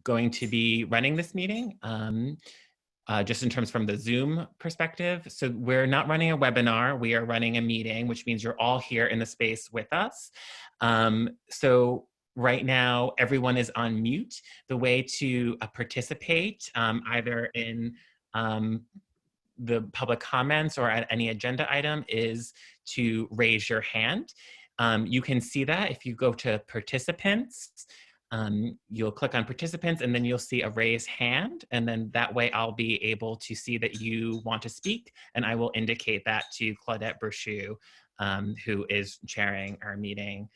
going to be running this meeting. Just in terms from the Zoom perspective. So we're not running a webinar, we are running a meeting, which means you're all here in the space with us. So right now, everyone is on mute. The way to participate, either in the public comments or at any agenda item, is to raise your hand. You can see that if you go to participants, you'll click on participants and then you'll see a raise hand, and then that way I'll be able to see that you want to speak, and I will indicate that to Claudette Brochu, who is chairing our meeting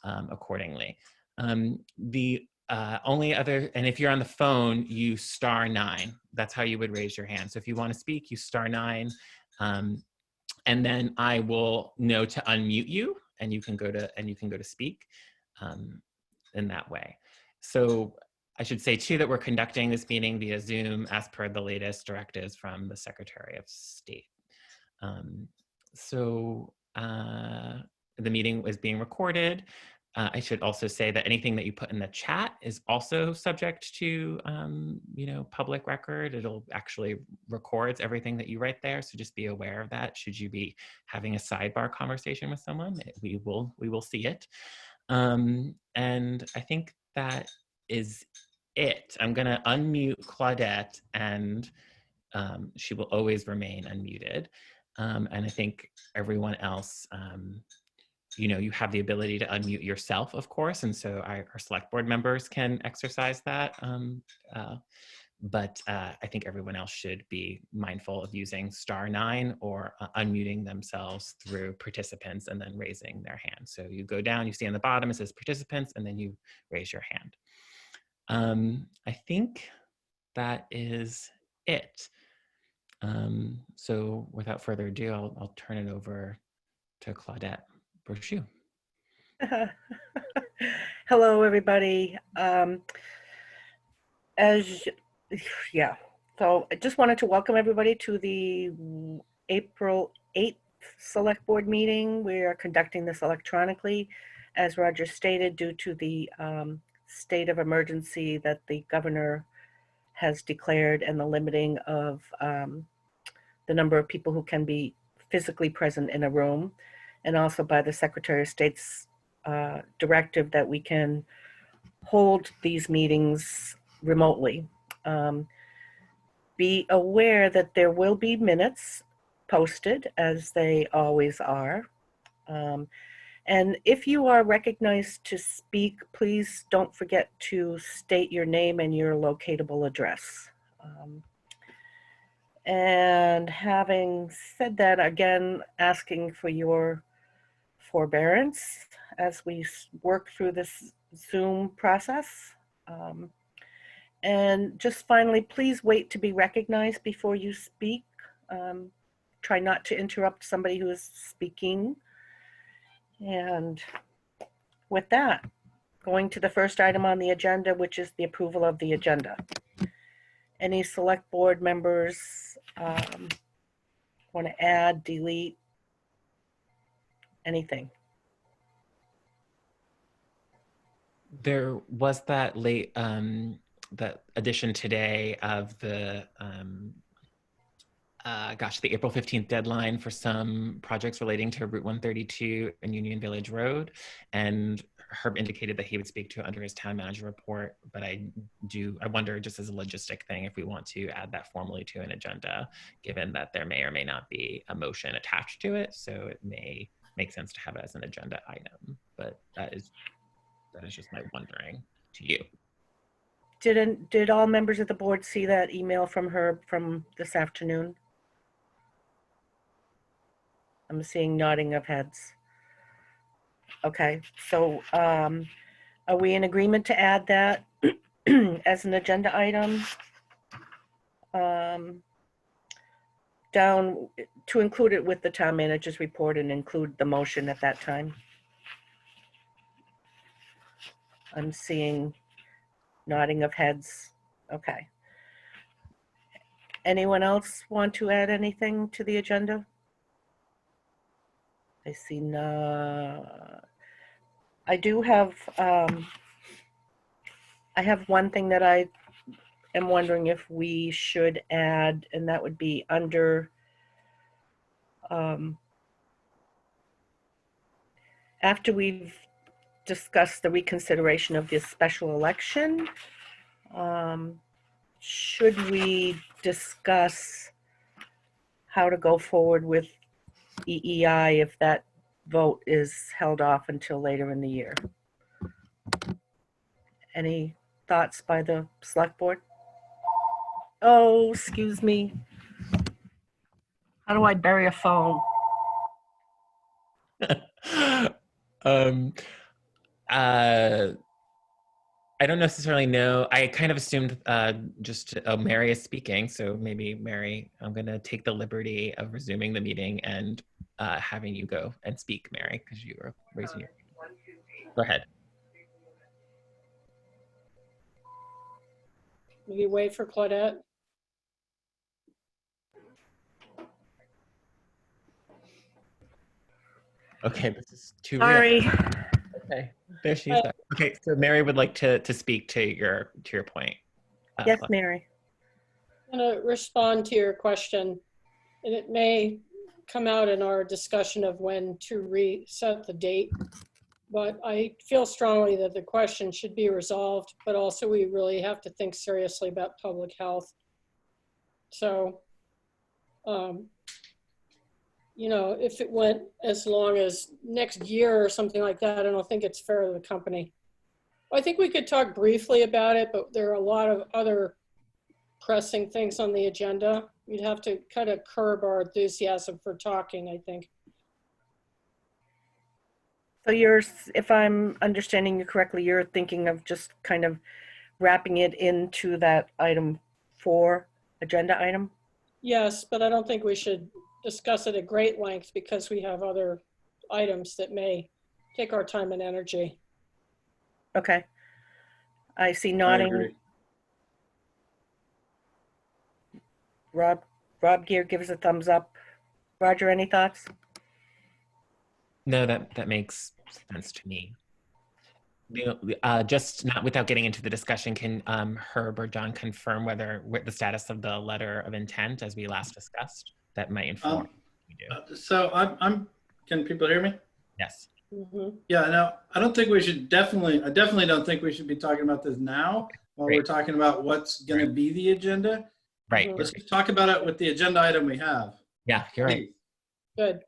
accordingly. The only other, and if you're on the phone, you *9. That's how you would raise your hand. So if you want to speak, you *9, and then I will know to unmute you, and you can go to speak in that way. So I should say too that we're conducting this meeting via Zoom as per the latest directives from the Secretary of State. The meeting is being recorded. I should also say that anything that you put in the chat is also subject to, public record. It'll actually records everything that you write there. So just be aware of that. Should you be having a sidebar conversation with someone, we will see it. And I think that is it. I'm going to unmute Claudette, and she will always remain unmuted. And I think everyone else, you have the ability to unmute yourself, of course, and so our select board members can exercise that. But I think everyone else should be mindful of using *9 or unmuting themselves through participants and then raising their hand. So you go down, you see on the bottom, it says participants, and then you raise your hand. I think that is it. So without further ado, I'll turn it over to Claudette Brochu. Hello, everybody. So I just wanted to welcome everybody to the April 8th Select Board meeting. We are conducting this electronically, as Roger stated, due to the state of emergency that the governor has declared and the limiting of the number of people who can be physically present in a room, and also by the Secretary of State's directive that we can hold these meetings remotely. Be aware that there will be minutes posted, as they always are. And if you are recognized to speak, please don't forget to state your name and your locatable address. And having said that, again, asking for your forbearance as we work through this Zoom process. And just finally, please wait to be recognized before you speak. Try not to interrupt somebody who is speaking. And with that, going to the first item on the agenda, which is the approval of the agenda. Any select board members want to add, delete, anything? There was that late, that addition today of the, the April 15th deadline for some projects relating to Route 132 and Union Village Road. And Herb indicated that he would speak to it under his town manager report, but I wonder, just as a logistic thing, if we want to add that formally to an agenda, given that there may or may not be a motion attached to it. So it may make sense to have it as an agenda item, but that is just my wondering to you. Did all members of the board see that email from Herb from this afternoon? I'm seeing nodding of heads. Okay, so are we in agreement to add that as an agenda item? Down to include it with the town manager's report and include the motion at that time? I'm seeing nodding of heads. Okay. Anyone else want to add anything to the agenda? I see no. I do have I have one thing that I am wondering if we should add, and that would be under after we've discussed the reconsideration of this special election, should we discuss how to go forward with EEI if that vote is held off until later in the year? Any thoughts by the select board? Oh, excuse me. How do I bury a phone? um, I don't necessarily know. I kind of assumed Mary is speaking, so maybe Mary, I'm going to take the liberty of resuming the meeting and having you go and speak, Mary, because you were raising your hand. Go ahead. Will you wait for Claudette? Okay, this is too Sorry. real. Okay, there she is. Back. Okay, so Mary would like to speak to your point. Yes, Mary. I'm going to respond to your question, and it may come out in our discussion of when to reset the date, but I feel strongly that the question should be resolved, but also we really have to think seriously about public health. So, you know, if it went as long as next year or something like that, I don't think it's fair to the company. I think we could talk briefly about it, but there are a lot of other pressing things on the agenda. We'd have to kind of curb our enthusiasm for talking, I think. So if I'm understanding you correctly, you're thinking of just kind of wrapping it into that item 4 agenda item? Yes, but I don't think we should discuss it at great length because we have other items that may take our time and energy. Okay. I see I nodding. agree. Rob Gear gives a thumbs up. Roger, any thoughts? No, that makes sense to me. Just not without getting into the discussion, can Herb or John confirm what the status of the letter of intent as we last discussed? That might inform what we do. So can people hear me? Yes. Mm-hmm. Yeah, no, I don't think we should I definitely don't think we should be talking about this now while we're talking about what's going to be the agenda. Right. Mhm. Let's just talk about it with the agenda item we have. Yeah, you're right. Good.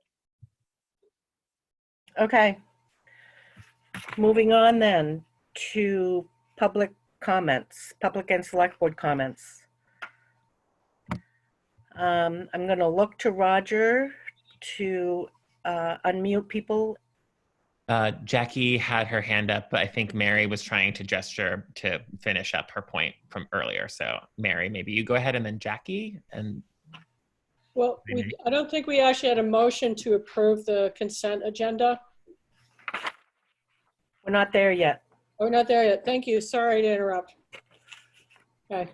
Okay. Moving on then to public comments, public and select board comments. I'm going to look to Roger to unmute people. Jackie had her hand up, but I think Mary was trying to gesture to finish up her point from earlier. So Mary, maybe you go ahead and then Jackie. And Well, I don't think we actually had a motion to approve the consent agenda. We're not there yet. Oh, not there yet. Thank you. Sorry to interrupt. Okay,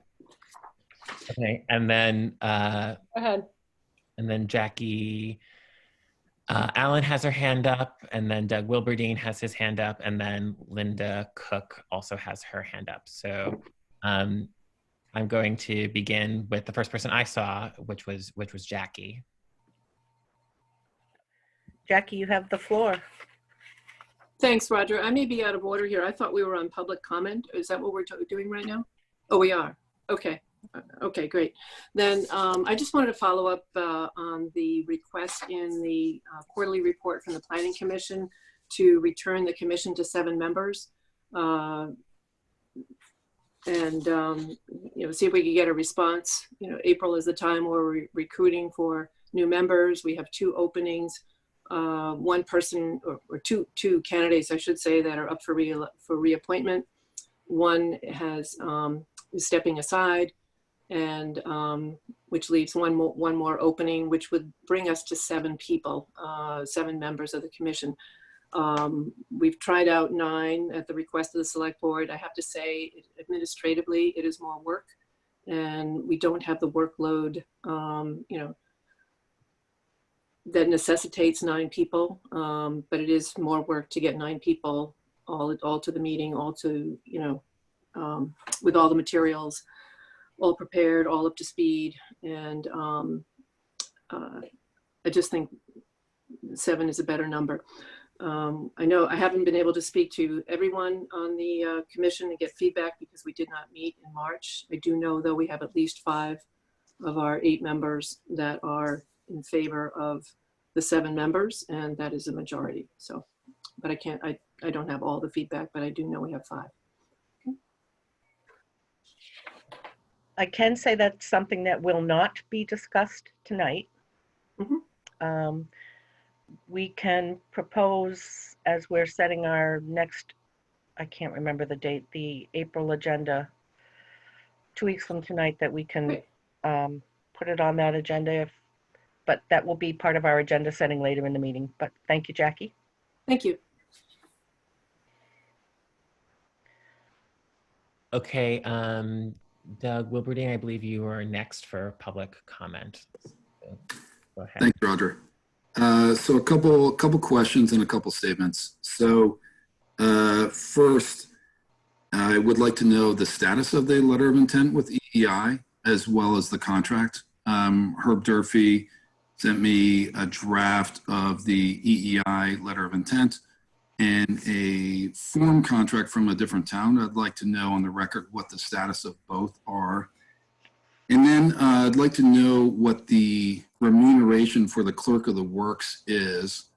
okay, and then go ahead. and then Jackie, Alan has her hand up, and then Doug Wilberdine has his hand up, and then Linda Cook also has her hand up. So I'm going to begin with the first person I saw, which was Jackie. Jackie, you have the floor. Thanks, Roger. I may be out of order here. I thought we were on public comment. Is that what we're doing right now? Oh, we are. Okay. Okay, great. Then I just wanted to follow up on the request in the quarterly report from the Planning Commission to return the commission to 7 members. And you know, see if we could get a response. You know, April is the time where we're recruiting for new members. We have 2 openings. One person or two candidates, I should say, that are up for reappointment. One is stepping aside, and which leaves one more opening, which would bring us to 7 people, 7 members of the commission. We've tried out 9 at the request of the select board. I have to say, administratively, it is more work, and we don't have the workload, you know, that necessitates 9 people, but it is more work to get 9 people all to the meeting, all to, you know, with all the materials all prepared, all up to speed. And I just think 7 is a better number. I know I haven't been able to speak to everyone on the commission and get feedback because we did not meet in March. I do know, though, we have at least 5 of our 8 members that are in favor of the 7 members, and that is a majority. So, but I don't have all the feedback, but I do know we have 5. I can say that's something that will not be discussed tonight. Mhm. We can propose, as we're setting our next, I can't remember the date, the April agenda, 2 weeks from tonight, that we can Right. put it on that agenda, but that will be part of our agenda setting later in the meeting. But thank you, Jackie. Thank you. Okay, Doug Wilberding, I believe you are next for public comment. So, go ahead. Thanks, Roger. So a couple questions and a couple statements. So first, I would like to know the status of the letter of intent with EEI as well as the contract. Herb Durfee sent me a draft of the EEI letter of intent and a form contract from a different town. I'd like to know on the record what the status of both are. And then I'd like to know what the remuneration for the clerk of the works is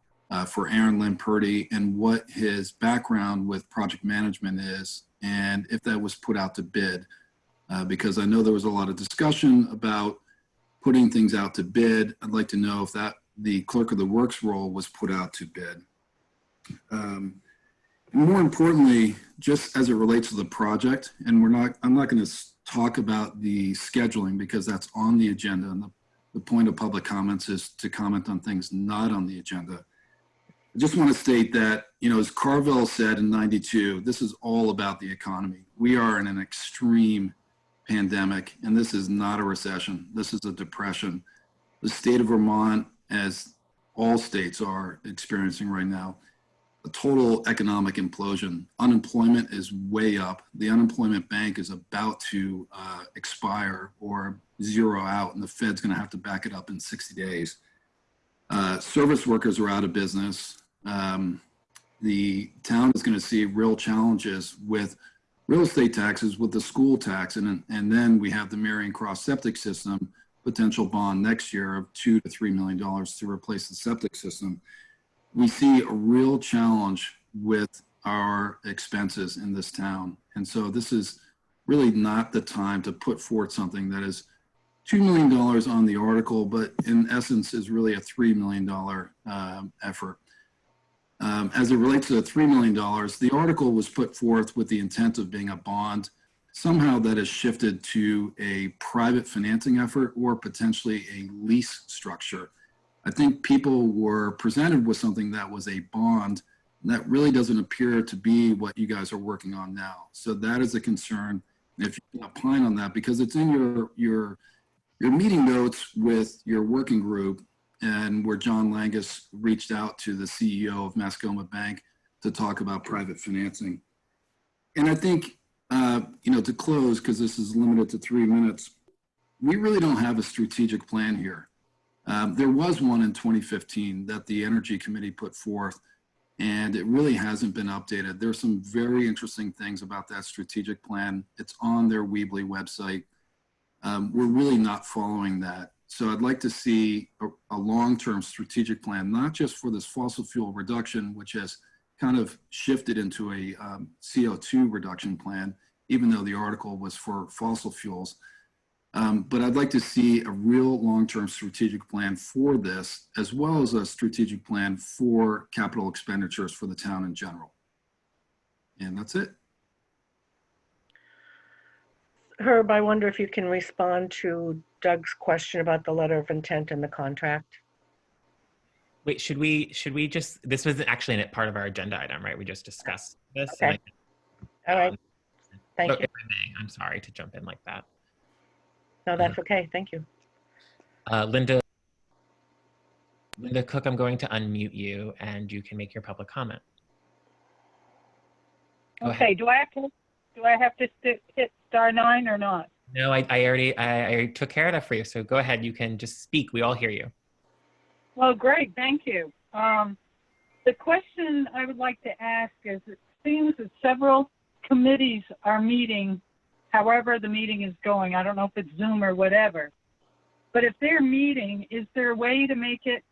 for Aaron Lynn Purdy, and what his background with project management is, and if that was put out to bid. Because I know there was a lot of discussion about putting things out to bid. I'd like to know if the clerk of the works role was put out to bid. More importantly, just as it relates to the project, and I'm not going to talk about the scheduling because that's on the agenda, and the point of public comments is to comment on things not on the agenda. I just want to state that, as Carville said in '92, this is all about the economy. We are in an extreme pandemic, and this is not a recession. This is a depression. The state of Vermont, as all states are experiencing right now, a total economic implosion. Unemployment is way up. The unemployment bank is about to expire or zero out, and the Fed's going to have to back it up in 60 days. Service workers are out of business. The town is going to see real challenges with real estate taxes, with the school tax, and then we have the Marion Cross septic system potential bond next year of $2 to $3 million to replace the septic system. We see a real challenge with our expenses in this town. And so this is really not the time to put forth something that is $2 million on the article, but in essence is really a $3 million effort. As it relates to the $3 million, the article was put forth with the intent of being a bond. Somehow that has shifted to a private financing effort or potentially a lease structure. I think people were presented with something that was a bond, and that really doesn't appear to be what you guys are working on now. So that is a concern. And if you can opine on that, because it's in your meeting notes with your working group, and where John Langus reached out to the CEO of Mascoma Bank to talk about private financing. And I think, to close, because this is limited to 3 minutes, we really don't have a strategic plan here. There was one in 2015 that the Energy Committee put forth, and it really hasn't been updated. There's some very interesting things about that strategic plan. It's on their Weebly website. We're really not following that. So I'd like to see a long-term strategic plan, not just for this fossil fuel reduction, which has kind of shifted into a CO2 reduction plan, even though the article was for fossil fuels. But I'd like to see a real long-term strategic plan for this, as well as a strategic plan for capital expenditures for the town in general. And that's it. Herb, I wonder if you can respond to Doug's question about the letter of intent and the contract. Wait, should we just, this was actually a part of our agenda item, right? We just discussed this. Okay. All right. Thank but you. if I may, I'm sorry to jump in like that. No, that's okay. Thank you. Linda Cook, I'm going to unmute you and you can make your public comment. Go Okay, ahead. do I have to Do I have to hit *9 or not? No, I already took care of that for you. So go ahead. You can just speak. We all hear you. Well, great. Thank you. The question I would like to ask is, it seems that several committees are meeting, however the meeting is going. I don't know if it's Zoom or whatever. But if they're meeting, is there a way to make it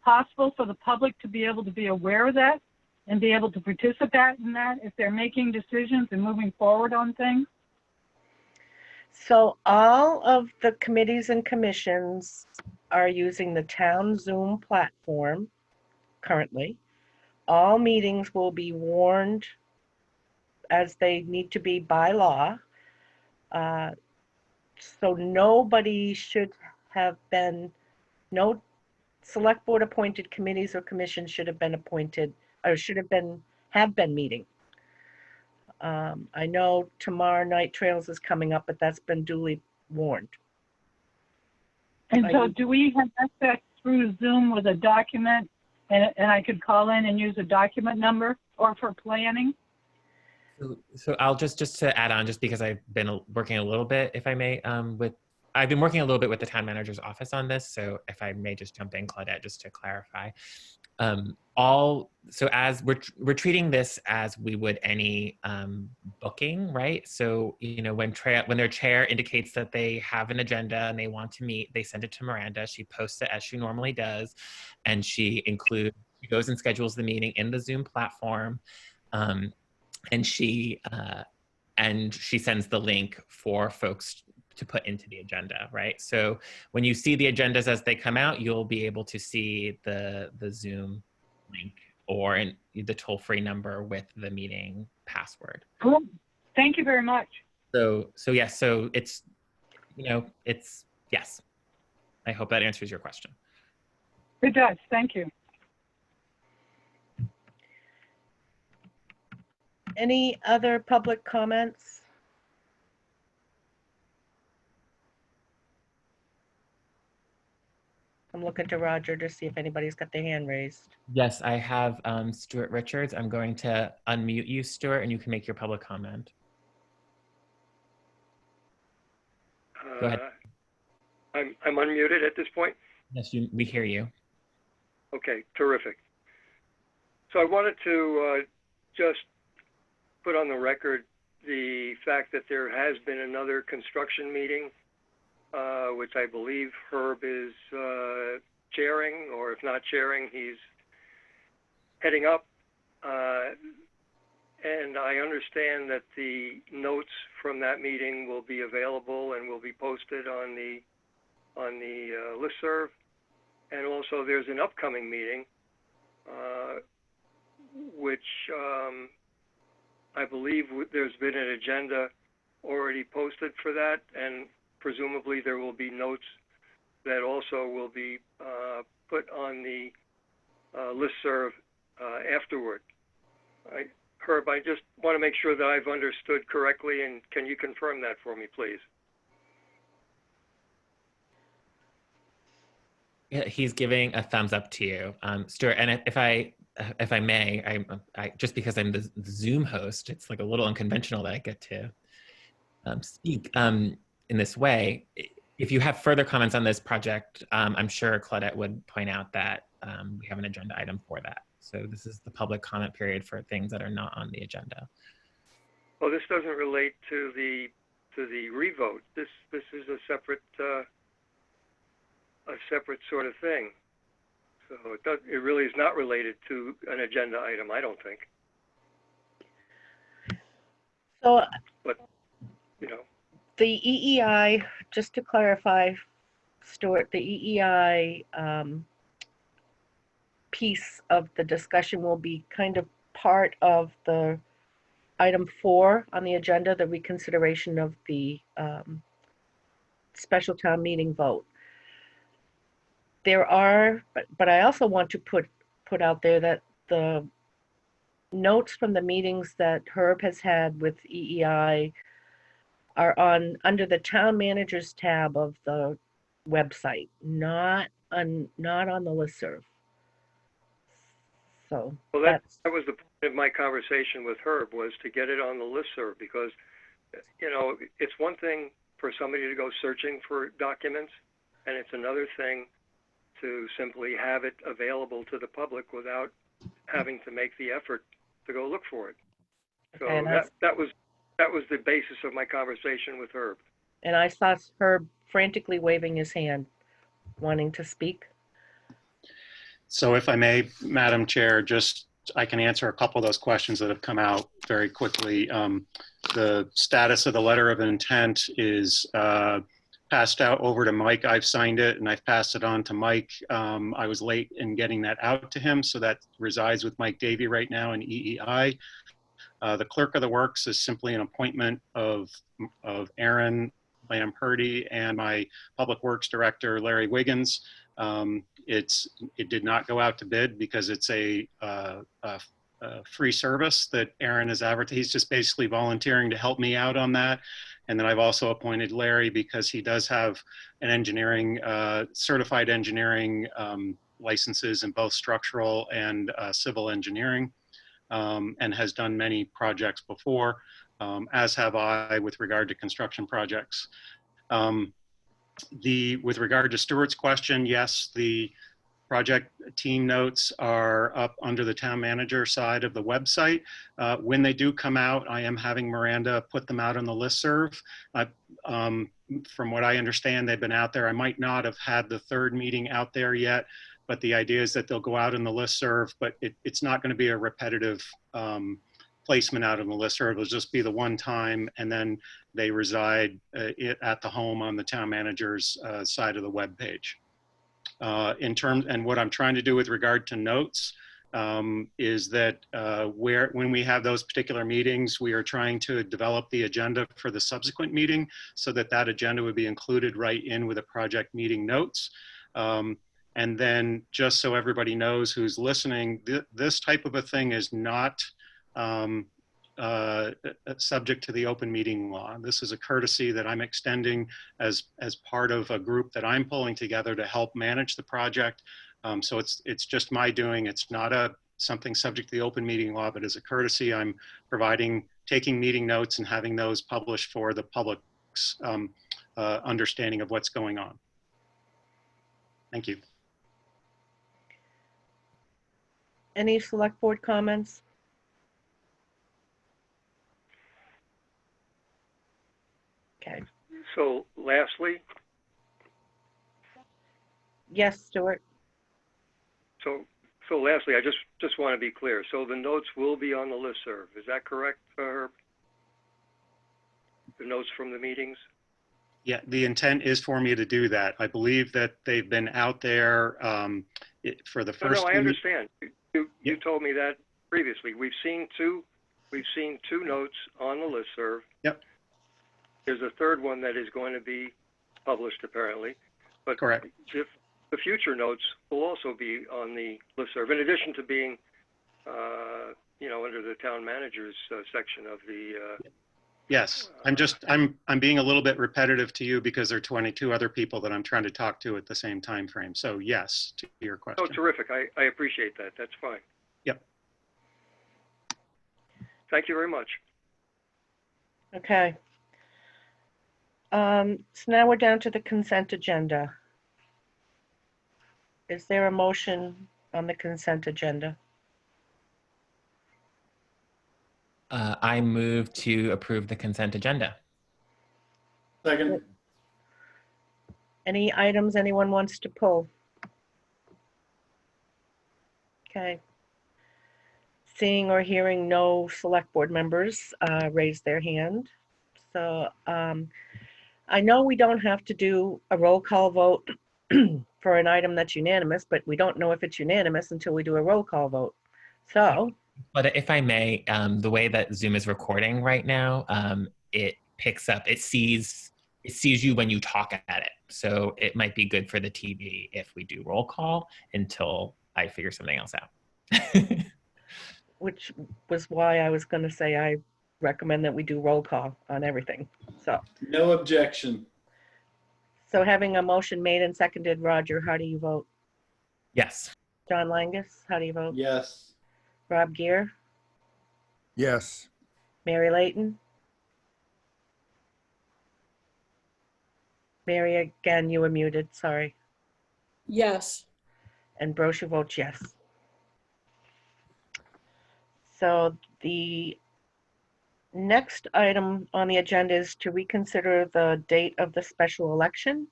possible for the public to be able to be aware of that and be able to participate in that if they're making decisions and moving forward on things? So all of the committees and commissions are using the town Zoom platform currently. All meetings will be warned as they need to be by law. So nobody should have been, no select board appointed committees or commissions should have been appointed or have been meeting. I know tomorrow night Trails is coming up, but that's been duly warned. And so do we have access through Zoom with a document and I could call in and use a document number or for planning? So I'll just to add on, just because I've been working a little bit, if I may, I've been working a little bit with the town manager's office on this. So if I may just jump in, Claudette, just to clarify. So as we're treating this as we would any booking, right? So, you know, when their chair indicates that they have an agenda and they want to meet, they send it to Miranda. She posts it as she normally does, and she goes and schedules the meeting in the Zoom platform, and she sends the link for folks to put into the agenda, right? So when you see the agendas as they come out, you'll be able to see the Zoom link or the toll-free number with the meeting password. Cool. Thank you very much. So yes, so it's, you know, it's, yes. I hope that answers your question. It does. Thank you. Any other public comments? I'm looking to Roger to see if anybody's got their hand raised. Yes, I have Stuart Richards. I'm going to unmute you, Stuart, and you can make your public comment. Go ahead. I'm unmuted at this point? Yes, we hear you. Okay, terrific. So I wanted to just put on the record the fact that there has been another construction meeting, which I believe Herb is chairing, or if not chairing, he's heading up. And I understand that the notes from that meeting will be available and will be posted on the listserv. And also there's an upcoming meeting, which I believe there's been an agenda already posted for that, and presumably there will be notes that also will be put on the listserv afterward. Herb, I just want to make sure that I've understood correctly, and can you confirm that for me, please? Yeah, he's giving a thumbs up to you, Stuart. And if I may, I just because I'm the Zoom host, it's like a little unconventional that I get to speak in this way. If you have further comments on this project, I'm sure Claudette would point out that we have an agenda item for that. So this is the public comment period for things that are not on the agenda. Well, this doesn't relate to the revote. This is a separate sort of thing. So it really is not related to an agenda item, I don't think. So, but you know, the EEI, just to clarify, Stuart, the EEI piece of the discussion will be kind of part of the item 4 on the agenda, the reconsideration of the special town meeting vote. There are, but I also want to put out there that the notes from the meetings that Herb has had with EEI are under the town manager's tab of the website, not on the listserv. So well, that was the of my conversation with Herb was to get it on the listserv because, you know, it's one thing for somebody to go searching for documents, and it's another thing to simply have it available to the public without having to make the effort to go look for it. So And that was the basis of my conversation with Herb. And I saw Herb frantically waving his hand, wanting to speak. So if I may, Madam Chair, just I can answer a couple of those questions that have come out very quickly. The status of the letter of intent is passed out over to Mike. I've signed it and I've passed it on to Mike. I was late in getting that out to him, so that resides with Mike Davey right now in EEI. The clerk of the works is simply an appointment of Aaron Lamperty and my public works director, Larry Wiggins. It did not go out to bid because it's a free service that Aaron has advertised. He's just basically volunteering to help me out on that. And then I've also appointed Larry because he does have an engineering, certified engineering licenses in both structural and civil engineering, and has done many projects before, as have I with regard to construction projects. With regard to Stuart's question, yes, the project team notes are up under the town manager side of the website. When they do come out, I am having Miranda put them out on the listserv. From what I understand, they've been out there. I might not have had the third meeting out there yet, but the idea is that they'll go out in the listserv, but it's not going to be a repetitive placement out on the listserv. It'll just be the one time, and then they reside at the home on the town manager's side of the web page. And what I'm trying to do with regard to notes is that when we have those particular meetings, we are trying to develop the agenda for the subsequent meeting so that that agenda would be included right in with the project meeting notes. And then just so everybody knows who's listening, this type of a thing is not subject to the open meeting law. This is a courtesy that I'm extending as part of a group that I'm pulling together to help manage the project. So it's just my doing. It's not something subject to the open meeting law, but as a courtesy, I'm taking meeting notes and having those published for the public's understanding of what's going on. Thank you. Any select board comments? Okay. So lastly, Yes, Stuart. so lastly, I just want to be clear. So the notes will be on the listserv. Is that correct, Herb? The notes from the meetings? Yeah, the intent is for me to do that. I believe that they've been out there for the first. No, I understand. You told me that previously. We've seen two notes on the listserv. Yep. There's a third one that is going to be published apparently, but correct. The future notes will also be on the listserv, in addition to being, under the town manager's section of the. Yes, I'm being a little bit repetitive to you because there are 22 other people that I'm trying to talk to at the same time frame. So yes, to your question. Oh, terrific. I appreciate that. That's fine. Yep. Thank you very much. Okay. So now we're down to the consent agenda. Is there a motion on the consent agenda? I move to approve the consent agenda. Second. Any items anyone wants to pull? Okay. Seeing or hearing no select board members raise their hand. So I know we don't have to do a roll call vote for an item that's unanimous, but we don't know if it's unanimous until we do a roll call vote. So. But if I may, the way that Zoom is recording right now, it picks up, it sees you when you talk at it. So it might be good for the TV if we do roll call until I figure something else out. Which was why I was going to say I recommend that we do roll call on everything. So. No objection. So having a motion made and seconded, Roger, how do you vote? Yes. John Langus, how do you vote? Yes. Rob Gear, Yes. Mary Layton? Mary, again, you were muted, sorry. Yes. And Brochu votes yes. So the next item on the agenda is to reconsider the date of the special election.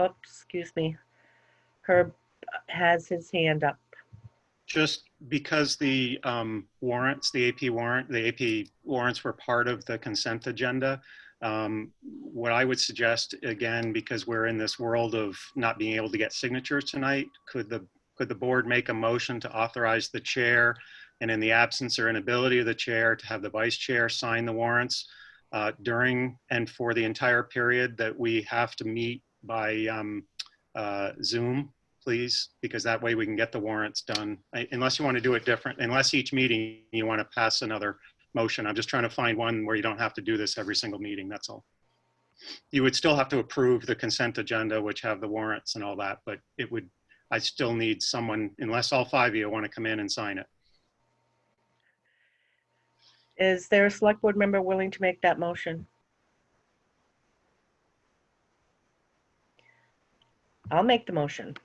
Oops, excuse me. Herb has his hand up. Just because the warrants, the AP warrants were part of the consent agenda, what I would suggest, again, because we're in this world of not being able to get signatures tonight, could the board make a motion to authorize the chair, and in the absence or inability of the chair, to have the vice chair sign the warrants during and for the entire period that we have to meet by Zoom, please, because that way we can get the warrants done. Unless you want to do it different, unless each meeting you want to pass another motion. I'm just trying to find one where you don't have to do this every single meeting, that's all. You would still have to approve the consent agenda, which have the warrants and all that, but I still need someone, unless all 5 of you want to come in and sign it. Is there a select board member willing to make that motion? I'll make the motion.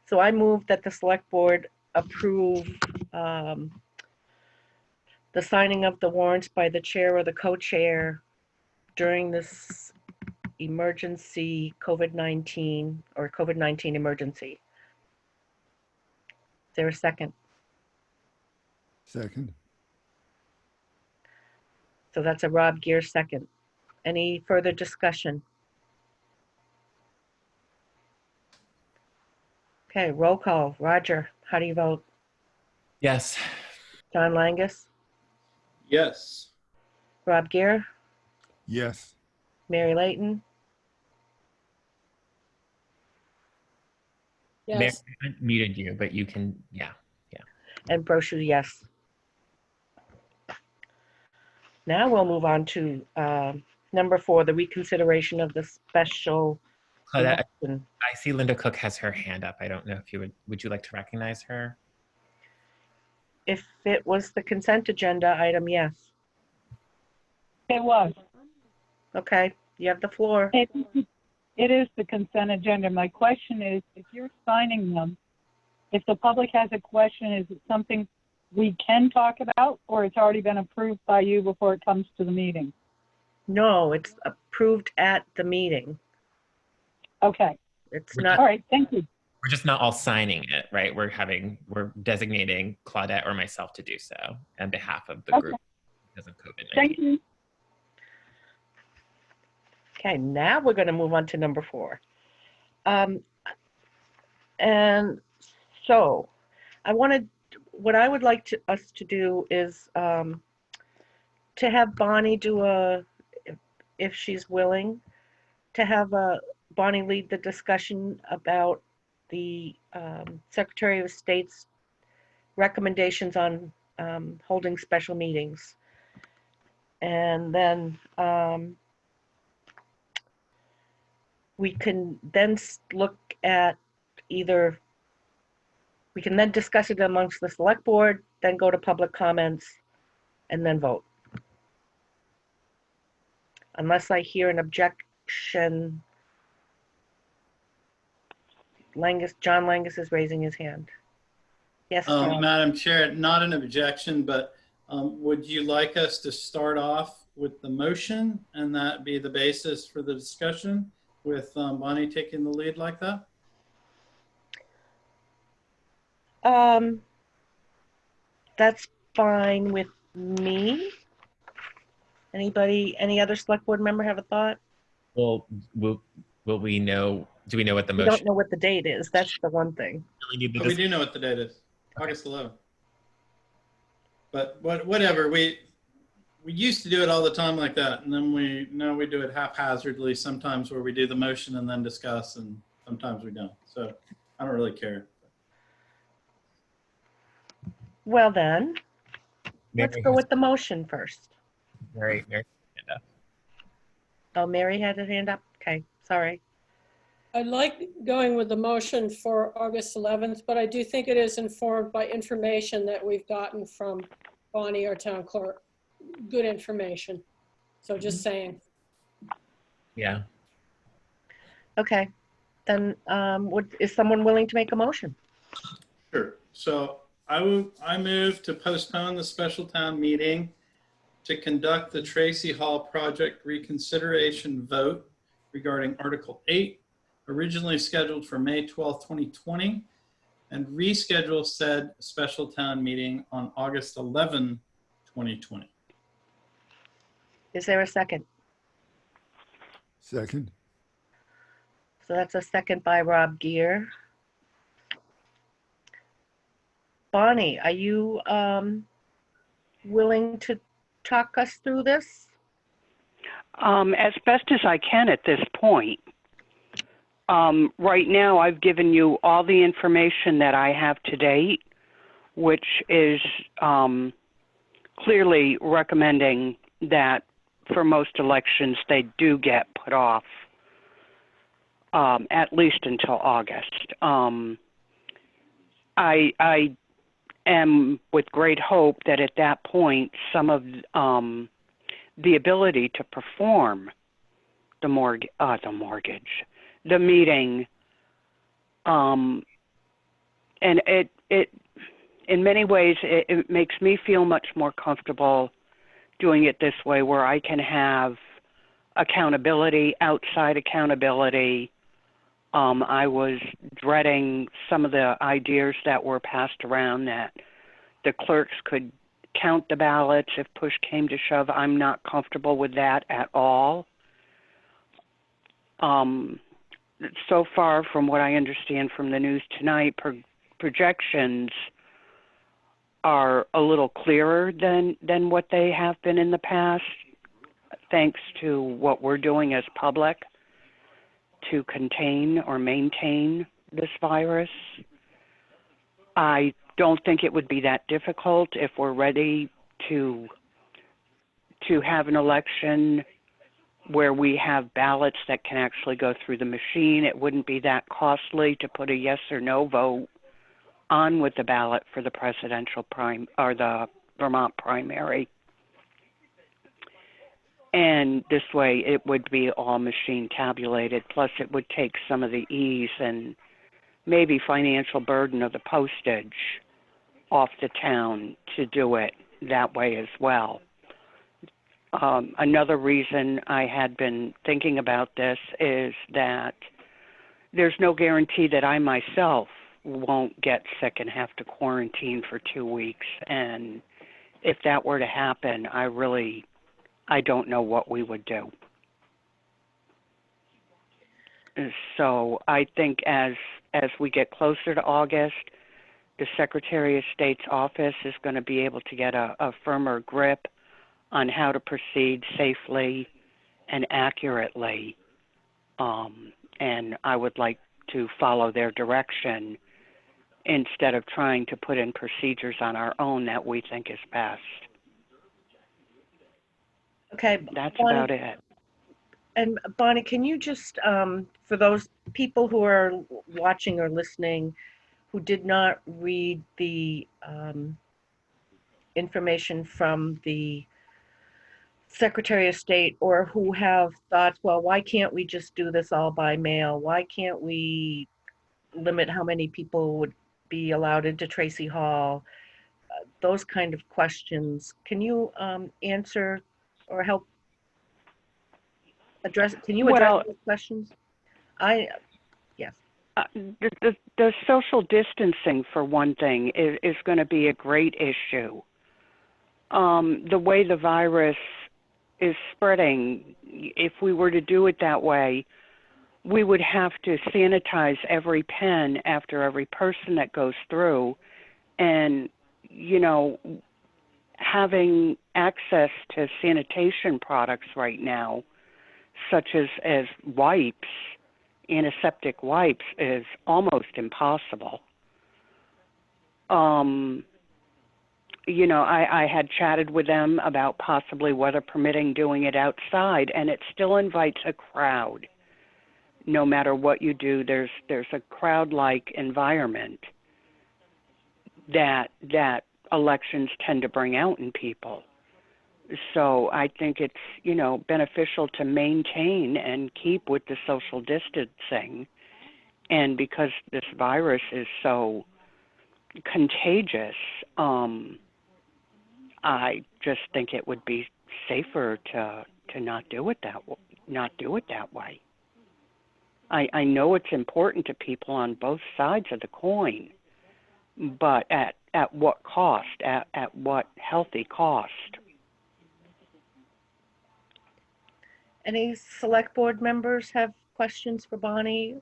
So I move that the select board approve the signing of the warrants by the chair or the co-chair during this emergency COVID-19 or COVID-19 emergency. Is there a second? Second. So that's a Rob Gear second. Any further discussion? Okay, roll call. Roger, how do you vote? Yes. John Langus? Yes. Rob Gear? Yes. Mary Layton? Yes. Mary, I muted you, but you can, yeah. And Brochu, yes. Now we'll move on to number 4, the reconsideration of the special Claudette, election. I see Linda Cook has her hand up. I don't know if would you like to recognize her? If it was the consent agenda item, yes. It was. Okay, you have the floor. It is the consent agenda. My question is, if you're signing them, if the public has a question, is it something we can talk about, or it's already been approved by you before it comes to the meeting? No, it's approved at the meeting. Okay. It's We're not. All right. Thank you. We're just not all signing it, right? We're designating Claudette or myself to do so on behalf of the group because of COVID-19. Thank you. Okay, now we're going to move on to number 4. And so what I would like us to do is to have Bonnie do if she's willing, to have Bonnie lead the discussion about the Secretary of State's recommendations on holding special meetings. And then we can then look at we can then discuss it amongst the select board, then go to public comments, and then vote. Unless I hear an objection. John Langus is raising his hand. Yes, John. Madam Chair, not an objection, but would you like us to start off with the motion and that be the basis for the discussion with Bonnie taking the lead like that? That's fine with me. Any other select board member have a thought? Well, will we know? Do we know what the We motion? don't know what the date is. That's the one thing. We We do know what the date is, August 11th. But whatever, we used to do it all the time like that, and then now we do it haphazardly sometimes where we do the motion and then discuss, and sometimes we don't. So I don't really care. Well then, let's Mary go has- with the motion first. Mary, hand up. Oh, Mary had her hand up? Okay, sorry. I'd like going with the motion for August 11th, but I do think it is informed by information that we've gotten from Bonnie, our town clerk, good information. So just saying. Yeah. Okay, then is someone willing to make a motion? Sure. So I move to postpone the special town meeting to conduct the Tracy Hall project reconsideration vote regarding Article 8, originally scheduled for May 12, 2020, and reschedule said special town meeting on August 11, 2020. Is there a second? Second. So that's a second by Rob Gear. Bonnie, are you willing to talk us through this? As best as I can at this point. Right now, I've given you all the information that I have to date, which is clearly recommending that for most elections, they do get put off at least until August. I am with great hope that at that point, some of the ability to perform the meeting, and it in many ways it makes me feel much more comfortable doing it this way, where I can have accountability, outside accountability. I was dreading some of the ideas that were passed around that the clerks could count the ballots if push came to shove. I'm not comfortable with that at all. So far, from what I understand from the news tonight, projections are a little clearer than what they have been in the past, thanks to what we're doing as public to contain or maintain this virus. I don't think it would be that difficult if we're ready to have an election where we have ballots that can actually go through the machine. It wouldn't be that costly to put a yes or no vote on with the ballot for the presidential or the Vermont primary. And this way it would be all machine tabulated, plus it would take some of the ease and maybe financial burden of the postage off the town to do it that way as well. Another reason I had been thinking about this is that there's no guarantee that I myself won't get sick and have to quarantine for 2 weeks. And if that were to happen, I don't know what we would do. So I think as we get closer to August, the Secretary of State's office is going to be able to get a firmer grip on how to proceed safely and accurately. And I would like to follow their direction instead of trying to put in procedures on our own that we think is best. Okay. That's Bonnie, about it. And Bonnie, can you just, for those people who are watching or listening who did not read the information from the Secretary of State, or who have thoughts, well, why can't we just do this all by mail? Why can't we limit how many people would be allowed into Tracy Hall? Those kind of questions. Can you answer or help address? Can you address those questions? Yes. The social distancing, for one thing, is going to be a great issue. The way the virus is spreading, if we were to do it that way, we would have to sanitize every pen after every person that goes through. And, you know, having access to sanitation products right now, such as wipes, antiseptic wipes, is almost impossible. You know, I had chatted with them about possibly, weather permitting, doing it outside, and it still invites a crowd. No matter what you do, there's a crowd-like environment that elections tend to bring out in people. So I think it's, you know, beneficial to maintain and keep with the social distancing. And because this virus is so contagious, I just think it would be safer to not do it that way. I know it's important to people on both sides of the coin, but at what cost? At what healthy cost? Any select board members have questions for Bonnie?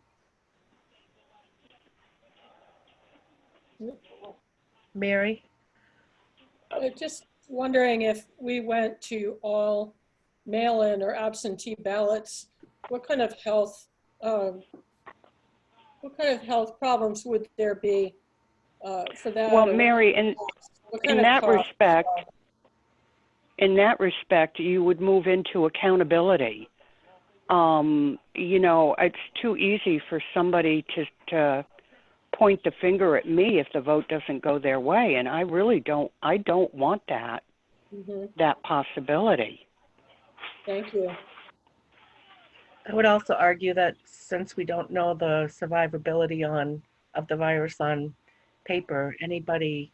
Mary? Just wondering if we went to all mail-in or absentee ballots, what kind of health problems would there be for that? Well, or Mary, what in kind of that cost? respect, you would move into accountability. You know, it's too easy for somebody to point the finger at me if the vote doesn't go their way, and I don't want that that possibility. Thank you. I would also argue that since we don't know the survivability of the virus on paper, anybody,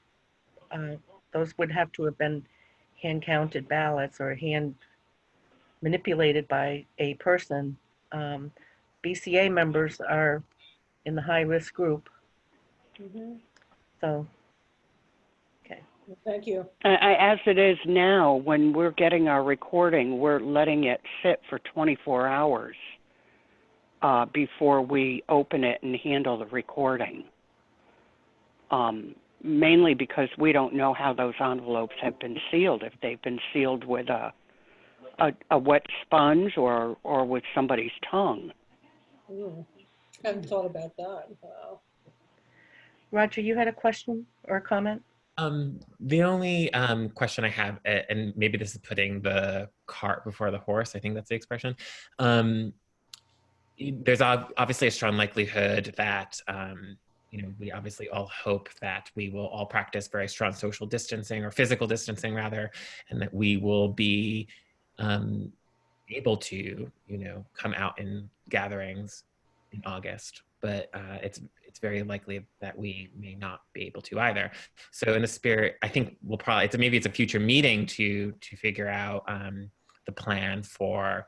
those would have to have been hand counted ballots or hand manipulated by a person. BCA members are in the high risk group. So, okay. Thank you. As it is now, when we're getting our recording, we're letting it sit for 24 hours before we open it and handle the recording. Mainly because we don't know how those envelopes have been sealed, if they've been sealed with a wet sponge or with somebody's tongue. Hadn't thought about that. Wow. Roger, you had a question or a comment? The only question I have, and maybe this is putting the cart before the horse, I think that's the expression. There's obviously a strong likelihood that, you know, we obviously all hope that we will all practice very strong social distancing, or physical distancing rather, and that we will be able to, you know, come out in gatherings in August. But it's very likely that we may not be able to either. So in the spirit, I think we'll probably, maybe it's a future meeting to figure out the plan for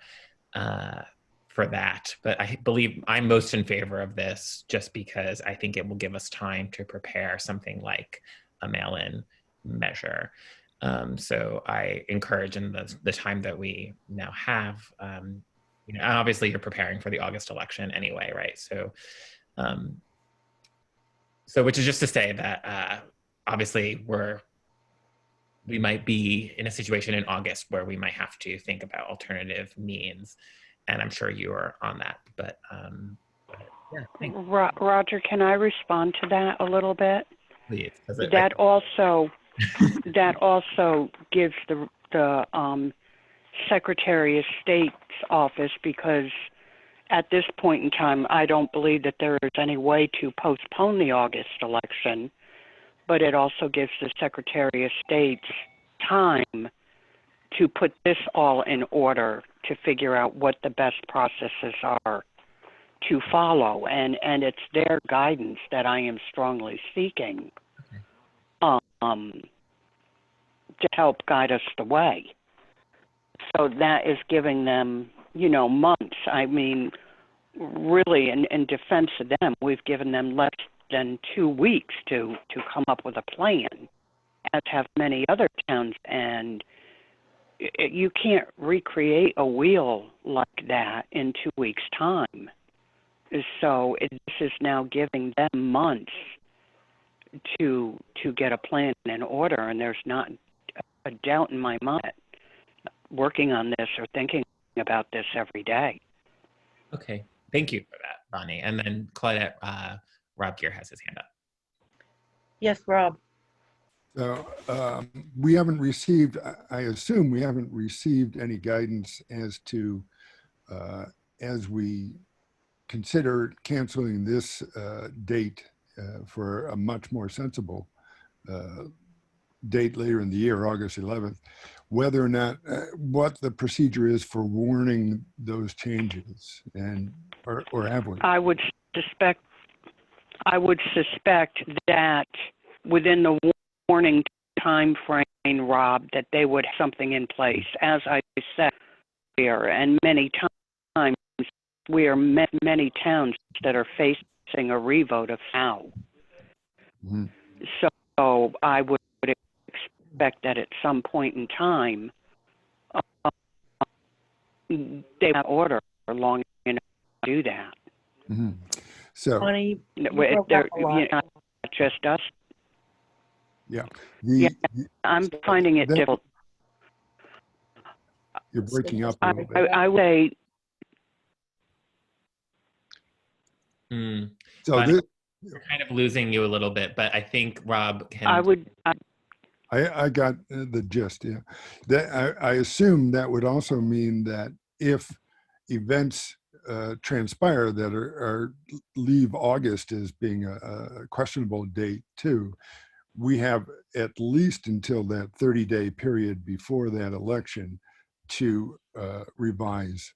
that. But I believe I'm most in favor of this, just because I think it will give us time to prepare something like a mail-in measure. So I encourage, in the time that we now have, you know, obviously you're preparing for the August election anyway, right? So, which is just to say that obviously we might be in a situation in August where we might have to think about alternative means, and I'm sure you are on that. But yeah, thanks. Roger, can I respond to that a little bit? Please. That also gives the Secretary of State's office, because at this point in time, I don't believe that there is any way to postpone the August election, but it also gives the Secretary of State time to put this all in order, to figure out what the best processes are to follow. And it's their guidance that I am strongly seeking to help guide us the way. So that is giving them, you know, months. I mean, really, in defense of them, we've given them less than 2 weeks to come up with a plan, as have many other towns. And you can't recreate a wheel like that in 2 weeks' time. So this is now giving them months to get a plan in order, and there's not a doubt in my mind working on this or thinking about this every day. Okay, thank you for that, Bonnie. And then Claudette, Rob Gear has his hand up. Yes, Rob. So we haven't received, I assume we haven't received any guidance as to, as we consider canceling this date for a much more sensible date later in the year, August 11th, whether or not, what the procedure is for warning those changes, and or have we? I would suspect that within the warning time frame, Rob, that they would have something in place. As I said here, and many times we are many towns that are facing a revote of now. Mm-hmm. So I would expect that at some point in time, they have order long enough to do that. Mm-hmm. So, Bonnie, you broke up a lot. Not just us. yeah. I'm finding it difficult. You're breaking up a little bit. I would say. So Bonnie, we're kind of losing you a little bit, but I think Rob can. I got the gist. Yeah, I assume that would also mean that if events transpire that are leave August as being a questionable date too, we have at least until that 30-day period before that election to revise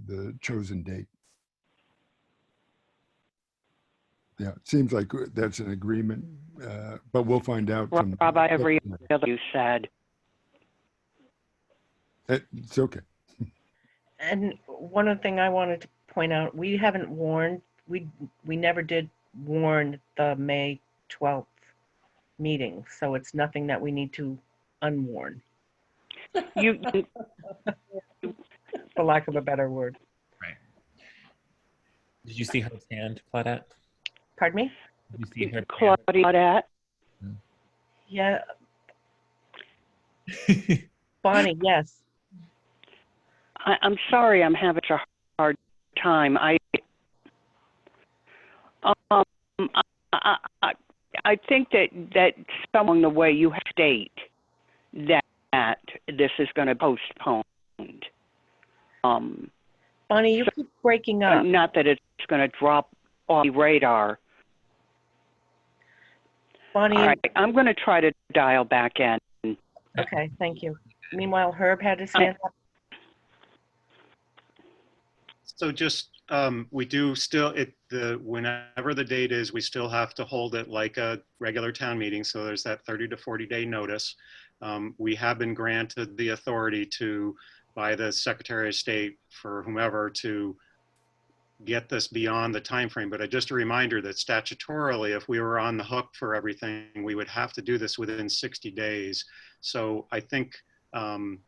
the chosen date. Yeah, it seems like that's an agreement, but we'll find out from Rob, every other you said. It's okay. And one other thing I wanted to point out, we haven't warned, we never did warn the May 12th meeting, so it's nothing that we need to unwarn, for lack of a better word. Right. Did you see her hand, Claudette? Pardon me? Did you see her Claudette? Yeah. Bonnie, yes. I'm sorry, I'm having a hard time. I think that somewhere along the way you have to state that this is going to be postponed. Bonnie, you keep breaking up. Not that it's going to drop off the radar. Bonnie. All right, I'm going to try to dial back in. Okay, thank you. Meanwhile, Herb had his hand up. So just, we do still, whenever the date is, we still have to hold it like a regular town meeting. So there's that 30 to 40 day notice. We have been granted the authority by the Secretary of State for whomever to get this beyond the time frame. But just a reminder that statutorily, if we were on the hook for everything, we would have to do this within 60 days. So I think, we,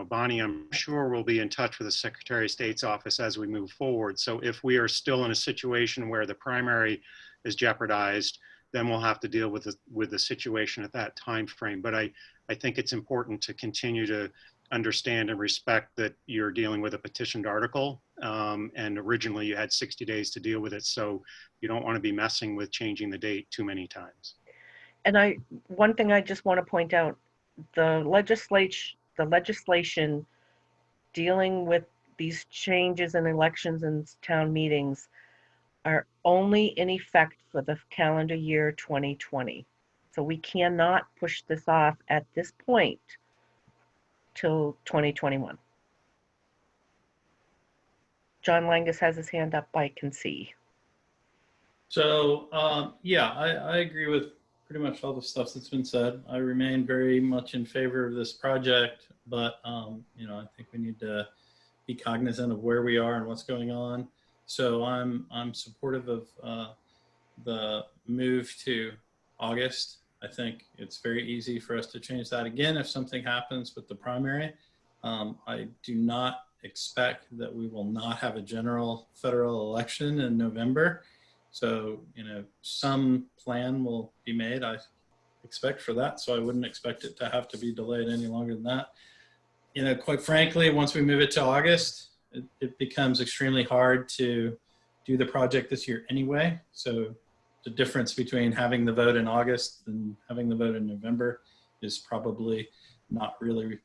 Bonnie, I'm sure will be in touch with the Secretary of State's office as we move forward. So if we are still in a situation where the primary is jeopardized, then we'll have to deal with the situation at that time frame. But I think it's important to continue to understand and respect that you're dealing with a petitioned article, and originally you had 60 days to deal with it. So you don't want to be messing with changing the date too many times. And one thing I just want to point out, the legislation dealing with these changes in elections and town meetings are only in effect for the calendar year 2020. So we cannot push this off at this point till 2021. John Langus has his hand up, I can see. So, yeah, I agree with pretty much all the stuff that's been said. I remain very much in favor of this project, but, I think we need to be cognizant of where we are and what's going on. So I'm supportive of the move to August. I think it's very easy for us to change that again if something happens with the primary. I do not expect that we will not have a general federal election in November. So, some plan will be made, I expect, for that. So I wouldn't expect it to have to be delayed any longer than that. Quite frankly, once we move it to August, it becomes extremely hard to do the project this year anyway. So the difference between having the vote in August and having the vote in November is probably not really.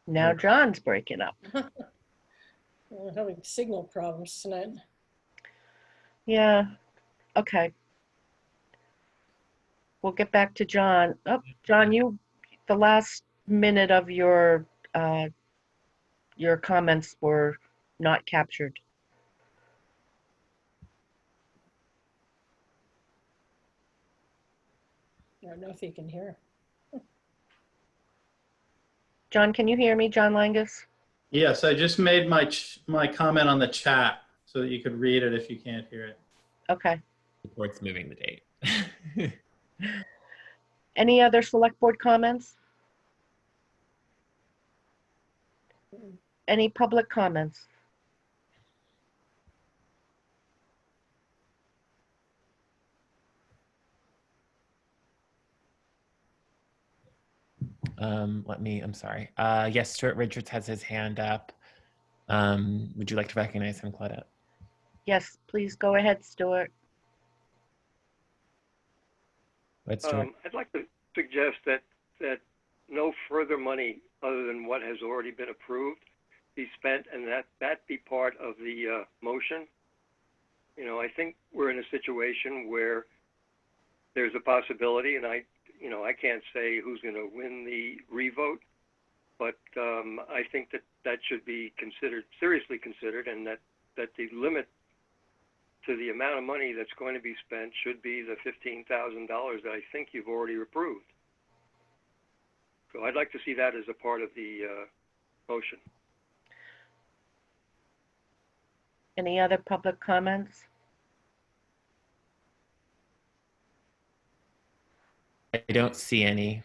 Now John's breaking up. We're having signal problems tonight. Yeah, okay. We'll get back to John. Oh, John, the last minute of your comments were not captured. I don't know if you can hear. John, can you hear me, John Langus? Yes, I just made my comment on the chat so that you could read it if you can't hear it. Okay. The board's moving the date. Any other select board comments? Any public comments? I'm sorry. Yes, Stuart Richards has his hand up. Would you like to recognize him, Claudette? Yes, please go ahead, Stuart. Let's do it. I'd like to suggest that no further money other than what has already been approved be spent, and that be part of the motion. You know, I think we're in a situation where there's a possibility, and I can't say who's going to win the revote, but I think that should be seriously considered, and that the limit to the amount of money that's going to be spent should be the $15,000 that I think you've already approved. So I'd like to see that as a part of the motion. Any other public comments? I don't see any.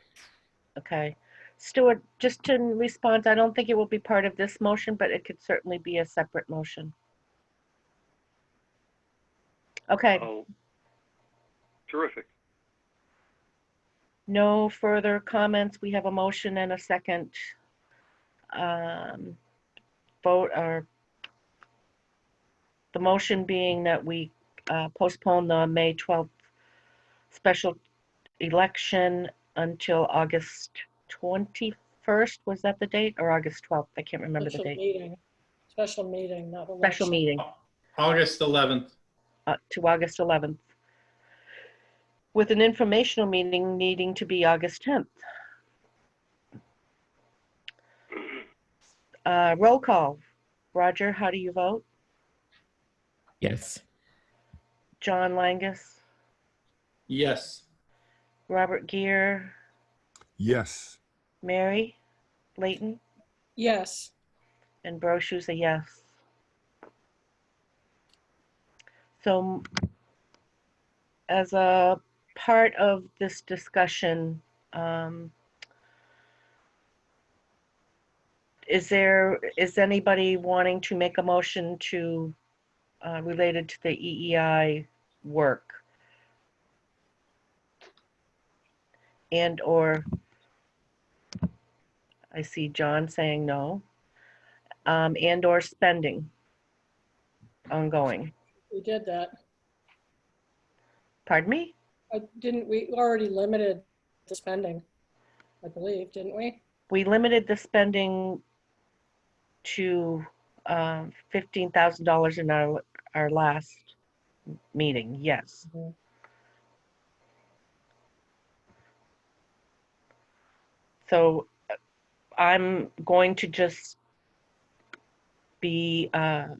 Okay. Stuart, just to respond, I don't think it will be part of this motion, but it could certainly be a separate motion. Okay. Oh, terrific. No further comments. We have a motion and a second vote, or the motion being that we postpone the May 12th special election until August 21st. Was that the date, or August 12th? I can't remember the date. Special meeting, not election. Special meeting. August 11th. To August 11th, with an informational meeting needing to be August 10th. Roll call. Roger, how do you vote? Yes. John Langus? Yes. Robert Gear? Yes. Mary Layton? Yes. And Brochu's a yes. So as a part of this discussion, is anybody wanting to make a motion to related to the EEI work? And or I see John saying no. And or spending ongoing. We did that. Pardon me? We already limited the spending, I believe, didn't we? We limited the spending to $15,000 in our last meeting, yes. Mm-hmm. So I'm going to just be, to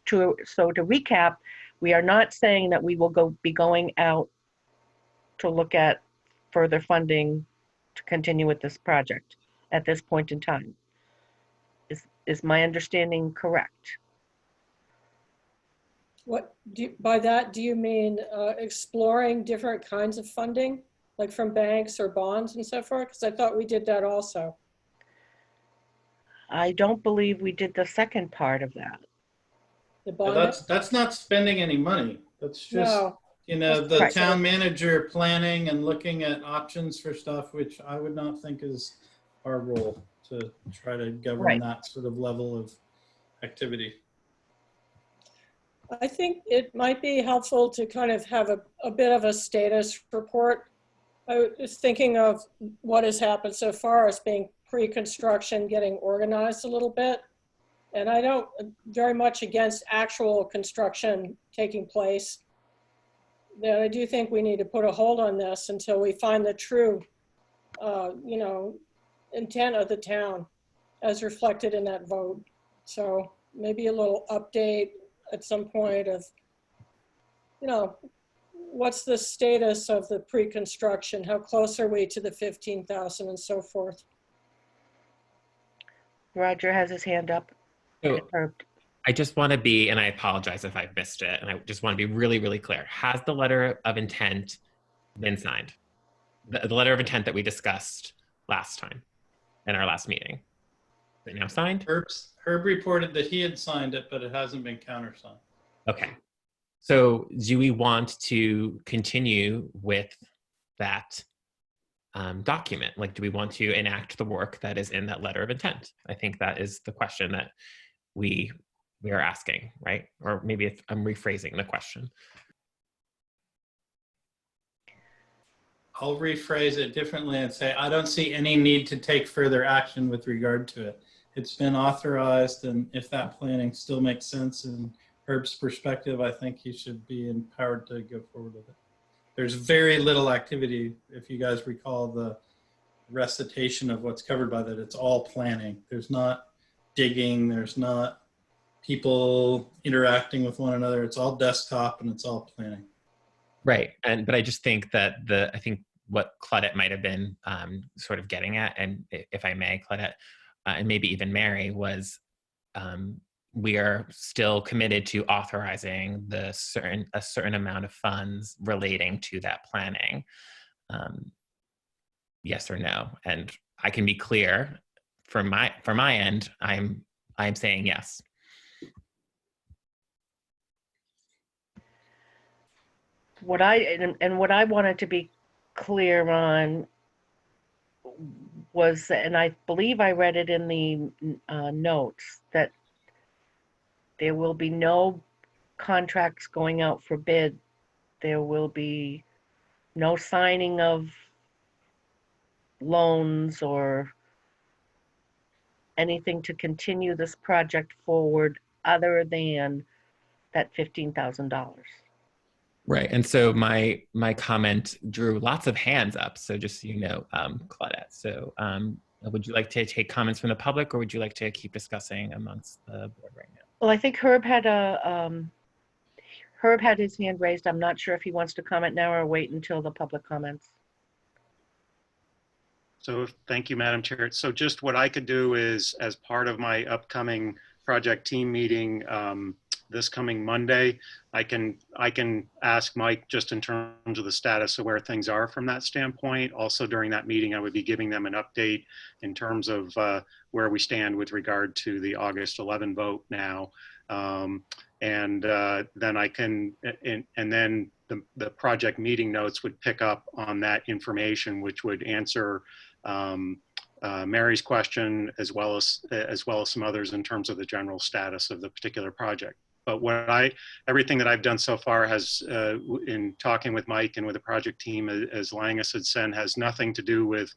recap, we are not saying that we will be going out to look at further funding to continue with this project at this point in time. Is my understanding correct? By that, do you mean exploring different kinds of funding, like from banks or bonds and so forth? Because I thought we did that also. I don't believe we did the second part of that. The bond. Well, that's not spending any money. That's just, No. The Right. town manager planning and looking at options for stuff, which I would not think is our role to try to govern Right. that sort of level of activity. I think it might be helpful to kind of have a bit of a status report. I was thinking of what has happened so far as being pre-construction, getting organized a little bit. And I don't very much against actual construction taking place. that I do think we need to put a hold on this until we find the true, intent of the town as reflected in that vote. So maybe a little update at some point of, what's the status of the pre-construction? How close are we to the 15,000 and so forth? Roger has his hand up. So Herb. I just want to be, and I apologize if I've missed it, and I just want to be really, really clear. Has the letter of intent been signed? The letter of intent that we discussed last time in our last meeting. Is it now signed? Herb reported that he had signed it, but it hasn't been countersigned. Okay. So do we want to continue with that document? Like, do we want to enact the work that is in that letter of intent? I think that is the question that we are asking, right? Or maybe if I'm rephrasing the question. I'll rephrase it differently and say, I don't see any need to take further action with regard to it. It's been authorized, and if that planning still makes sense in Herb's perspective, I think he should be empowered to go forward with it. There's very little activity. If you guys recall the recitation of what's covered by that, it's all planning. There's not digging, there's not people interacting with one another. It's all desktop and it's all planning. Right, but I just think that I think what Claudette might have been sort of getting at, and if I may, Claudette, and maybe even Mary, was we are still committed to authorizing a certain amount of funds relating to that planning. Yes or no? And I can be clear from my end. I'm saying yes. What I wanted to be clear on was, and I believe I read it in the notes, that there will be no contracts going out for bid. There will be no signing of loans or anything to continue this project forward other than that $15,000. Right, and so my comment drew lots of hands up. So just so you know, Claudette. So would you like to take comments from the public, or would you like to keep discussing amongst the board right now? Well, I think Herb had his hand raised. I'm not sure if he wants to comment now or wait until the public comments. So thank you, Madam Chair. So just what I could do is, as part of my upcoming project team meeting this coming Monday, I can ask Mike just in terms of the status of where things are from that standpoint. Also during that meeting, I would be giving them an update in terms of where we stand with regard to the August 11 vote now. And then I can, and then the project meeting notes would pick up on that information, which would answer Mary's question as well as some others in terms of the general status of the particular project. But everything that I've done so far has, in talking with Mike and with the project team, as Langus had said, has nothing to do with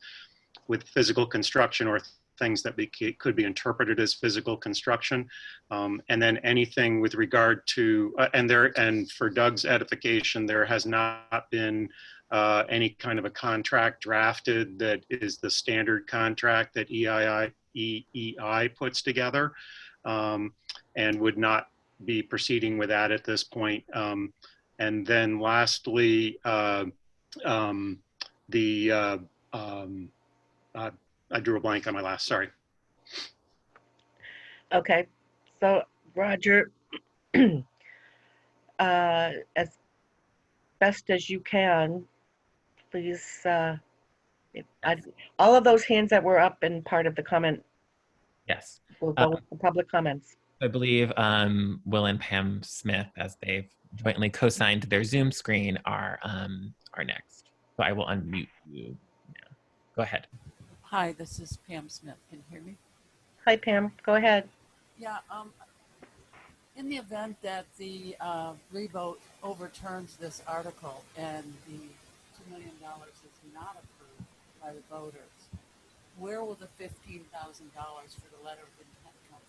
physical construction or things that could be interpreted as physical construction. And then anything with regard to, and for Doug's edification, there has not been any kind of a contract drafted that is the standard contract that EEI puts together, and would not be proceeding with that at this point. And then lastly, I drew a blank on my last, sorry. Okay, so Roger, as best as you can, please, all of those hands that were up and part of the comment. Yes. Will go with the public comments. I believe Will and Pam Smith, as they've jointly co-signed their Zoom screen, are next. So I will unmute you now. Go ahead. Hi, this is Pam Smith. Can you hear me? Hi, Pam. Go ahead. Yeah. In the event that the revote overturns this article and the $2 million is not approved by the voters, where will the $15,000 for the letter of intent come from?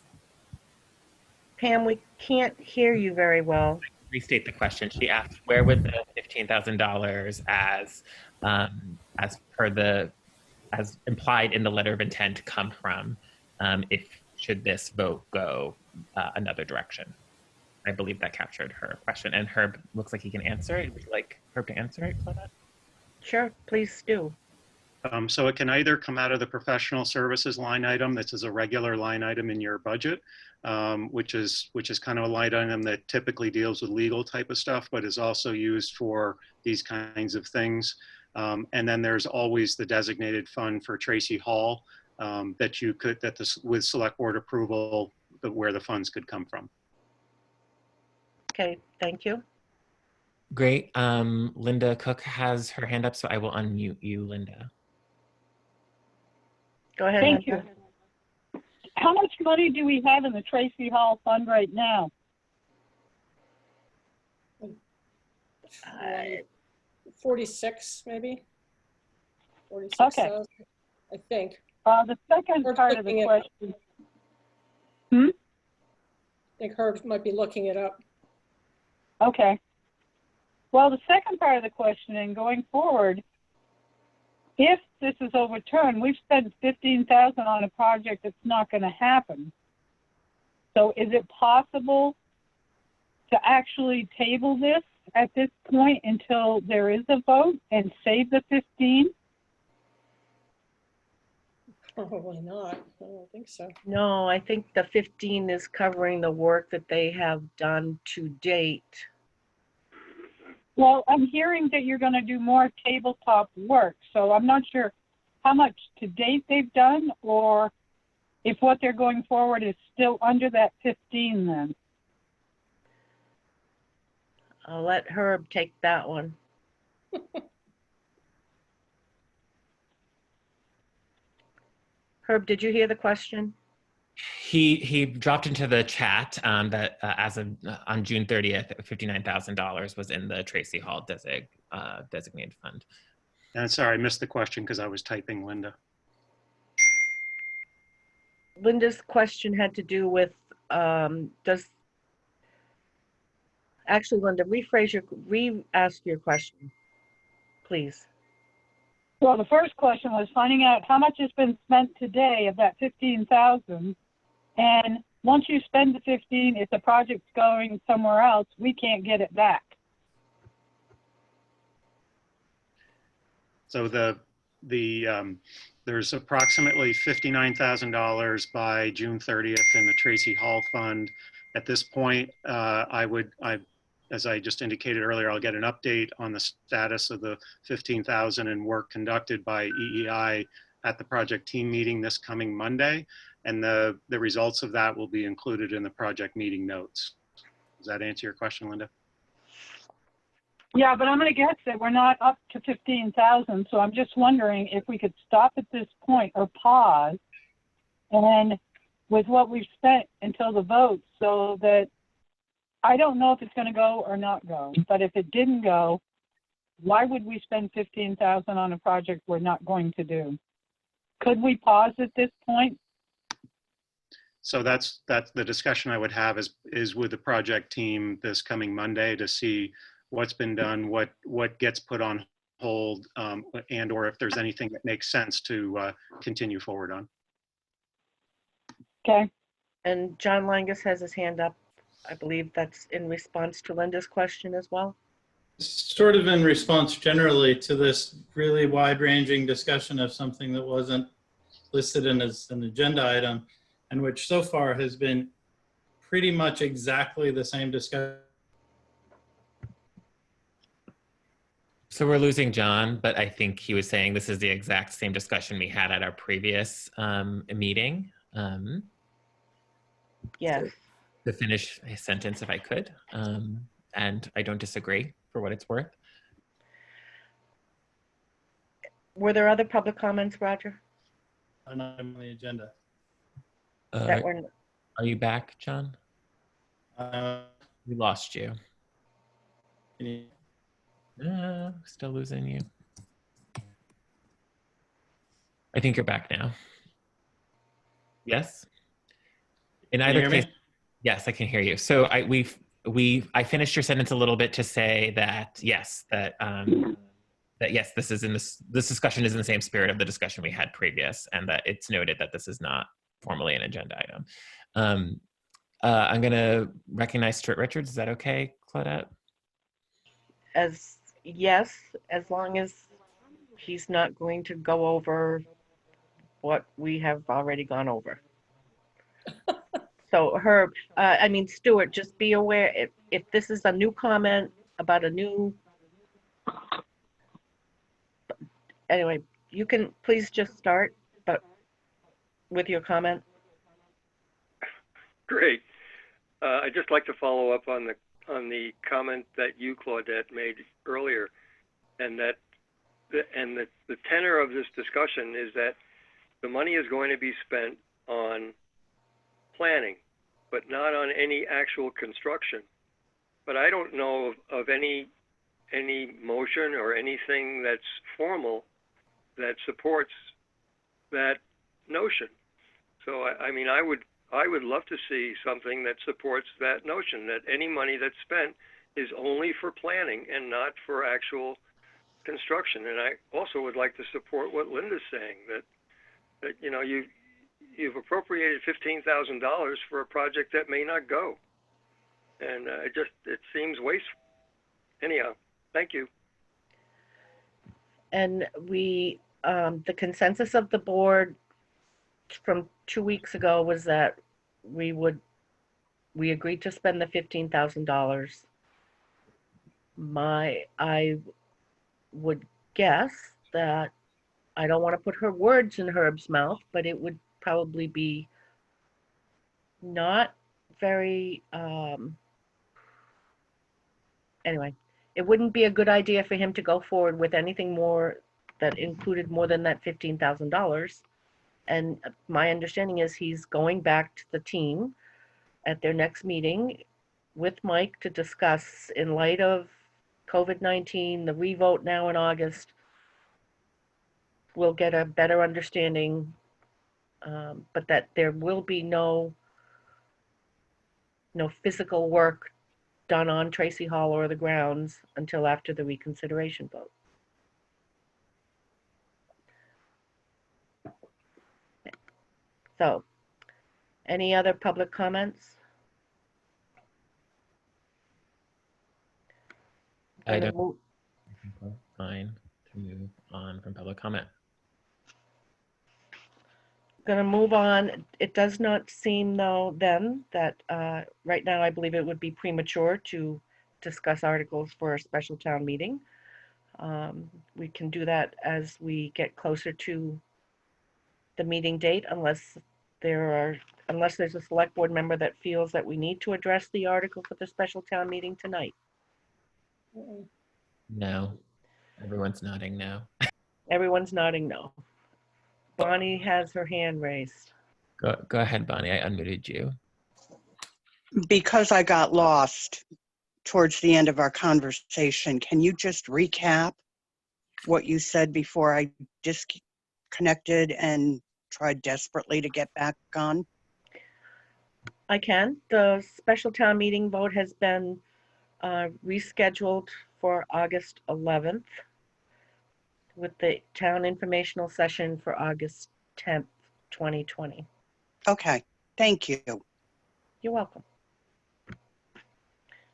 Pam, we can't hear you very well. restate the question. She asked, where would the $15,000 as implied in the letter of intent come from, if should this vote go another direction? I believe that captured her question, and Herb looks like he can answer it. Would you like Herb to answer it, Claudette? Sure, please do. So it can either come out of the professional services line item. This is a regular line item in your budget, which is kind of a line item that typically deals with legal type of stuff, but is also used for these kinds of things. And then there's always the designated fund for Tracy Hall with select board approval, where the funds could come from. Okay, thank you. Great. Linda Cook has her hand up, so I will unmute you, Linda. Go ahead. Thank Linda. you. How much money do we have in the Tracy Hall Fund right now? 46, maybe. 46, Okay. I think. The second Herb's part of the looking it up. question. I think Herb might be looking it up. Okay. Well, the second part of the question, and going forward, if this is overturned, we've spent $15,000 on a project that's not going to happen. So is it possible to actually table this at this point until there is a vote and save the 15? Probably not. I don't think so. No, I think the 15 is covering the work that they have done to date. Well, I'm hearing that you're going to do more tabletop work, so I'm not sure how much to date they've done, or if what they're going forward is still under that 15 then. I'll let Herb take that one. Herb, did you hear the question? He dropped into the chat that as of on June 30th, $59,000 was in the Tracy Hall designated fund. And sorry, I missed the question because I was typing, Linda. Linda's question had to do with actually, Linda, re-ask your question, please. Well, the first question was finding out how much has been spent today of that 15,000. And once you spend the 15, if the project's going somewhere else, we can't get it back. So there's approximately $59,000 by June 30th in the Tracy Hall Fund. At this point, as I just indicated earlier, I'll get an update on the status of the 15,000 and work conducted by EEI at the project team meeting this coming Monday. And the results of that will be included in the project meeting notes. Does that answer your question, Linda? Yeah, but I'm going to guess that we're not up to 15,000. So I'm just wondering if we could stop at this point or pause and with what we've spent until the vote, so that I don't know if it's going to go or not go, but if it didn't go, why would we spend 15,000 on a project we're not going to do? Could we pause at this point? So that's the discussion I would have is with the project team this coming Monday to see what's been done, what gets put on hold, and or if there's anything that makes sense to continue forward on. Okay. And John Langus has his hand up. I believe that's in response to Linda's question as well. Sort of in response generally to this really wide-ranging discussion of something that wasn't listed in as an agenda item, and which so far has been pretty much exactly the same discussion. So we're losing John, but I think he was saying this is the exact same discussion we had at our previous meeting. Yes. To finish his sentence, if I could, and I don't disagree for what it's worth. Were there other public comments, Roger? I'm not on the agenda. That were... Are you back, John? We lost you. Still losing you. I think you're back now. Yes? In either case, yes, I can hear you. So I finished your sentence a little bit to say that yes, that yes, this discussion is in the same spirit of the discussion we had previous, and that it's noted that this is not formally an agenda item. I'm going to recognize Stuart Richards. Is that okay, Claudette? Yes, as long as he's not going to go over what we have already gone over. So Herb, Stuart, just be aware if this is a new comment about a new, anyway, you can please just start, but with your comment. Great. I'd just like to follow up on the comment that you, Claudette, made earlier, and that the tenor of this discussion is that the money is going to be spent on planning, but not on any actual construction. But I don't know of any motion or anything that's formal that supports that notion. So I would love to see something that supports that notion, that any money that's spent is only for planning and not for actual construction. And I also would like to support what Linda's saying, that you've appropriated $15,000 for a project that may not go. And it seems wasteful. Anyhow, thank you. And the consensus of the board from 2 weeks ago was that we agreed to spend the $15,000. I would guess that, I don't want to put her words in Herb's mouth, but it would probably be not very, anyway, it wouldn't be a good idea for him to go forward with anything more that included more than that $15,000. And my understanding is he's going back to the team at their next meeting with Mike to discuss, in light of COVID-19, the revote now in August, we'll get a better understanding, but that there will be no physical work done on Tracy Hall or the grounds until after the reconsideration vote. So, any other public comments? I don't. Fine to move on from public comment. Going to move on. It does not seem, though, then that right now I believe it would be premature to discuss articles for a special town meeting. We can do that as we get closer to the meeting date, unless there's a select board member that feels that we need to address the article for the special town meeting tonight. No. Everyone's nodding no. Everyone's nodding no. Bonnie has her hand raised. Go ahead, Bonnie. I unmuted you. Because I got lost towards the end of our conversation, can you just recap what you said before I disconnected and tried desperately to get back on? I can. The special town meeting vote has been rescheduled for August 11th with the town informational session for August 10th, 2020. Okay, thank you. You're welcome.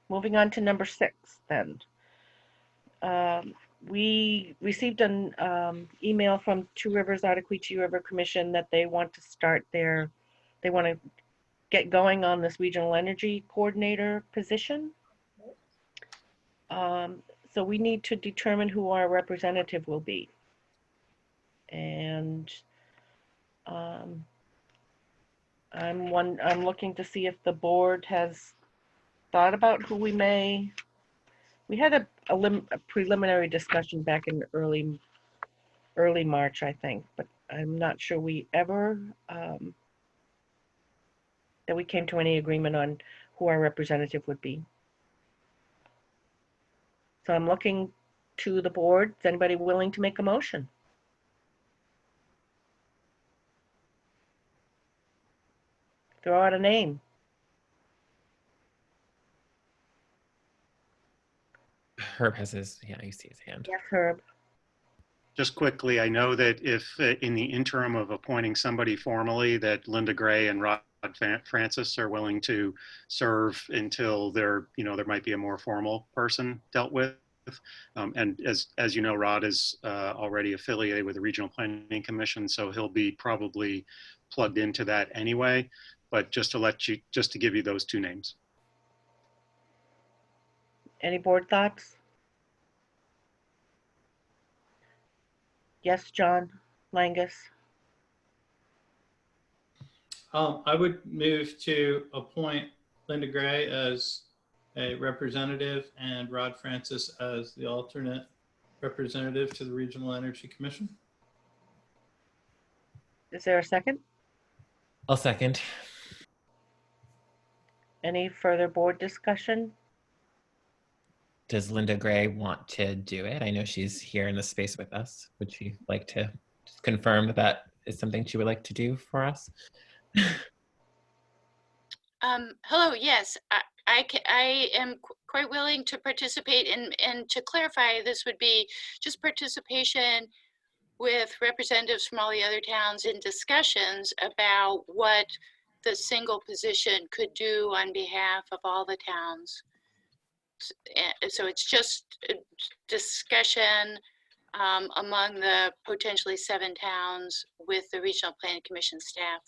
Moving on to number 6 then. We received an email from Two Rivers Ottaquechee River Commission that they want to get going on this regional energy coordinator position. So we need to determine who our representative will be. And I'm looking to see if the board has thought about who we had a preliminary discussion back in early March, I think, but I'm not sure we ever, that we came to any agreement on who our representative would be. So I'm looking to the board. Is anybody willing to make a motion? Throw out a name. Herb has his, yeah, you see his hand. Yes, Herb. Just quickly, I know that if in the interim of appointing somebody formally, that Linda Gray and Rod Francis are willing to serve until there might be a more formal person dealt with. And as you know, Rod is already affiliated with the Regional Planning Commission, so he'll be probably plugged into that anyway. But just to give you those two names. Any board thoughts? Yes, John Langus. I would move to appoint Linda Gray as a representative and Rod Francis as the alternate representative to the Regional Energy Commission. Is there a second? I'll second. Any further board discussion? Does Linda Gray want to do it? I know she's here in the space with us. Would she like to just confirm that that is something she would like to do for us? Hello, yes, I am quite willing to participate, and to clarify, this would be just participation with representatives from all the other towns in discussions about what the single position could do on behalf of all the towns. So it's just a discussion among the potentially 7 towns with the Regional Planning Commission staff.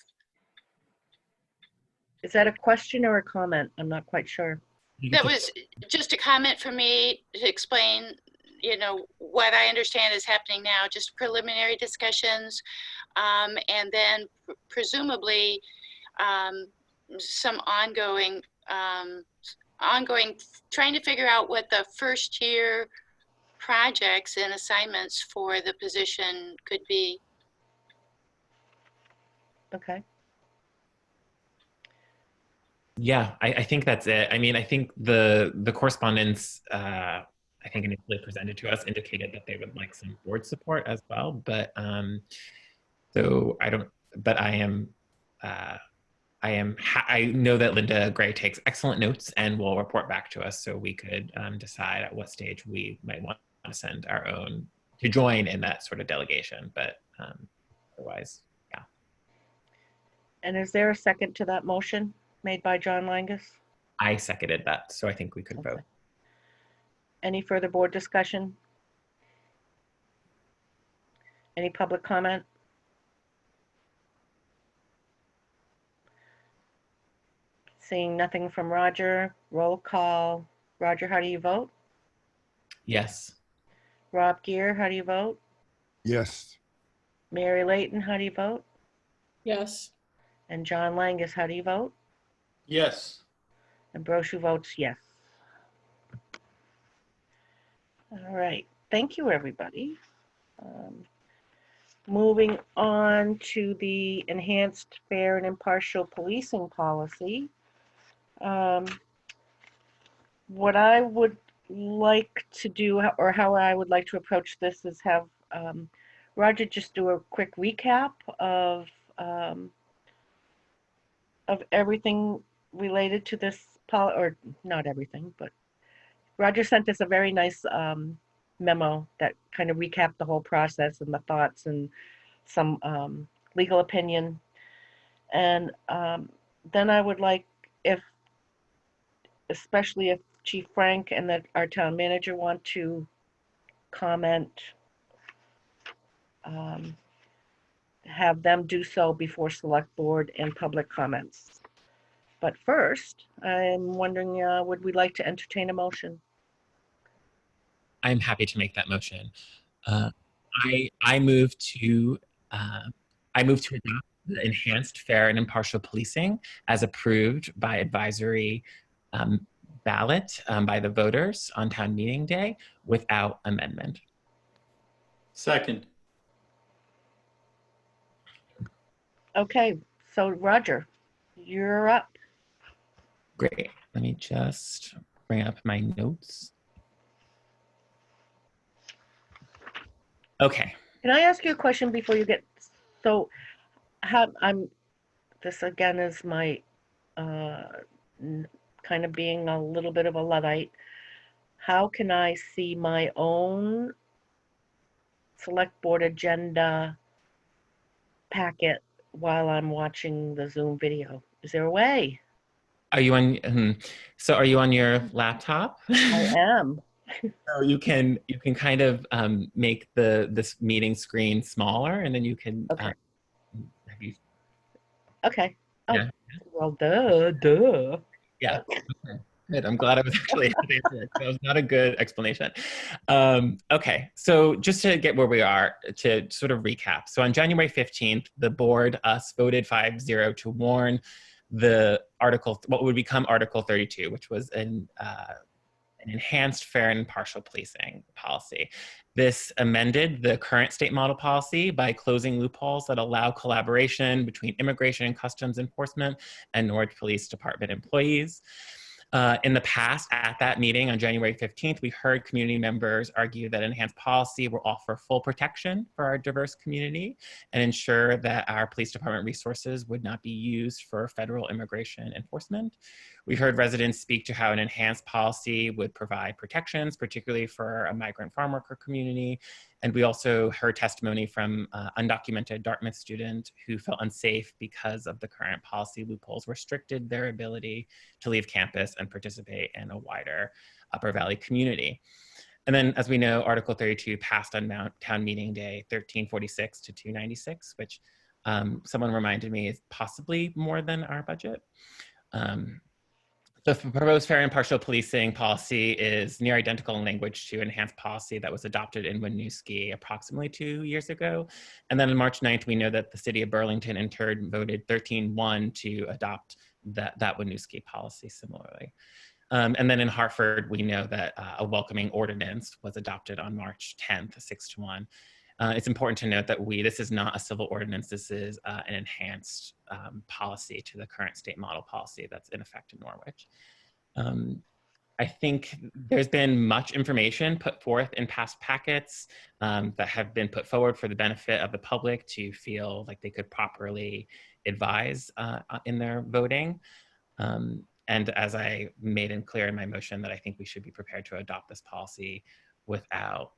Is that a question or a comment? I'm not quite sure. That was just a comment for me to explain, what I understand is happening now, just preliminary discussions, and then presumably some ongoing trying to figure out what the first year projects and assignments for the position could be. Okay. Yeah, I think that's it. I mean, I think the correspondence, I think initially presented to us indicated that they would like some board support as well. But so I don't, but I know that Linda Gray takes excellent notes and will report back to us so we could decide at what stage we might want to send our own to join in that sort of delegation. But otherwise, yeah. And is there a second to that motion made by John Langus? I seconded that, so I think we could vote. Any further board discussion? Any public comment? Seeing nothing from Roger, roll call. Roger, how do you vote? Yes. Rob Gear, how do you vote? Yes. Mary Layton, how do you vote? Yes. And John Langus, how do you vote? Yes. And Brochu votes yes. All right, thank you, everybody. Moving on to the enhanced fair and impartial policing policy. What I would like to do, or how I would like to approach this, is have Roger just do a quick recap of everything related to this or not everything, but Roger sent us a very nice memo that kind of recapped the whole process and the thoughts and some legal opinion. And then I would like, especially if Chief Frank and our town manager want to comment, have them do so before select board and public comments. But first, I'm wondering, would we like to entertain a motion? I'm happy to make that motion. I move to adopt the enhanced fair and impartial policing as approved by advisory ballot by the voters on town meeting day without amendment. Second. Okay, so Roger, you're up. Great. Let me just bring up my notes. Okay. Can I ask you a question before you get, so this again is my kind of being a little bit of a Luddite. how can I see my own select board agenda packet while I'm watching the Zoom video? Is there a way? Are you on, so are you on your laptop? I am. So you can kind of make this meeting screen smaller, and then you can, Okay. have you, Okay. Oh, yeah, well, duh. yeah. Okay. Good. I'm glad I was actually able to answer it. That was not a good explanation. Okay, so just to get where we are, to sort of recap. So on January 15th, the board, us, voted 5-0 to warn the article, what would become Article 32, which was an enhanced fair and impartial policing policy. This amended the current state model policy by closing loopholes that allow collaboration between immigration and customs enforcement and Norwich Police Department employees. In the past, at that meeting on January 15th, we heard community members argue that enhanced policy will offer full protection for our diverse community and ensure that our police department resources would not be used for federal immigration enforcement. We heard residents speak to how an enhanced policy would provide protections, particularly for a migrant farm worker community. And we also heard testimony from undocumented Dartmouth student who felt unsafe because of the current policy loopholes restricted their ability to leave campus and participate in a wider Upper Valley community. And then, as we know, Article 32 passed on town meeting day 1346 to 296, which someone reminded me is possibly more than our budget. The proposed fair and impartial policing policy is near identical in language to enhanced policy that was adopted in Winooski approximately 2 years ago. And then on March 9th, we know that the city of Burlington in turn voted 13-1 to adopt that Winooski policy similarly. And then in Hartford, we know that a welcoming ordinance was adopted on March 10th, 6-1. It's important to note that this is not a civil ordinance, this is an enhanced policy to the current state model policy that's in effect in Norwich. I think there's been much information put forth in past packets that have been put forward for the benefit of the public to feel like they could properly advise in their voting. And as I made it clear in my motion, that I think we should be prepared to adopt this policy without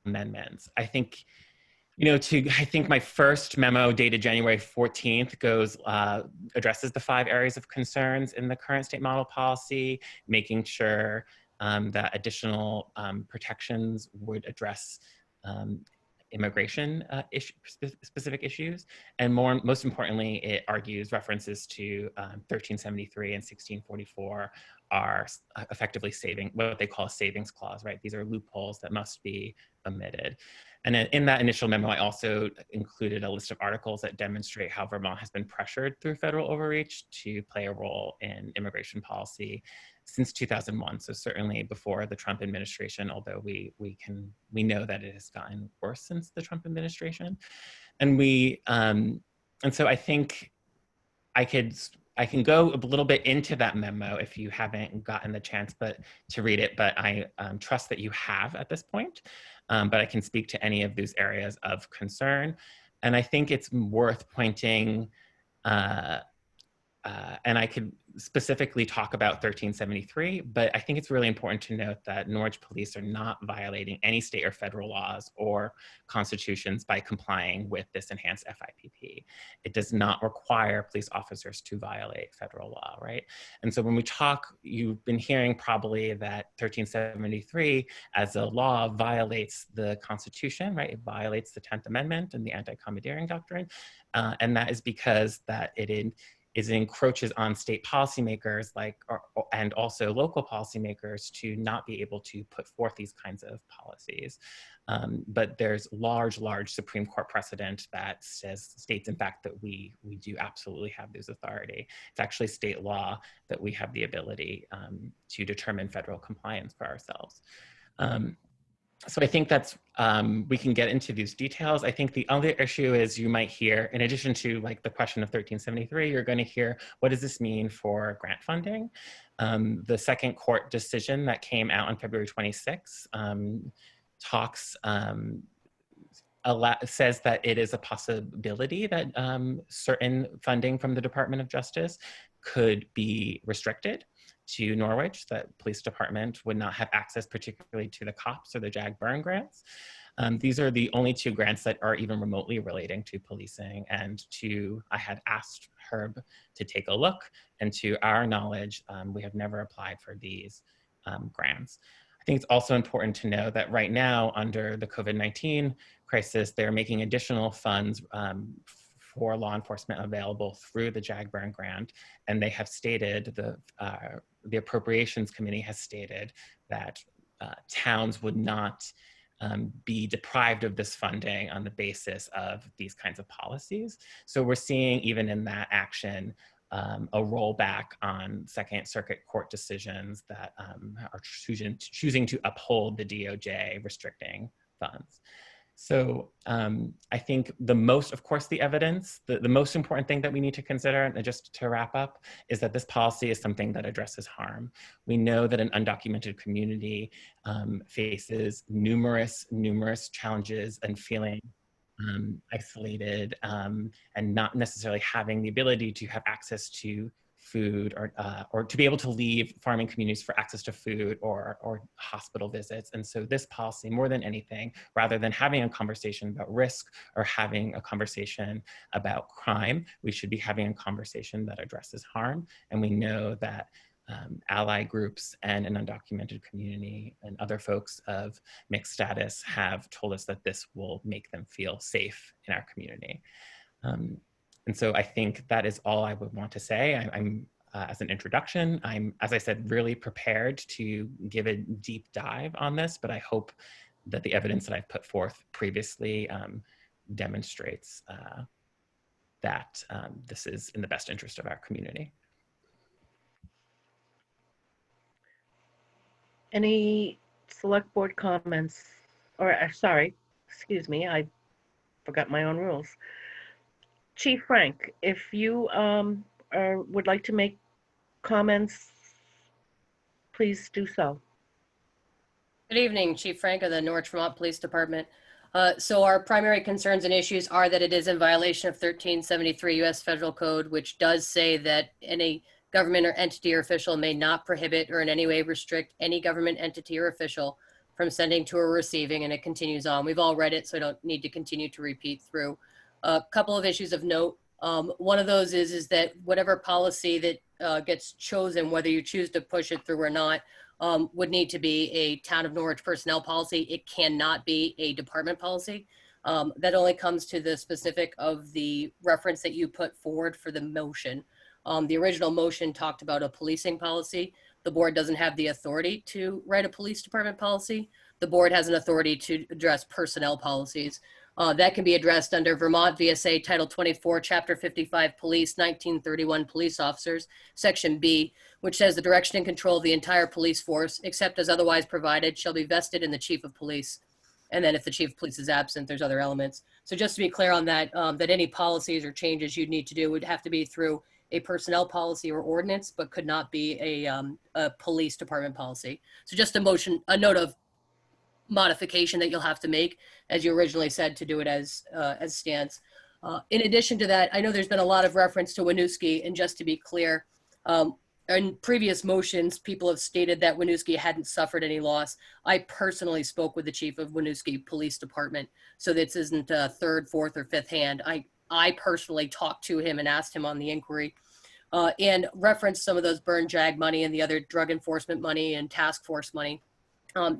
amendments. I think, I think my first memo dated January 14th addresses the 5 areas of concerns in the current state model policy, making sure that additional protections would address immigration specific issues. And most importantly, it argues references to 1373 and 1644 are effectively what they call a savings clause, right? These are loopholes that must be omitted. And in that initial memo, I also included a list of articles that demonstrate how Vermont has been pressured through federal overreach to play a role in immigration policy since 2001. So certainly before the Trump administration, although we know that it has gotten worse since the Trump administration. And so I think I can go a little bit into that memo if you haven't gotten the chance to read it, but I trust that you have at this point. But I can speak to any of those areas of concern. And I think it's worth pointing, and I could specifically talk about 1373, but I think it's really important to note that Norwich police are not violating any state or federal laws or constitutions by complying with this enhanced FIPP. It does not require police officers to violate federal law, right? And so when we talk, you've been hearing probably that 1373 as a law violates the Constitution, right? It violates the 10th Amendment and the anti-commandeering doctrine. And that is because that it encroaches on state policymakers and also local policymakers to not be able to put forth these kinds of policies. But there's large Supreme Court precedent that states in fact that we do absolutely have this authority. It's actually state law that we have the ability to determine federal compliance for ourselves. So I think that's, we can get into these details. I think the other issue is you might hear, in addition to like the question of 1373, you're going to hear, what does this mean for grant funding? The second court decision that came out on February 26 says that it is a possibility that certain funding from the Department of Justice could be restricted to Norwich, that police department would not have access particularly to the COPS or the JAG burn grants. These are the only 2 grants that are even remotely relating to policing, and I had asked Herb to take a look, and to our knowledge, we have never applied for these grants. I think it's also important to know that right now, under the COVID-19 crisis, they're making additional funds for law enforcement available through the JAG burn grant, and they have stated, the Appropriations Committee has stated that towns would not be deprived of this funding on the basis of these kinds of policies. So we're seeing, even in that action, a rollback on Second Circuit Court decisions that are choosing to uphold the DOJ restricting funds. So I think of course, the evidence, the most important thing that we need to consider, and just to wrap up, is that this policy is something that addresses harm. We know that an undocumented community faces numerous challenges and feeling isolated and not necessarily having the ability to have access to food or to be able to leave farming communities for access to food or hospital visits. And so this policy, more than anything, rather than having a conversation about risk or having a conversation about crime, we should be having a conversation that addresses harm. And we know that ally groups and an undocumented community and other folks of mixed status have told us that this will make them feel safe in our community. And so I think that is all I would want to say. I'm as an introduction, I'm, as I said, really prepared to give a deep dive on this, but I hope that the evidence that I've put forth previously demonstrates that this is in the best interest of our community. Any select board comments? Or sorry, excuse me, I forgot my own rules. Chief Frank, if you would like to make comments, please do so. Good evening, Chief Frank of the Norwich, Vermont Police Department. So our primary concerns and issues are that it is in violation of 1373 U.S. Federal Code, which does say that any government or entity or official may not prohibit or in any way restrict any government entity or official from sending to or receiving, and it continues on. We've all read it, so I don't need to continue to repeat through. A couple of issues of note. One of those is that whatever policy that gets chosen, whether you choose to push it through or not, would need to be a town of Norwich personnel policy. It cannot be a department policy. That only comes to the specific of the reference that you put forward for the motion. The original motion talked about a policing policy. The board doesn't have the authority to write a police department policy. The board has an authority to address personnel policies. That can be addressed under Vermont VSA Title 24, Chapter 55, Police, 1931 Police Officers, Section B, which says the direction and control of the entire police force, except as otherwise provided, shall be vested in the chief of police. And then if the chief of police is absent, there's other elements. So just to be clear on that, that any policies or changes you'd need to do would have to be through a personnel policy or ordinance, but could not be a police department policy. So just a note of modification that you'll have to make, as you originally said, to do it as stands. In addition to that, I know there's been a lot of reference to Winooski, and just to be clear, in previous motions, people have stated that Winooski hadn't suffered any loss. I personally spoke with the chief of Winooski Police Department, so this isn't a third, fourth, or fifth hand. I personally talked to him and asked him on the inquiry and referenced some of those burn jag money and the other drug enforcement money and task force money.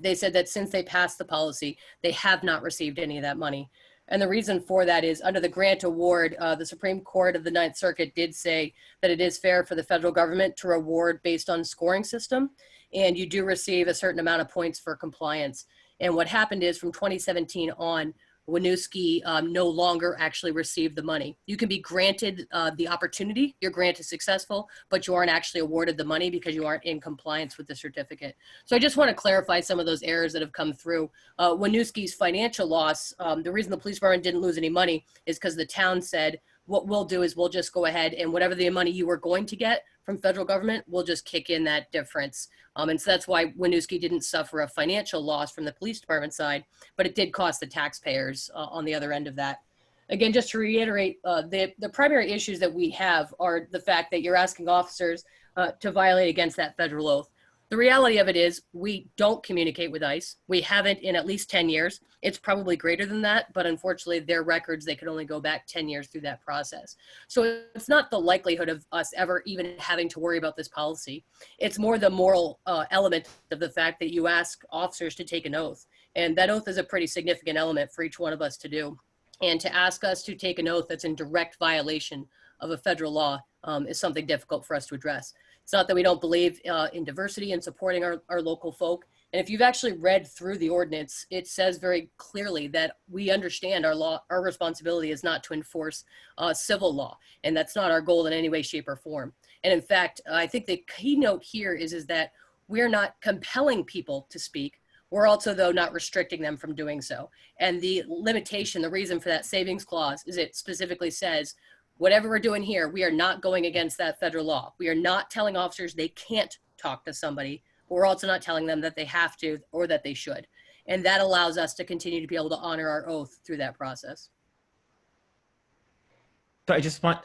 They said that since they passed the policy, they have not received any of that money. And the reason for that is under the grant award, the Supreme Court of the Ninth Circuit did say that it is fair for the federal government to reward based on scoring system. And you do receive a certain amount of points for compliance. And what happened is from 2017 on, Winooski no longer actually received the money. You can be granted the opportunity, your grant is successful, but you aren't actually awarded the money because you aren't in compliance with the certificate. So I just want to clarify some of those errors that have come through. Winooski's financial loss, the reason the police department didn't lose any money is because the town said, what we'll do is we'll just go ahead and whatever the money you were going to get from federal government, we'll just kick in that difference. And so that's why Winooski didn't suffer a financial loss from the police department side, but it did cost the taxpayers on the other end of that. Again, just to reiterate, the primary issues that we have are the fact that you're asking officers to violate against that federal oath. The reality of it is we don't communicate with ICE. We haven't in at least 10 years. It's probably greater than that, but unfortunately their records, they could only go back 10 years through that process. So it's not the likelihood of us ever even having to worry about this policy. It's more the moral element of the fact that you ask officers to take an oath. And that oath is a pretty significant element for each one of us to do. And to ask us to take an oath that's in direct violation of a federal law is something difficult for us to address. It's not that we don't believe in diversity and supporting our local folk. And if you've actually read through the ordinance, it says very clearly that we understand our responsibility is not to enforce civil law. And that's not our goal in any way, shape, or form. And in fact, I think the keynote here is that we're not compelling people to speak. We're also, though, not restricting them from doing so. And the limitation, the reason for that savings clause is it specifically says, whatever we're doing here, we are not going against that federal law. We are not telling officers they can't talk to somebody. But we're also not telling them that they have to or that they should. And that allows us to continue to be able to honor our oath through that process. So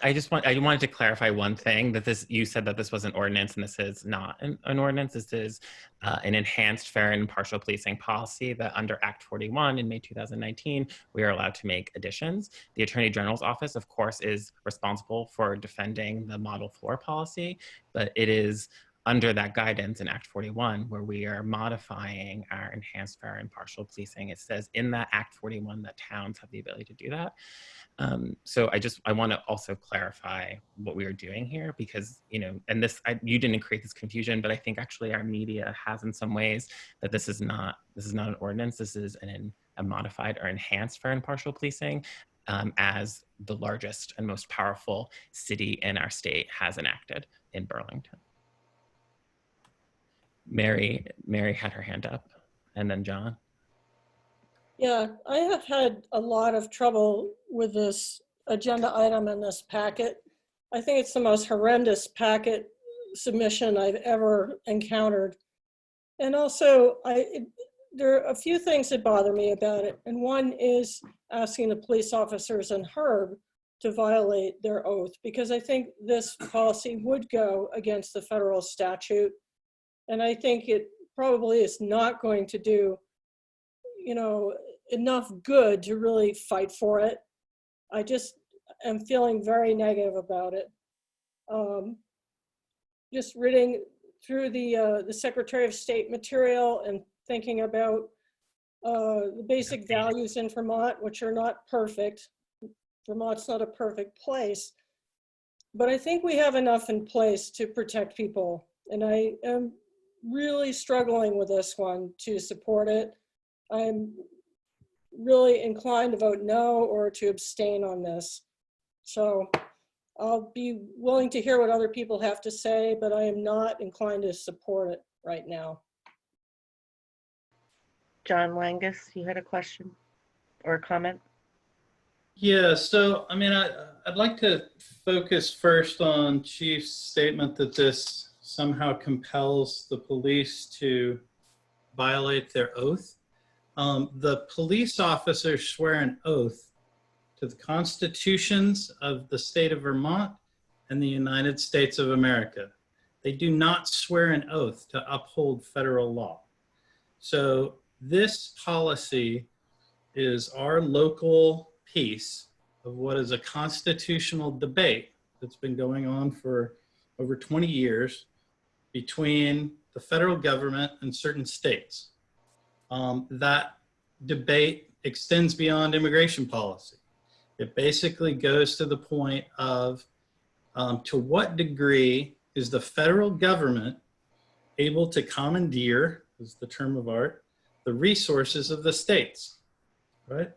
I wanted to clarify one thing, that you said that this was an ordinance, and this is not an ordinance. This is an enhanced, fair, and impartial policing policy that under Act 41 in May 2019, we are allowed to make additions. The Attorney General's office, of course, is responsible for defending the model floor policy, but it is under that guidance in Act 41 where we are modifying our enhanced, fair, and impartial policing. It says in that Act 41 that towns have the ability to do that. So I want to also clarify what we are doing here, because, and you didn't create this confusion, but I think actually our media has in some ways that this is not an ordinance. This is a modified or enhanced fair and impartial policing, as the largest and most powerful city in our state has enacted in Burlington. Mary had her hand up, and then John. Yeah, I have had a lot of trouble with this agenda item in this packet. I think it's the most horrendous packet submission I've ever encountered. And also, there are a few things that bother me about it. And one is asking the police officers and Herb to violate their oath, because I think this policy would go against the federal statute. And I think it probably is not going to do, enough good to really fight for it. I just am feeling very negative about it. Just reading through the Secretary of State material and thinking about the basic values in Vermont, which are not perfect. Vermont's not a perfect place, but I think we have enough in place to protect people. And I am really struggling with this one to support it. I'm really inclined to vote no or to abstain on this. So I'll be willing to hear what other people have to say, but I am not inclined to support it right now. John Langus, you had a question or a comment? Yeah, so I'd like to focus first on Chief's statement that this somehow compels the police to violate their oath. The police officers swear an oath to the constitutions of the state of Vermont and the United States of America. They do not swear an oath to uphold federal law. So this policy is our local piece of what is a constitutional debate that's been going on for over 20 years between the federal government and certain states. That debate extends beyond immigration policy. It basically goes to the point of to what degree is the federal government able to commandeer, is the term of art, the resources of the states, right?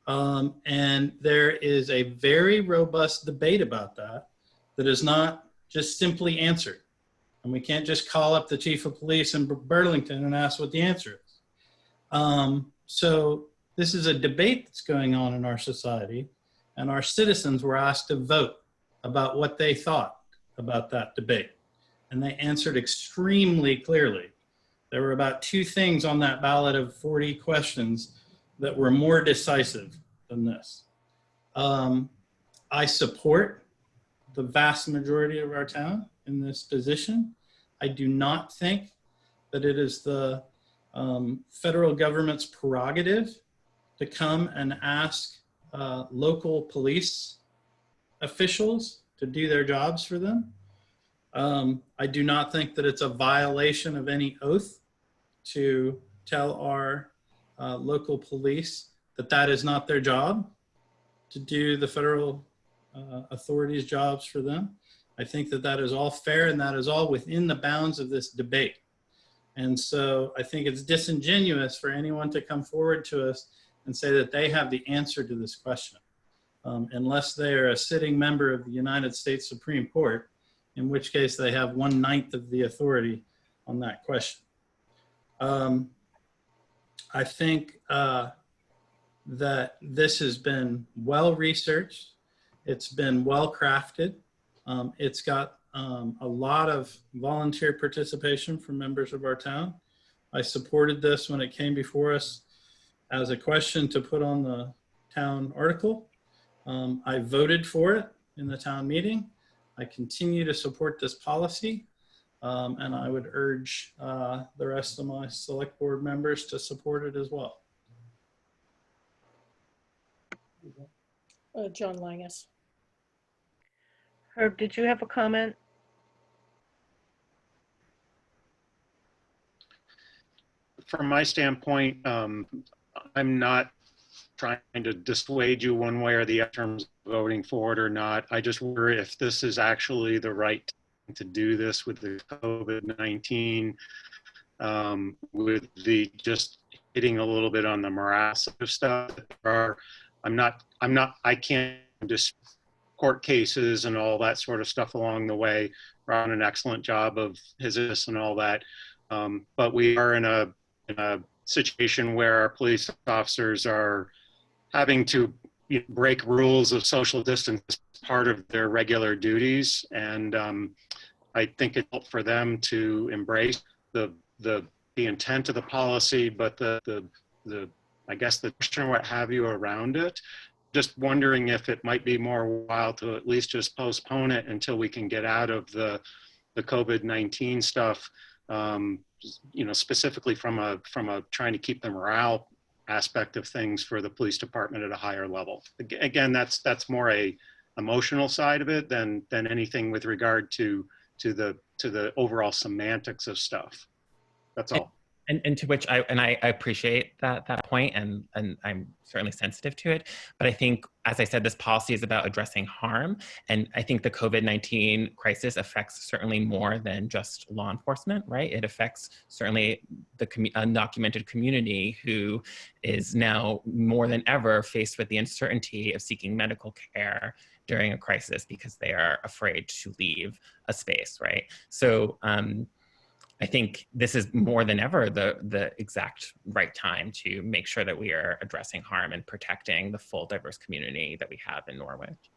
And there is a very robust debate about that is not just simply answered. And we can't just call up the chief of police in Burlington and ask what the answer is. So this is a debate that's going on in our society, and our citizens were asked to vote about what they thought about that debate. And they answered extremely clearly. There were about 2 things on that ballot of 40 questions that were more decisive than this. I support the vast majority of our town. in this position. I do not think that it is the federal government's prerogative to come and ask local police officials to do their jobs for them. I do not think that it's a violation of any oath to tell our local police that that is not their job to do the federal authorities' jobs for them. I think that that is all fair and that is all within the bounds of this debate. And so I think it's disingenuous for anyone to come forward to us and say that they have the answer to this question, unless they are a sitting member of the United States Supreme Court, in which case they have 1/9 of the authority on that question. I think that this has been well researched. It's been well crafted. It's got a lot of volunteer participation from members of our town. I supported this when it came before us as a question to put on the town article. I voted for it in the town meeting. I continue to support this policy, and I would urge the rest of my select board members to support it as well. John Langus. Herb, did you have a comment? From my standpoint, I'm not trying to dissuade you one way or the other in terms of voting for it or not. I just wonder if this is actually the right time to do this with the COVID-19, with the just hitting a little bit on the morass of stuff. I can't just court cases and all that sort of stuff along the way. Ron did an excellent job of his and all that. But we are in a situation where our police officers are having to break rules of social distance as part of their regular duties. And I think it's helpful for them to embrace the intent of the policy, but I guess the question, what have you, around it. Just wondering if it might be more worthwhile to at least just postpone it until we can get out of the COVID-19 stuff, specifically from a trying to keep the morale aspect of things for the police department at a higher level. Again, that's more a emotional side of it than anything with regard to the overall semantics of stuff. That's all. And to which I appreciate that point, and I'm certainly sensitive to it. But I think, as I said, this policy is about addressing harm, and I think the COVID-19 crisis affects certainly more than just law enforcement, right? It affects certainly the undocumented community who is now more than ever faced with the uncertainty of seeking medical care during a crisis because they are afraid to leave a space, right? So. I think this is more than ever the exact right time to make sure that we are addressing harm and protecting the full diverse community that we have in Norwich.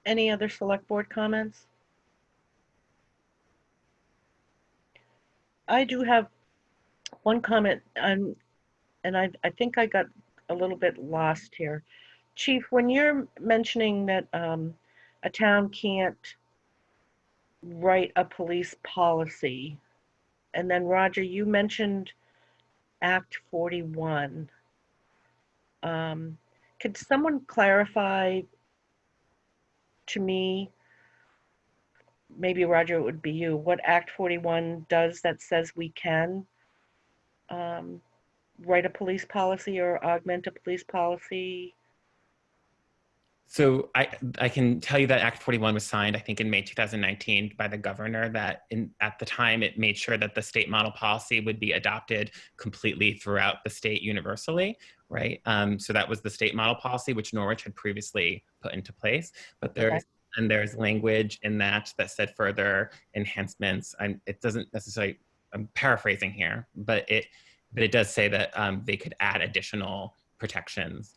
Any other select board comments? I do have one comment, and I think I got a little bit lost here. Chief, when you're mentioning that a town can't write a police policy, and then Roger, you mentioned Act 41. Could someone clarify to me, maybe Roger, it would be you, what Act 41 does that says we can write a police policy or augment a police policy? So I can tell you that Act 41 was signed, I think, in May 2019 by the governor, that at the time it made sure that the state model policy would be adopted completely throughout the state universally, right? So that was the state model policy, which Norwich had previously put into place. But there's language in that said further enhancements. It doesn't necessarily, I'm paraphrasing here, but it does say that they could add additional protections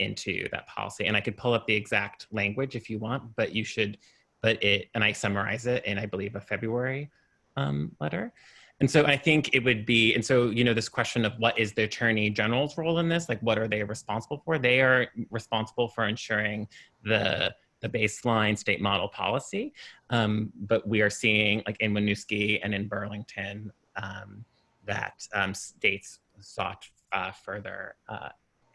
into that policy. And I could pull up the exact language if you want, but and I summarize it in, I believe, a February letter. And so I think it would be, and so, you know, this question of what is the Attorney General's role in this, like what are they responsible for? They are responsible for ensuring the baseline state model policy. But we are seeing, like in Winooski and in Burlington, that states sought further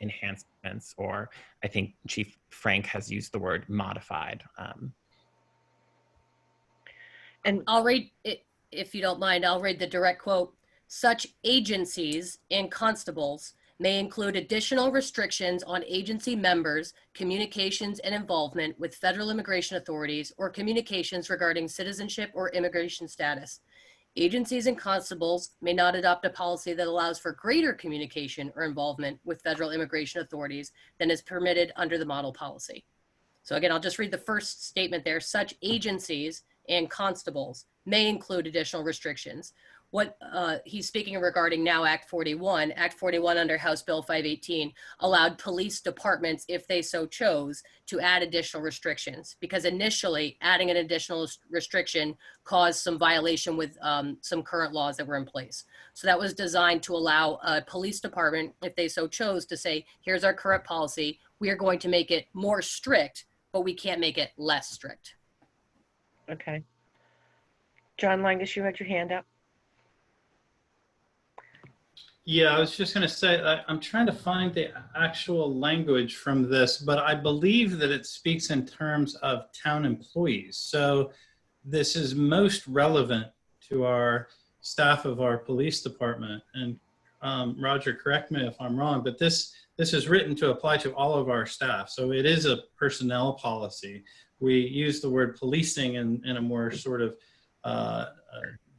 enhancements, or I think Chief Frank has used the word modified. And I'll read it, if you don't mind, I'll read the direct quote. Such agencies and constables may include additional restrictions on agency members' communications and involvement with federal immigration authorities or communications regarding citizenship or immigration status. Agencies and constables may not adopt a policy that allows for greater communication or involvement with federal immigration authorities than is permitted under the model policy. So again, I'll just read the first statement there. Such agencies and constables may include additional restrictions. What he's speaking regarding now Act 41. Act 41 under House Bill 518 allowed police departments, if they so chose, to add additional restrictions, because initially adding an additional restriction caused some violation with some current laws that were in place. So that was designed to allow a police department, if they so chose, to say, here's our current policy. We are going to make it more strict, but we can't make it less strict. okay. John Langus, you had your hand up. Yeah, I was just going to say, I'm trying to find the actual language from this, but I believe that it speaks in terms of town employees. So this is most relevant to our staff of our police department. And Roger, correct me if I'm wrong, but this is written to apply to all of our staff. So it is a personnel policy. We use the word policing in a more sort of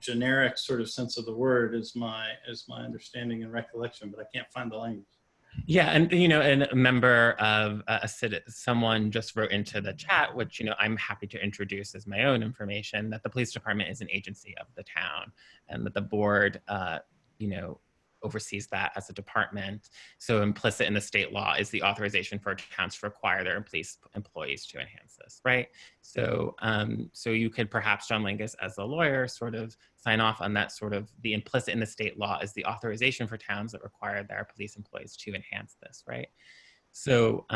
generic sort of sense of the word, is my understanding and recollection, but I can't find the language. Yeah, and you know, and a member of someone just wrote into the chat, which, you know, I'm happy to introduce as my own information, that the police department is an agency of the town, and that the board, you know, oversees that as a department. So implicit in the state law is the authorization for towns to require their police employees to enhance this, right? So, so you could perhaps, John Langus, as a lawyer, sort of sign off on that. Sort of the implicit in the state law is the authorization for towns that require their police employees to enhance this, right? So,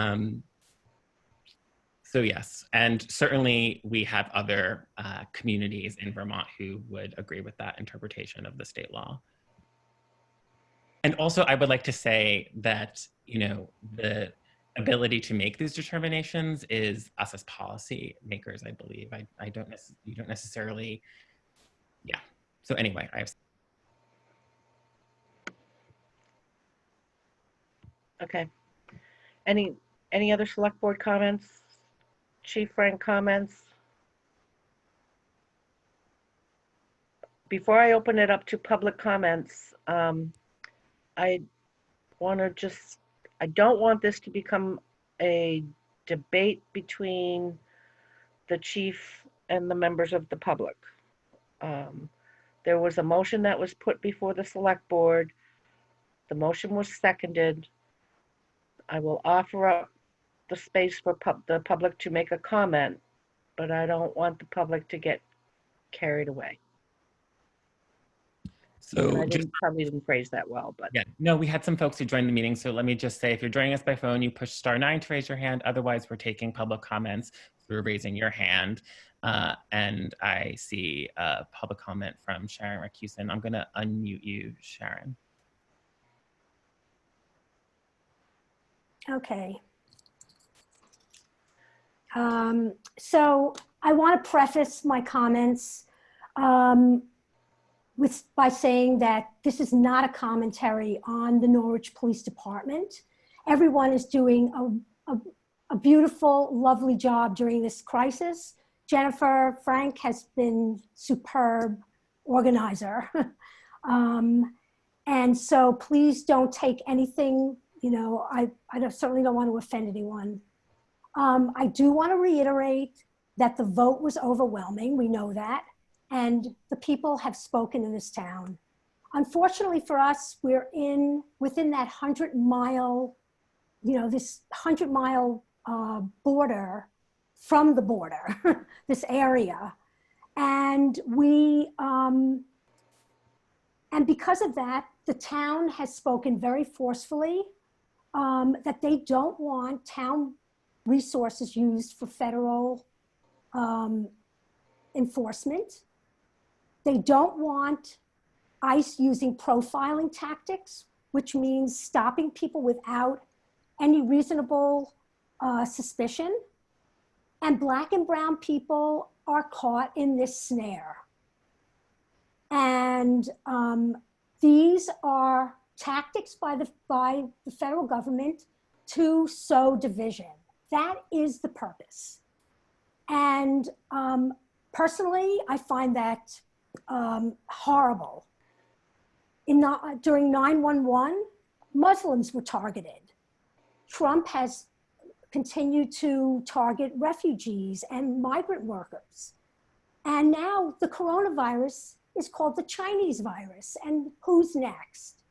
so yes, and certainly we have other communities in Vermont who would agree with that interpretation of the state law. And also, I would like to say that, you know, the ability to make these determinations is us as policy makers, I believe. You don't necessarily, yeah. So anyway, Okay. Any other select board comments? Chief Frank comments? Before I open it up to public comments, I don't want this to become a debate between the chief and the members of the public. There was a motion that was put before the select board. The motion was seconded. I will offer up the space for the public to make a comment, but I don't want the public to get carried away. So I probably didn't phrase that well, but yeah, no, we had some folks who joined the meeting. So let me just say, if you're joining us by phone, you push *9 to raise your hand. Otherwise, we're taking public comments through raising your hand. And I see a public comment from Sharon Racusin. I'm going to unmute you, Sharon. Okay. So I want to preface my comments by saying that this is not a commentary on the Norwich Police Department. Everyone is doing a beautiful, lovely job during this crisis. Jennifer Frank has been superb organizer. And so please don't take anything, you know, I certainly don't want to offend anyone. I do want to reiterate that the vote was overwhelming. We know that. And the people have spoken in this town. Unfortunately for us, we're within that 100-mile, you know, this 100-mile border from the border, this area. And we And because of that, the town has spoken very forcefully that they don't want town resources used for federal enforcement. They don't want ICE using profiling tactics, which means stopping people without any reasonable suspicion. And Black and brown people are caught in this snare. And these are tactics by the federal government to sow division. That is the purpose. And personally, I find that horrible. During 9/11, Muslims were targeted. Trump has continued to target refugees and migrant workers. And now the coronavirus is called the Chinese virus. And who's next?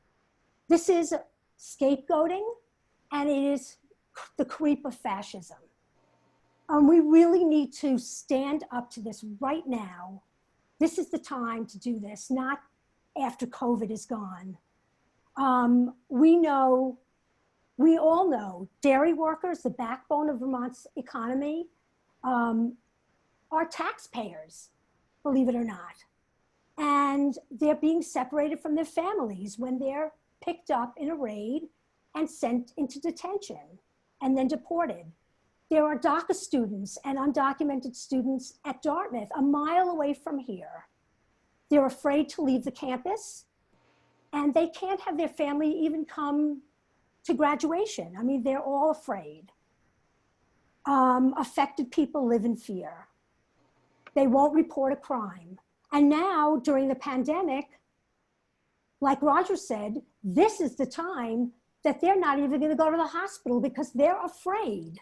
This is scapegoating, and it is the creep of fascism. We really need to stand up to this right now. This is the time to do this, not after COVID is gone. We all know dairy workers, the backbone of Vermont's economy, are taxpayers, believe it or not. And they're being separated from their families when they're picked up in a raid and sent into detention and then deported. There are DACA students and undocumented students at Dartmouth, a mile away from here. They're afraid to leave the campus, and they can't have their family even come to graduation. I mean, they're all afraid. Affected people live in fear. They won't report a crime. And now, during the pandemic, like Roger said, this is the time that they're not even going to go to the hospital because they're afraid.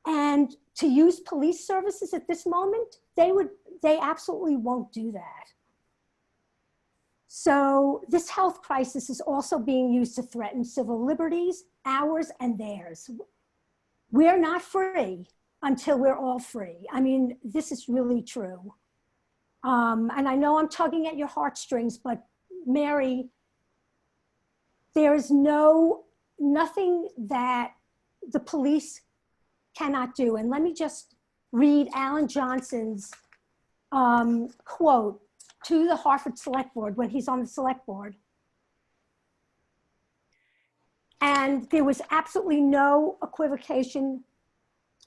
And to use police services at this moment, they absolutely won't do that. So this health crisis is also being used to threaten civil liberties, ours and theirs. We're not free until we're all free. I mean, this is really true. And I know I'm tugging at your heartstrings, but Mary, there is nothing that the police cannot do. And let me just read Alan Johnson's quote to the Hartford Select Board when he's on the Select Board. And there was absolutely no equivocation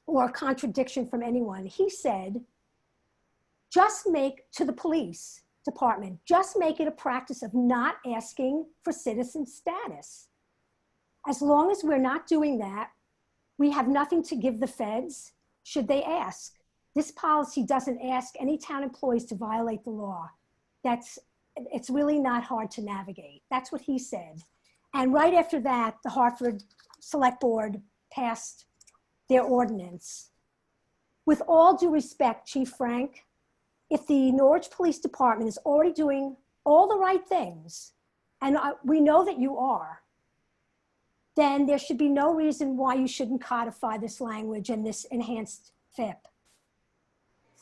or contradiction from anyone. He said, just make to the police department, just make it a practice of not asking for citizen status. As long as we're not doing that, we have nothing to give the feds should they ask. This policy doesn't ask any town employees to violate the law. It's really not hard to navigate. That's what he said. And right after that, the Hartford Select Board passed their ordinance. With all due respect, Chief Frank, if the Norwich Police Department is already doing all the right things, and we know that you are, then there should be no reason why you shouldn't codify this language and this enhanced FIP.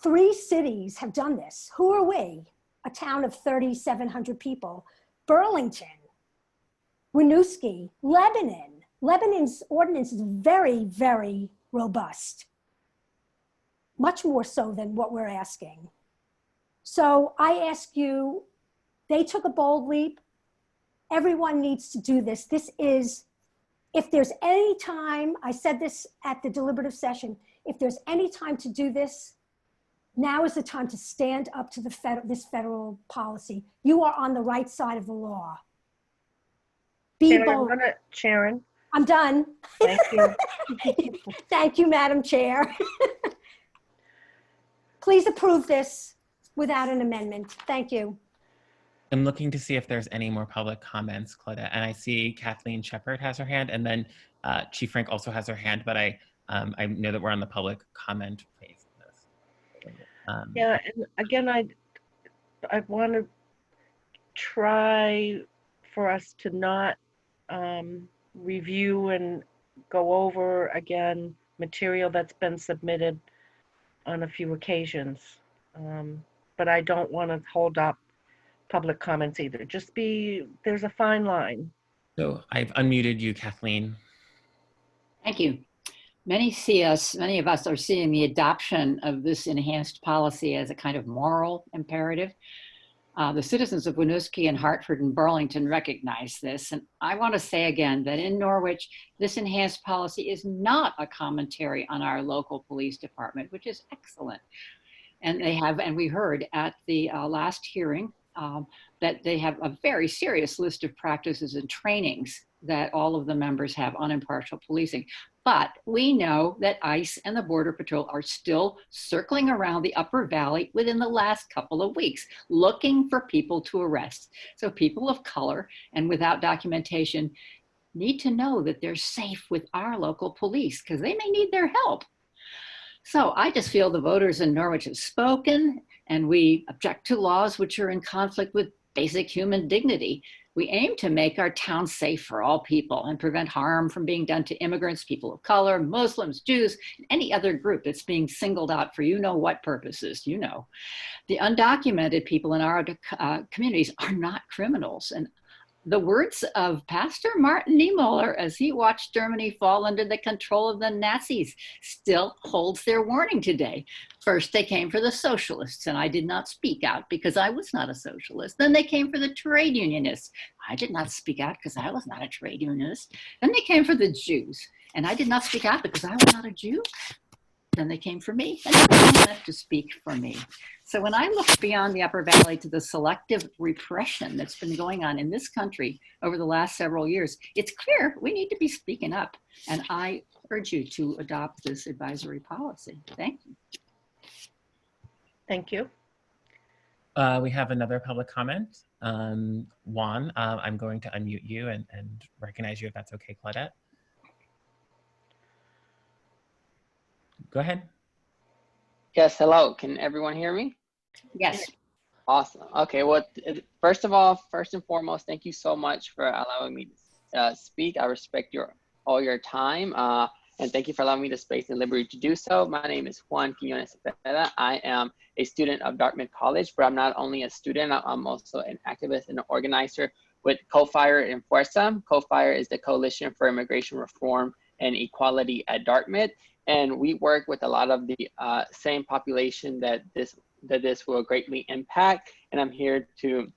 3 cities have done this. Who are we? A town of 3,700 people. Burlington, Winooski, Lebanon. Lebanon's ordinance is very, very robust. Much more so than what we're asking. So I ask you, they took a bold leap. Everyone needs to do this. This is, if there's any time, I said this at the deliberative session, if there's any time to do this, now is the time to stand up to this federal policy. You are on the right side of the law. Be bold. Sharon. I'm done. Thank you. Thank you, Madam Chair. Please approve this without an amendment. Thank you. I'm looking to see if there's any more public comments, Claudette. And I see Kathleen Shepard has her hand, and then Chief Frank also has her hand, but I know that we're on the public comment phase of this. Yeah, and again, I want to try for us to not review and go over again material that's been submitted on a few occasions. But I don't want to hold up public comments either. Just there's a fine line. So I've unmuted you, Kathleen. Thank you. Many of us are seeing the adoption of this enhanced policy as a kind of moral imperative. The citizens of Winooski and Hartford and Burlington recognize this. And I want to say again that in Norwich, this enhanced policy is not a commentary on our local police department, which is excellent. And we heard at the last hearing that they have a very serious list of practices and trainings that all of the members have on impartial policing. But we know that ICE and the Border Patrol are still circling around the Upper Valley within the last couple of weeks, looking for people to arrest. So people of color and without documentation need to know that they're safe with our local police because they may need their help. So I just feel the voters in Norwich have spoken, and we object to laws which are in conflict with basic human dignity. We aim to make our town safe for all people and prevent harm from being done to immigrants, people of color, Muslims, Jews, and any other group that's being singled out for what purposes, The undocumented people in our communities are not criminals. And the words of Pastor Martin Niemöller as he watched Germany fall under the control of the Nazis still holds their warning today. First, they came for the socialists, and I did not speak out because I was not a socialist. Then they came for the trade unionists. I did not speak out because I was not a trade unionist. Then they came for the Jews, and I did not speak out because I was not a Jew. Then they came for me, and no one left to speak for me. So when I look beyond the Upper Valley to the selective repression that's been going on in this country over the last several years, it's clear we need to be speaking up. And I urge you to adopt this advisory policy. Thank you. Thank you. We have another public comment. Juan, I'm going to unmute you and recognize you if that's okay, Claudette. Go ahead. Yes, hello. Can everyone hear me? Yes. Awesome. Okay, well, first and foremost, thank you so much for allowing me to speak. I respect all your time, and thank you for allowing me the space and liberty to do so. My name is Juan Quiñones Cepeda. I am a student of Dartmouth College, but I'm not only a student, I'm also an activist and an organizer with Co-Fire and Fuerza. Co-Fire is the Coalition for Immigration Reform and Equality at Dartmouth. And we work with a lot of the same population that this will greatly impact. And I'm here to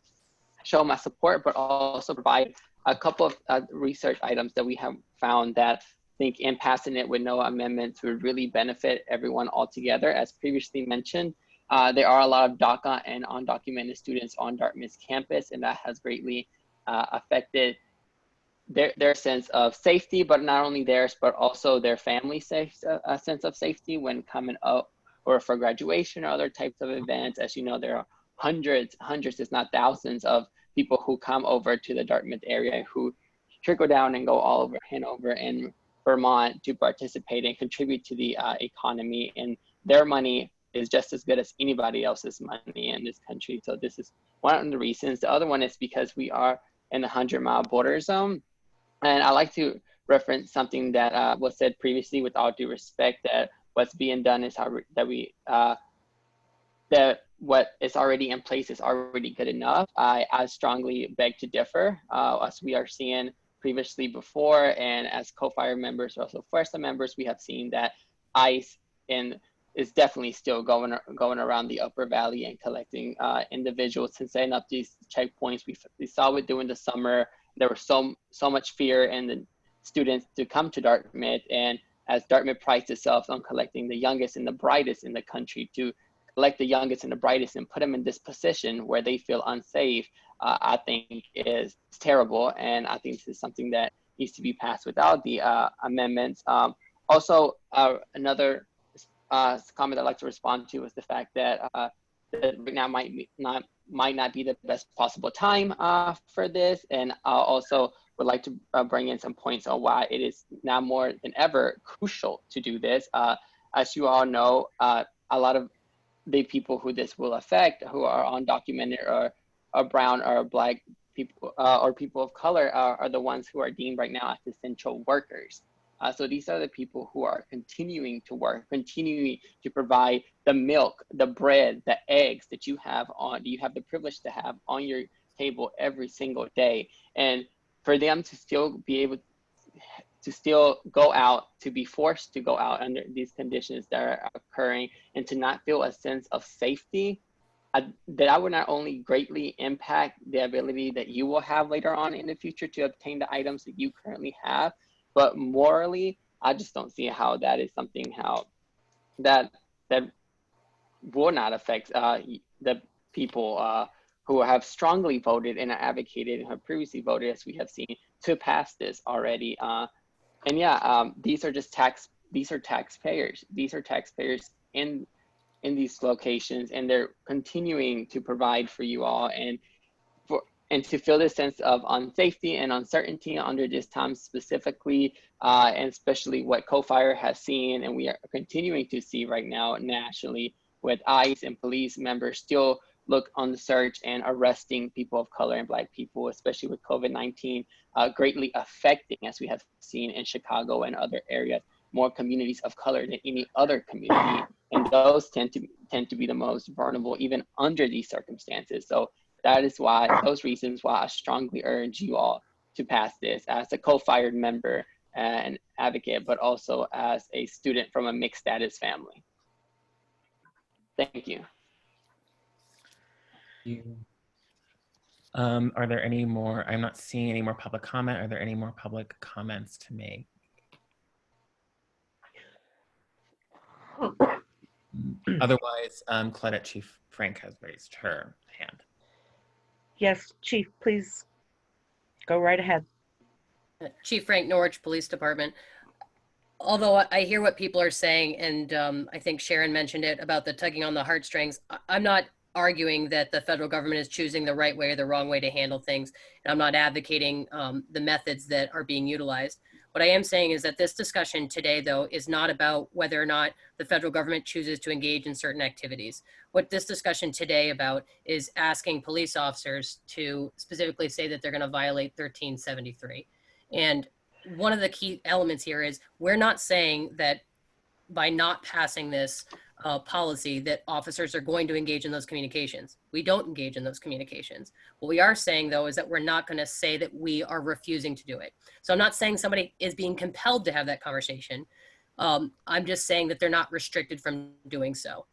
show my support, but also provide a couple of research items that we have found that I think in passing it with no amendments would really benefit everyone altogether. As previously mentioned, there are a lot of DACA and undocumented students on Dartmouth's campus, and that has greatly affected their sense of safety, but not only theirs, but also their family sense of safety when coming up or for graduation or other types of events. As you know, there are hundreds, if not thousands of people who come over to the Dartmouth area who trickle down and go all over Hanover and Vermont to participate and contribute to the economy. And their money is just as good as anybody else's money in this country. So this is one of the reasons. The other one is because we are in the 100-mile border zone. And I like to reference something that was said previously, with all due respect, that what's being done is that what is already in place is already good enough. I strongly beg to differ, as we are seeing previously before, and as Co-Fire members, also Fuerza members, we have seen that ICE is definitely still going around the Upper Valley and collecting individuals and setting up these checkpoints. We saw it during the summer. There was so much fear in the students to come to Dartmouth, and as Dartmouth prides itself on collecting the youngest and the brightest in the country, to collect the youngest and the brightest and put them in this position where they feel unsafe, I think is terrible. And I think this is something that needs to be passed without the amendments. Also, another comment I'd like to respond to is the fact that right now might not be the best possible time for this. And I also would like to bring in some points on why it is now more than ever crucial to do this. As you all know, a lot of the people who this will affect, who are undocumented or brown or black people or people of color, are the ones who are deemed right now as essential workers. So these are the people who are continuing to work, continuing to provide the milk, the bread, the eggs that you have the privilege to have on your table every single day. And for them to still be able to still go out, to be forced to go out under these conditions that are occurring, and to not feel a sense of safety, that would not only greatly impact the ability that you will have later on in the future to obtain the items that you currently have, but morally, I just don't see how that is something that will not affect the people who have strongly voted and advocated and have previously voted, as we have seen, to pass this already. And yeah, these are taxpayers. These are taxpayers in these locations, and they're continuing to provide for you all, and to feel this sense of unsafety and uncertainty under this time specifically, and especially what Co-Fire has seen, and we are continuing to see right now nationally, with ICE and police members still look on the search and arresting people of color and Black people, especially with COVID-19 greatly affecting, as we have seen in Chicago and other areas, more communities of color than any other community. And those tend to be the most vulnerable, even under these circumstances. So that is why, those reasons why I strongly urge you all to pass this as a co-fired member and advocate, but also as a student from a mixed status family. Thank you. Are there any more? I'm not seeing any more public comment. Are there any more public comments to make? Otherwise, Claudette, Chief Frank has raised her hand. Yes, Chief, please go right ahead. Chief Frank, Norwich Police Department. Although I hear what people are saying, and I think Sharon mentioned it about the tugging on the heartstrings, I'm not arguing that the federal government is choosing the right way or the wrong way to handle things. And I'm not advocating the methods that are being utilized. What I am saying is that this discussion today, though, is not about whether or not the federal government chooses to engage in certain activities. What this discussion today about is asking police officers to specifically say that they're going to violate 1373. And one of the key elements here is we're not saying that by not passing this policy that officers are going to engage in those communications. We don't engage in those communications. What we are saying, though, is that we're not going to say that we are refusing to do it. So I'm not saying somebody is being compelled to have that conversation. I'm just saying that they're not restricted from doing so.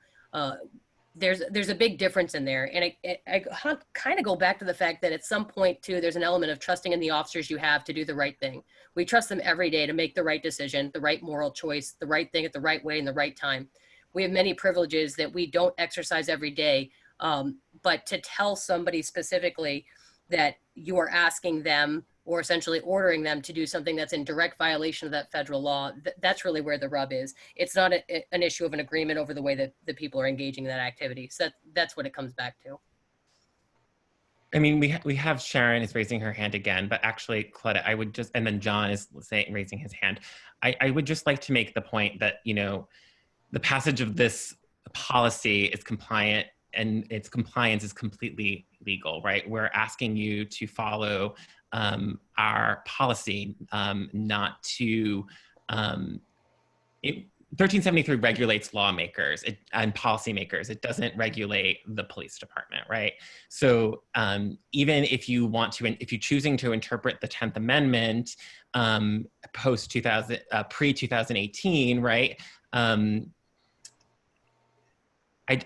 There's a big difference in there. And I kind of go back to the fact that at some point, too, there's an element of trusting in the officers you have to do the right thing. We trust them every day to make the right decision, the right moral choice, the right thing at the right way in the right time. We have many privileges that we don't exercise every day. But to tell somebody specifically that you are asking them or essentially ordering them to do something that's in direct violation of that federal law, that's really where the rub is. It's not an issue of an agreement over the way that the people are engaging in that activity. So that's what it comes back to. I mean, we have Sharon is raising her hand again, but actually, Claudette, I would just, and then John is raising his hand. I would just like to make the point that, you know, the passage of this policy is compliant and its compliance is completely legal, right? We're asking you to follow our policy, not to, 1373 regulates lawmakers and policymakers. It doesn't regulate the police department, right? So even if you want to, if you're choosing to interpret the 10th Amendment pre-2018, right?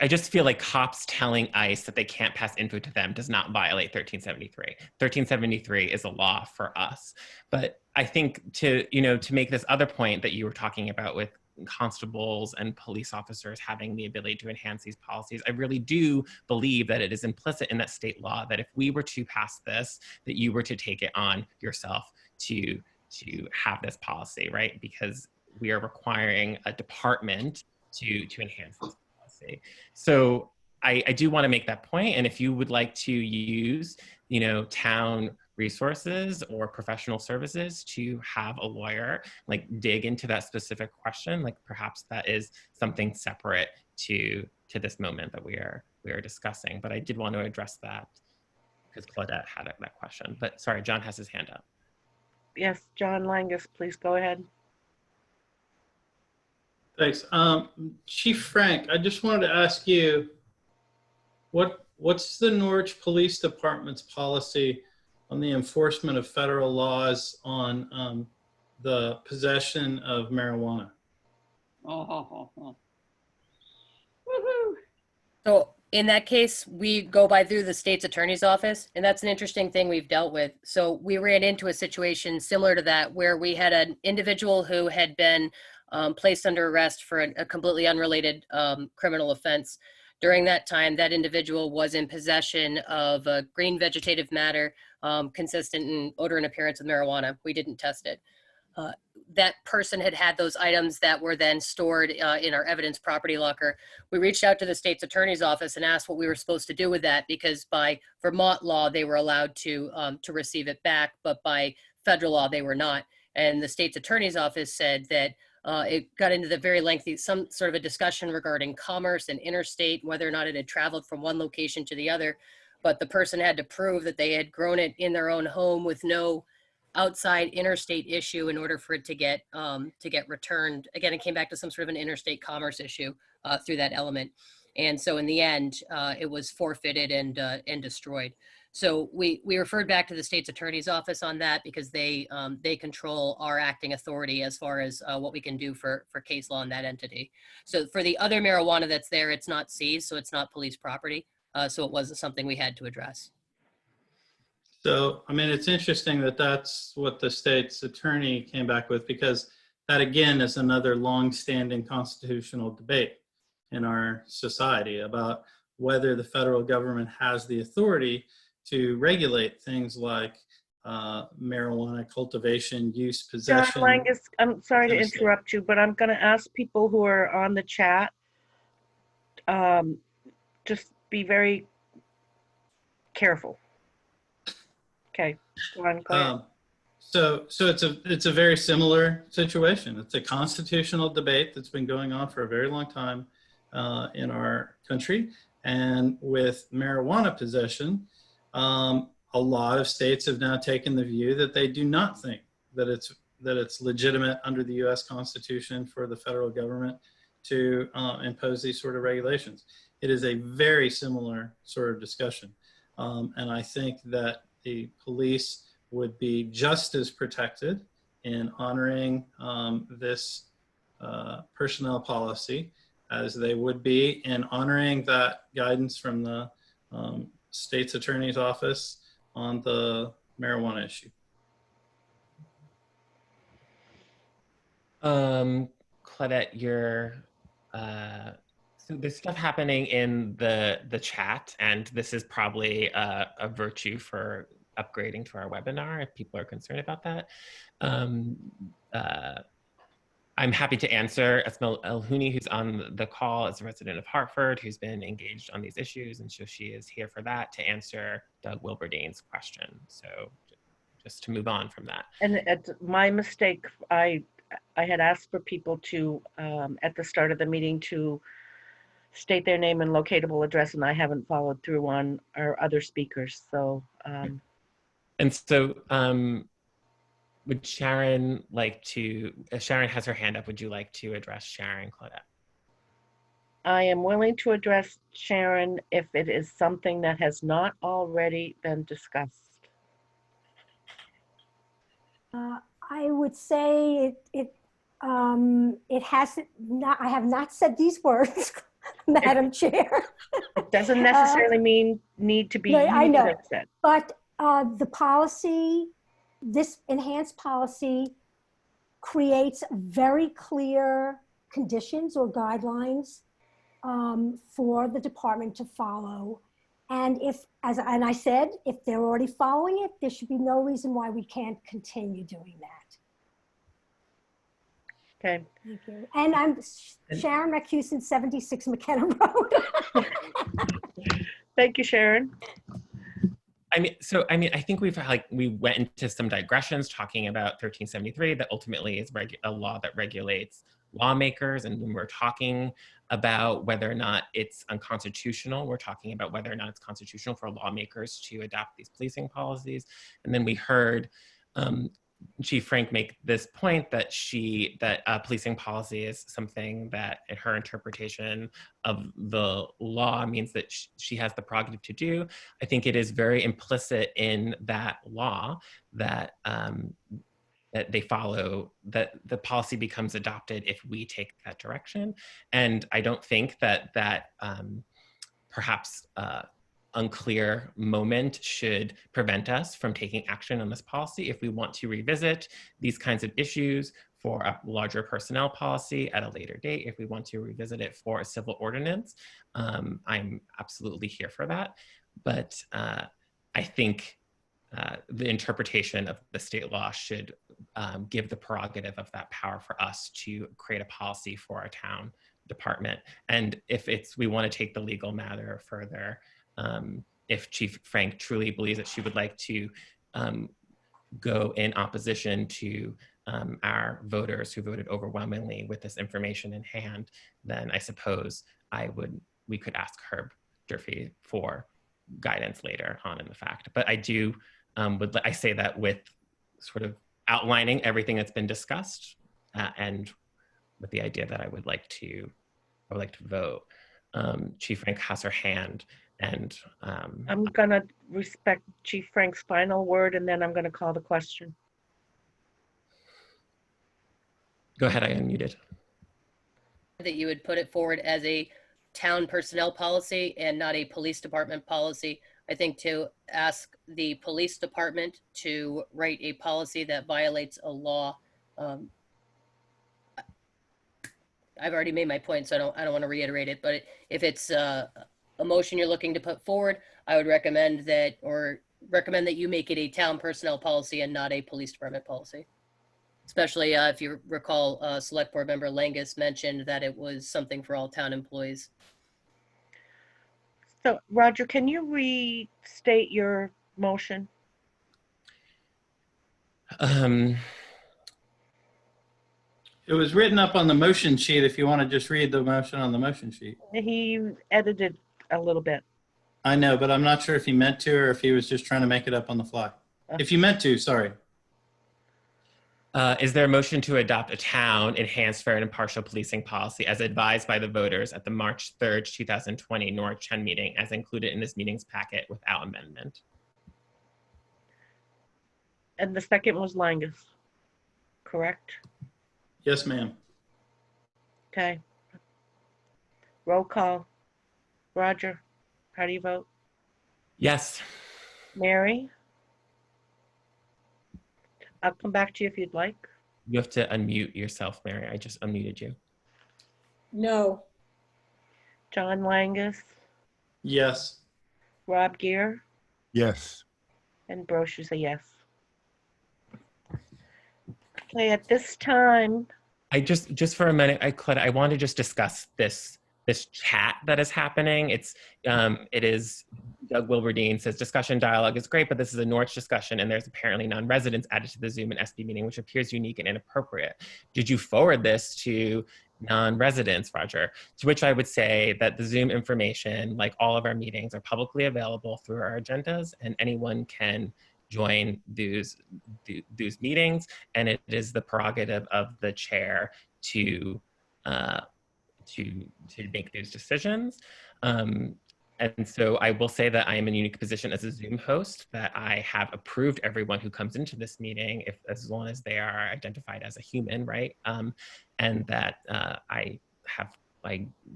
I just feel like cops telling ICE that they can't pass info to them does not violate 1373. 1373 is a law for us. But I think to make this other point that you were talking about with constables and police officers having the ability to enhance these policies, I really do believe that it is implicit in that state law that if we were to pass this, that you were to take it on yourself to have this policy, right? Because we are requiring a department to enhance this policy. So I do want to make that point. And if you would like to use, town resources or professional services to have a lawyer like dig into that specific question, like perhaps that is something separate to this moment that we are discussing. But I did want to address that because Claudette had that question. But sorry, John has his hand up. Yes, John Langus, please go ahead. Thanks. Chief Frank, I just wanted to ask you, what's the Norwich Police Department's policy on the enforcement of federal laws on the possession of marijuana? Woohoo. So in that case, we go by through the state's attorney's office, and that's an interesting thing we've dealt with. So we ran into a situation similar to that where we had an individual who had been placed under arrest for a completely unrelated criminal offense. During that time, that individual was in possession of a green vegetative matter consistent in odor and appearance of marijuana. We didn't test it. That person had had those items that were then stored in our evidence property locker. We reached out to the state's attorney's office and asked what we were supposed to do with that, because by Vermont law, they were allowed to receive it back, but by federal law, they were not. And the state's attorney's office said that it got into the very lengthy, some sort of a discussion regarding commerce and interstate, whether or not it had traveled from one location to the other. But the person had to prove that they had grown it in their own home with no outside interstate issue in order for it to get returned. Again, it came back to some sort of an interstate commerce issue through that element. And so in the end, it was forfeited and destroyed. So we referred back to the state's attorney's office on that, because they control our acting authority as far as what we can do for case law in that entity. So for the other marijuana that's there, it's not seized, so it's not police property. So it wasn't something we had to address. So, I mean, it's interesting that that's what the state's attorney came back with, because that, again, is another long-standing constitutional debate in our society about whether the federal government has the authority to regulate things like marijuana cultivation, use, possession. John Langus, I'm sorry to interrupt you, but I'm going to ask people who are on the chat, just be very careful. Okay, go on. So it's a very similar situation. It's a constitutional debate that's been going on for a very long time in our country. And with marijuana possession, a lot of states have now taken the view that they do not think that it's legitimate under the U.S. Constitution for the federal government to impose these sort of regulations. It is a very similar sort of discussion. And I think that the police would be just as protected in honoring this personnel policy as they would be in honoring that guidance from the state's attorney's office on the marijuana issue. Claudette, so there's stuff happening in the chat, and this is probably a virtue for upgrading to our webinar if people are concerned about that. I'm happy to answer. Esmail Elhouni, who's on the call, is a resident of Hartford, who's been engaged on these issues, and so she is here for that to answer Doug Wilberdine's question. So just to move on from that. And at my mistake, I had asked for people to, at the start of the meeting, to state their name and locatable address, and I haven't followed through on our other speakers. So. And so would Sharon like to, Sharon has her hand up, would you like to address Sharon, Claudette? I am willing to address Sharon if it is something that has not already been discussed. I would say it hasn't. I have not said these words, Madam Chair. It doesn't necessarily need to be. No, I know, said. but the policy, this enhanced policy, creates very clear conditions or guidelines for the department to follow. And and I said, if they're already following it, there should be no reason why we can't continue doing that. Okay. Thank you. And I'm Sharon McCuson, 76 McKenna Road. Thank you, Sharon. I think we went into some digressions talking about 1373 that ultimately is a law that regulates lawmakers. And when we're talking about whether or not it's unconstitutional, we're talking about whether or not it's constitutional for lawmakers to adopt these policing policies. And then we heard Chief Frank make this point that policing policy is something that in her interpretation of the law means that she has the prerogative to do. I think it is very implicit in that law that that they follow, that the policy becomes adopted if we take that direction. And I don't think that perhaps unclear moment should prevent us from taking action on this policy. If we want to revisit these kinds of issues for a larger personnel policy at a later date, if we want to revisit it for a civil ordinance, I'm absolutely here for that. But I think the interpretation of the state law should give the prerogative of that power for us to create a policy for our town department. And if we want to take the legal matter further, if Chief Frank truly believes that she would like to go in opposition to our voters who voted overwhelmingly with this information in hand, then I suppose we could ask Herb Durfee for guidance later on in the fact. But I do, I say that with sort of outlining everything that's been discussed and with the idea that I would like to vote. Chief Frank has her hand, and I'm gonna respect Chief Frank's final word, and then I'm gonna call the question. Go ahead, I unmuted. That you would put it forward as a town personnel policy and not a police department policy. I think to ask the police department to write a policy that violates a law. I've already made my point, so I don't want to reiterate it. But if it's a motion you're looking to put forward, I would recommend that you make it a town personnel policy and not a police department policy. Especially if you recall, Select Board Member Langus mentioned that it was something for all town employees. So, Roger, can you restate your motion? It was written up on the motion sheet if you want to just read the motion on the motion sheet. He edited a little bit. I know, but I'm not sure if he meant to or if he was just trying to make it up on the fly. If you meant to, sorry. Is there a motion to adopt a town enhanced fair and impartial policing policy as advised by the voters at the March 3rd, 2020 Norwich Town meeting as included in this meeting's packet without amendment? And the second was Langus, correct? Yes, ma'am. Okay. Roll call. Roger, how do you vote? Yes. Mary? I'll come back to you if you'd like. You have to unmute yourself, Mary. I just unmuted you. No. John Langus? Yes. Rob Gear? Yes. And Broche is a yes. Okay, at this time. I just for a minute, I want to just discuss this chat that is happening. It is Doug Wilberdine says discussion dialogue is great, but this is a Norwich discussion and there's apparently non-residents added to the Zoom and SB meeting, which appears unique and inappropriate. Did you forward this to non-residents, Roger? To which I would say that the Zoom information, like all of our meetings, are publicly available through our agendas and anyone can join those meetings, and it is the prerogative of the chair to make those decisions. And so I will say that I am in a unique position as a Zoom host that I have approved everyone who comes into this meeting, as long as they are identified as a human, right? And that I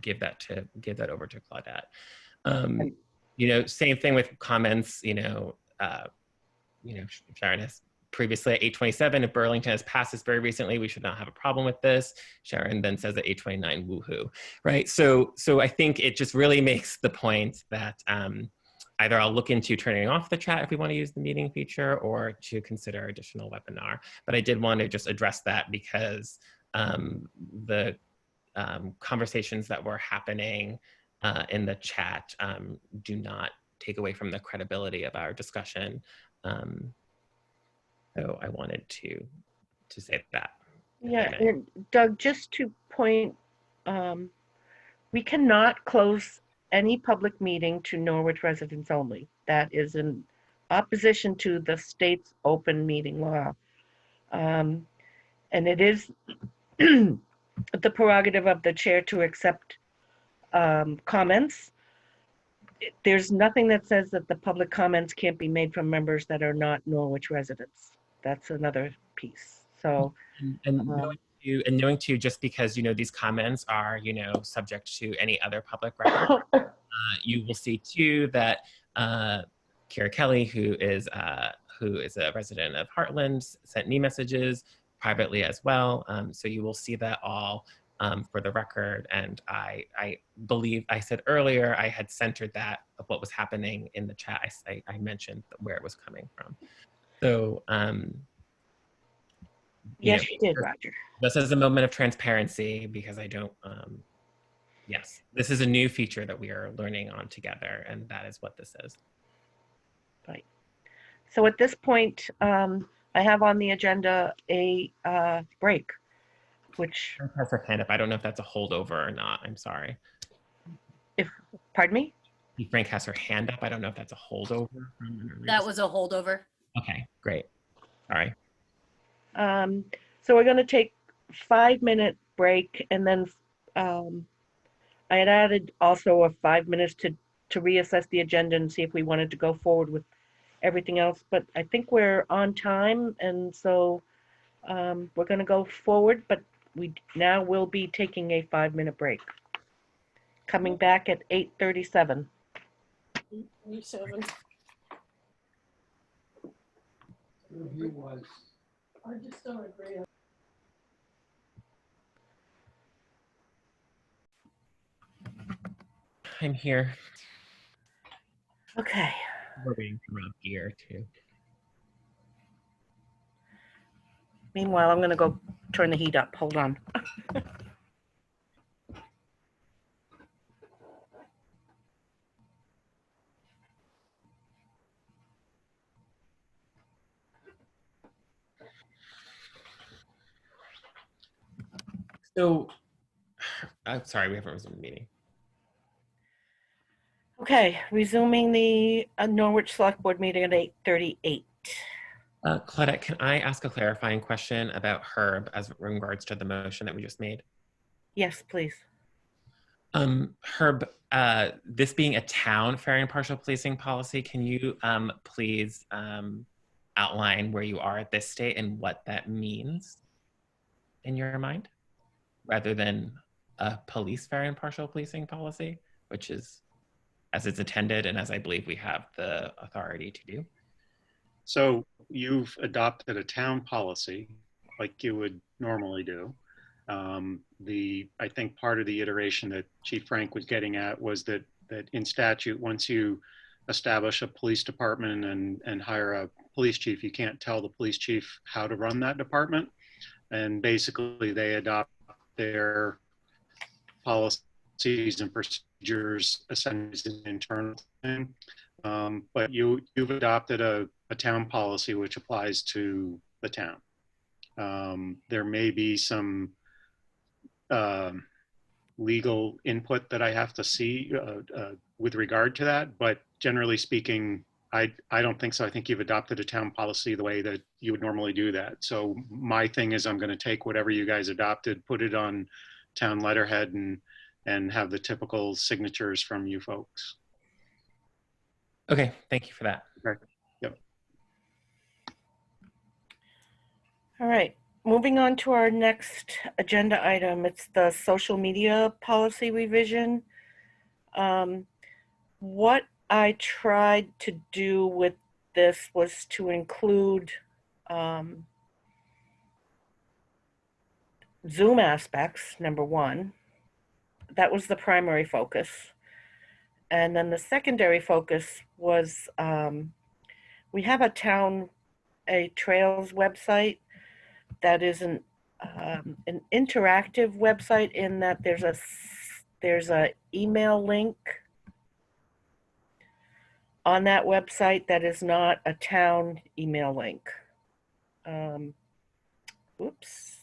give that over to Claudette. Same thing with comments. Sharon has previously at 8:27, if Burlington has passed this very recently, we should not have a problem with this. Sharon then says at 8:29, woohoo, right? So I think it just really makes the point that either I'll look into turning off the chat if we want to use the meeting feature or to consider additional webinar. But I did want to just address that because the conversations that were happening in the chat do not take away from the credibility of our discussion. So I wanted to say that. Yeah, and Doug, just to point, we cannot close any public meeting to Norwich residents only. That is in opposition to the state's open meeting law. And it is the prerogative of the chair to accept comments. There's nothing that says that the public comments can't be made from members that are not Norwich residents. That's another piece. So, and knowing too, just because, you know, these comments are, you know, subject to any other public record, you will see too that Kira Kelly, who is a resident of Heartland, sent me messages privately as well. So you will see that all for the record. And I believe I said earlier, I had centered that of what was happening in the chat. I mentioned where it was coming from. So, yes, you did, Roger. This is a moment of transparency because I don't, yes, this is a new feature that we are learning on together, and that is what this is. Right. So at this point, I have on the agenda a break, which... Frank has her hand up. I don't know if that's a holdover or not. I'm sorry. Pardon me? Frank has her hand up. I don't know if that's a holdover. That was a holdover. Okay, great. Sorry. So we're going to take a 5-minute break, and then I had added also a 5 minutes to reassess the agenda and see if we wanted to go forward with everything else. But I think we're on time, and so we're going to go forward, but we now will be taking a 5-minute break. Coming back at 8:37. 8:37. I just don't agree. I'm here. Okay. We're waiting for Rob Gear too. Meanwhile, I'm going to go turn the heat up. Hold on. So, I'm sorry, we haven't resumed the meeting. Okay, resuming the Norwich Select Board meeting at 8:38. Claudette, can I ask a clarifying question about Herb as regards to the motion that we just made? Yes, please. Herb, this being a town fair and impartial policing policy, can you please outline where you are at this state and what that means in your mind, rather than a police fair and impartial policing policy, which is as it's intended and as I believe we have the authority to do? So you've adopted a town policy like you would normally do. I think part of the iteration that Chief Frank was getting at was that in statute, once you establish a police department and hire a police chief, you can't tell the police chief how to run that department. And basically they adopt their policies and procedures essentially as an internal thing. But you've adopted a town policy which applies to the town. There may be some legal input that I have to see with regard to that, but generally speaking, I don't think so. I think you've adopted a town policy the way that you would normally do that. So my thing is I'm going to take whatever you guys adopted, put it on town letterhead and have the typical signatures from you folks. Okay, thank you for that. Okay. Yep. All right, moving on to our next agenda item. It's the social media policy revision. What I tried to do with this was to include Zoom aspects, number one. That was the primary focus. And then the secondary focus was we have a trails website that is an interactive website in that there's a email link on that website that is not a town email link. Oops.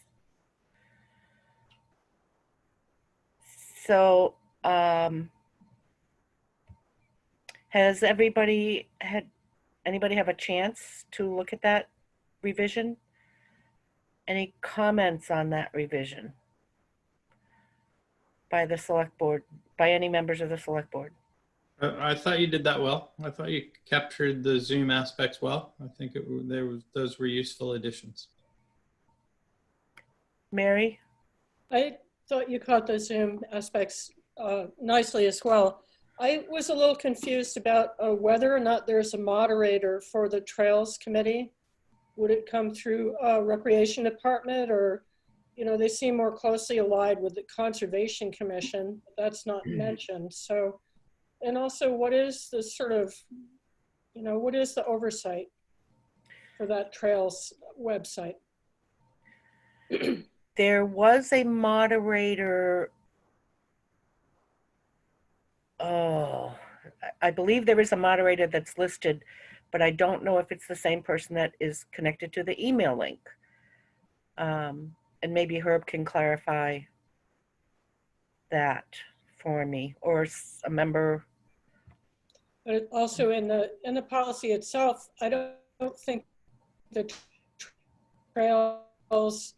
So has anybody have a chance to look at that revision? Any comments on that revision by the select board, by any members of the select board? I thought you did that well. I thought you captured the Zoom aspects well. I think those were useful additions. Mary? I thought you caught the Zoom aspects nicely as well. I was a little confused about whether or not there's a moderator for the Trails Committee. Would it come through Recreation Department, or, you know, they seem more closely allied with the Conservation Commission. That's not mentioned. So, and also, what is the sort of, you know, what is the oversight for that Trails website? There was a moderator. Oh, I believe there is a moderator that's listed, but I don't know if it's the same person that is connected to the email link. And maybe Herb can clarify that for me, or a member. But also in the policy itself, I don't think the Trails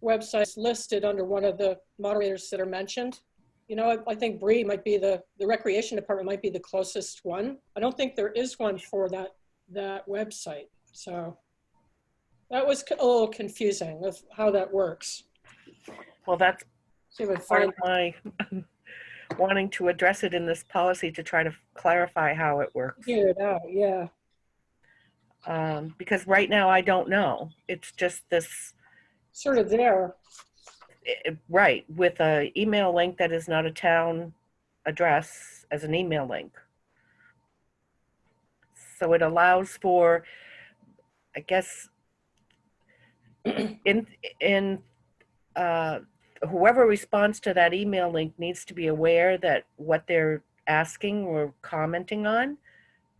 website is listed under one of the moderators that are mentioned. You know, I think Bree might be the Recreation Department might be the closest one. I don't think there is one for that website. So that was a little confusing of how that works. Well, that's part of find my wanting to address it in this policy to try to clarify how it works. figure it out, yeah. Because right now I don't know. It's just this sort of there. Right, with an email link that is not a town address as an email link. So it allows for, I guess, whoever responds to that email link needs to be aware that what they're asking or commenting on,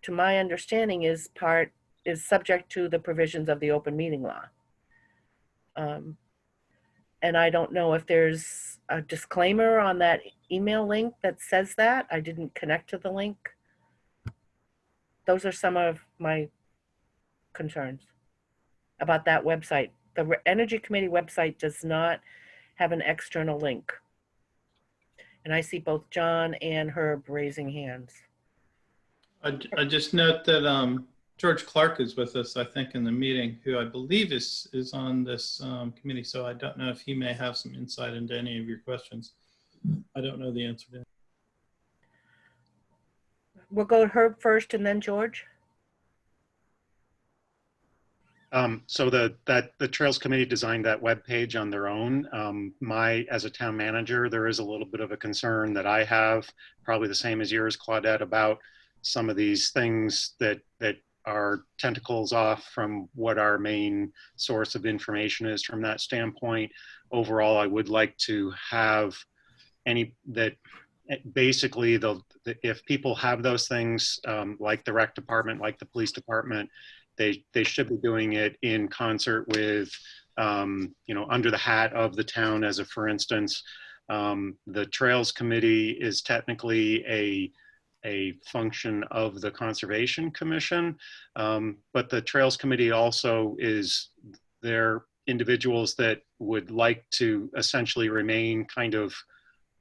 to my understanding, is subject to the provisions of the open meeting law. And I don't know if there's a disclaimer on that email link that says that. I didn't connect to the link. Those are some of my concerns about that website. The Energy Committee website does not have an external link. And I see both John and Herb raising hands. I just note that George Clark is with us, I think, in the meeting, who I believe is on this committee. So I don't know if he may have some insight into any of your questions. I don't know the answer to that. We'll go to Herb first and then George. So the Trails Committee designed that web page on their own. As a town manager, there is a little bit of a concern that I have, probably the same as yours, Claudette, about some of these things that are tentacles off from what our main source of information is from that standpoint. Overall, I would like to have basically if people have those things, like the rec department, like the police department, they should be doing it in concert with, you know, under the hat of the town. As a, for instance, the Trails Committee is technically a function of the Conservation Commission, but the Trails Committee also they're individuals that would like to essentially remain kind of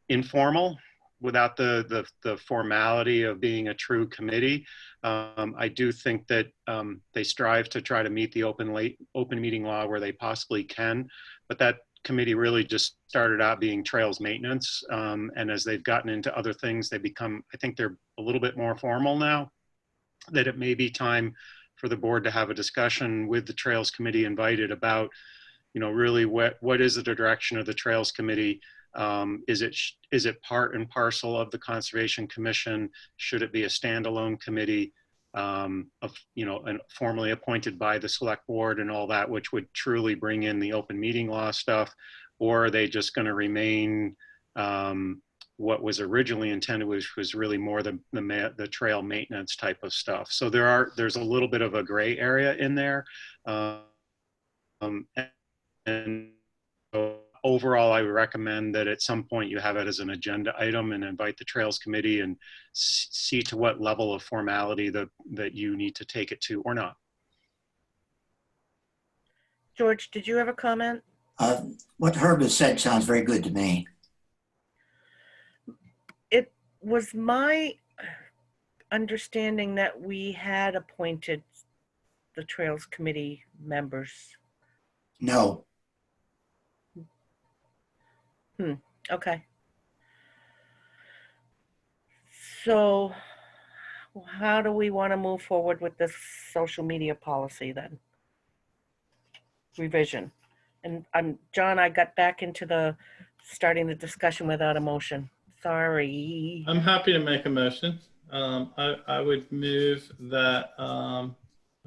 informal without the formality of being a true committee. I do think that they strive to try to meet the open meeting law where they possibly can, but that committee really just started out being trails maintenance. And as they've gotten into other things, I think they're a little bit more formal now, that it may be time for the board to have a discussion with the Trails Committee invited about, you know, really what is the direction of the Trails Committee? Is it part and parcel of the Conservation Commission? Should it be a standalone committee, you know, and formally appointed by the select board and all that, which would truly bring in the open meeting law stuff? Or are they just going to remain what was originally intended, which was really more the trail maintenance type of stuff? So there's a little bit of a gray area in there. And so overall, I would recommend that at some point you have it as an agenda item and invite the Trails Committee and see to what level of formality that you need to take it to or not. George, did you have a comment? What Herb has said sounds very good to me. It was my understanding that we had appointed the Trails Committee members. No. Okay. So how do we want to move forward with this social media policy then? Revision. And John, I got back into starting the discussion without a motion. Sorry. I'm happy to make a motion. I would move that, I'm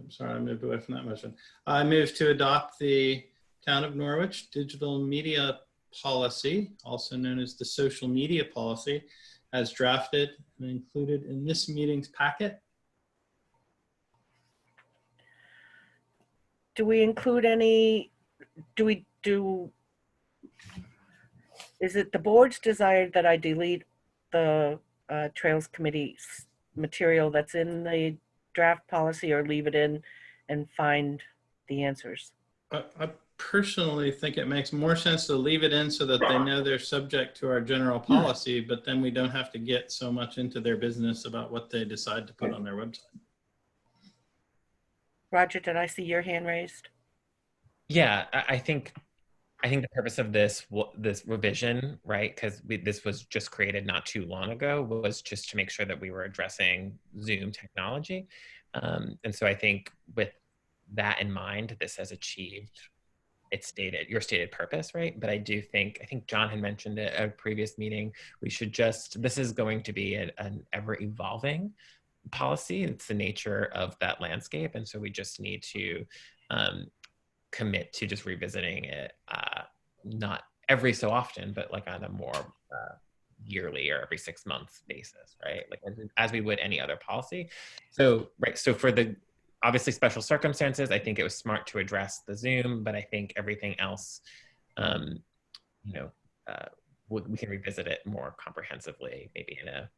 sorry, I moved away from that motion. I move to adopt the Town of Norwich Digital Media Policy, also known as the Social Media Policy, as drafted and included in this meeting's packet. Do we include any, is it the board's desire that I delete the Trails Committee material that's in the draft policy, or leave it in and find the answers? I personally think it makes more sense to leave it in so that they know they're subject to our general policy, but then we don't have to get so much into their business about what they decide to put on their website. Roger, did I see your hand raised? Yeah, I think the purpose of this revision, right, because this was just created not too long ago, was just to make sure that we were addressing Zoom technology. And so I think with that in mind, this has achieved your stated purpose, right? But I think John had mentioned it at a previous meeting, this is going to be an ever evolving policy. It's the nature of that landscape. And so we just need to commit to just revisiting it, not every so often, but like on a more yearly or every 6 months basis, right? Like as we would any other policy. So, right, so for the obviously special circumstances, I think it was smart to address the Zoom, but I think everything else, we can revisit it more comprehensively, maybe in a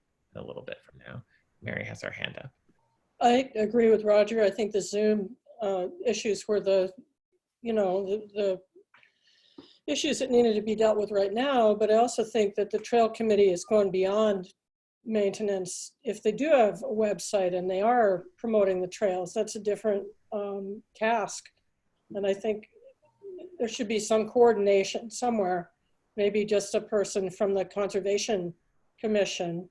little bit from now. Mary has her hand up. I agree with Roger. I think the Zoom issues were the issues that needed to be dealt with right now, but I also think that the Trail Committee is going beyond maintenance. If they do have a website and they are promoting the trails, that's a different task. And I think there should be some coordination somewhere, maybe just a person from the Conservation Commission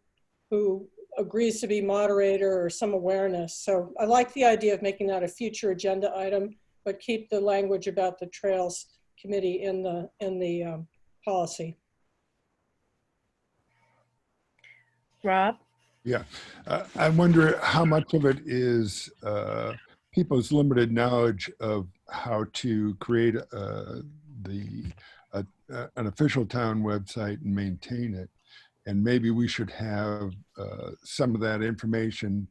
who agrees to be moderator or some awareness. So I like the idea of making that a future agenda item, but keep the language about the Trails Committee in the policy. Rob? Yeah, I wonder how much of it is people's limited knowledge of how to create an official town website and maintain it. And maybe we should have some of that information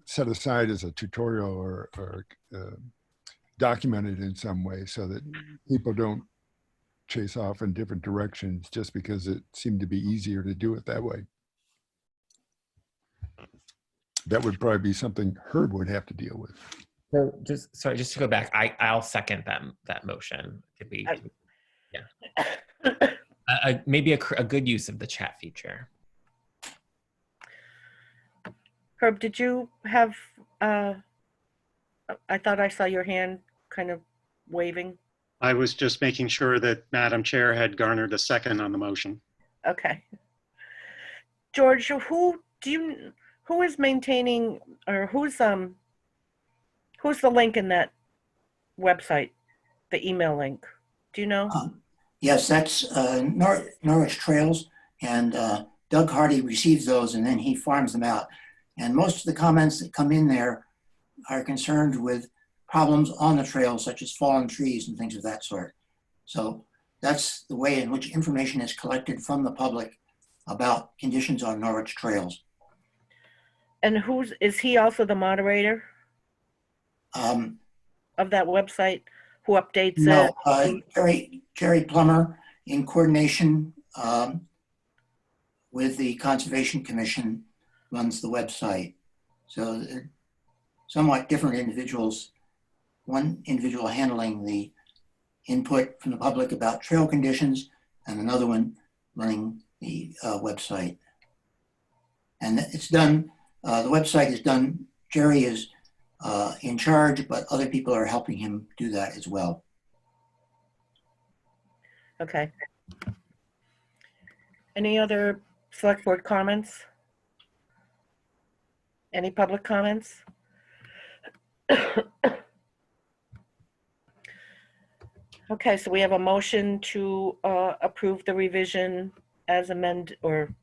set aside as a tutorial or documented in some way so that people don't chase off in different directions just because it seemed to be easier to do it that way. That would probably be something Herb would have to deal with. So just to go back, I'll second that motion. Could we? Yeah. Maybe a good use of the chat feature. Herb, did you have? I thought I saw your hand kind of waving. I was just making sure that Madam Chair had garnered a second on the motion. Okay. George, who is maintaining, or who's the link in that website, the email link? Do you know? Yes, that's Norwich Trails, and Doug Hardy receives those and then he farms them out. And most of the comments that come in there are concerned with problems on the trails, such as fallen trees and things of that sort. So that's the way in which information is collected from the public about conditions on Norwich Trails. And is he also the moderator of that website who updates no, it? Jerry Plummer, in coordination with the Conservation Commission, runs the website. So they're somewhat different individuals one individual handling the input from the public about trail conditions, and another one running the website. And it's done, the website is done, Jerry is in charge, but other people are helping him do that as well. Okay. Any other select board comments? Any public comments? Okay, so we have a motion to approve the revision as amended, or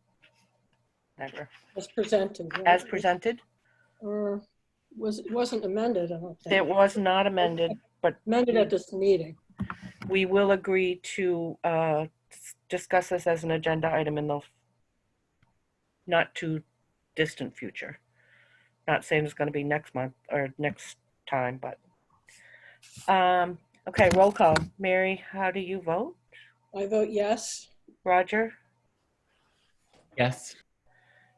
whatever, As presented. right? as presented. Or it wasn't amended, I don't think. It was not amended, but Amended at this meeting. we will agree to discuss this as an agenda item in the not too distant future. Not saying it's going to be next month or next time, but okay, roll call. Mary, how do you vote? I vote yes. Roger? Yes.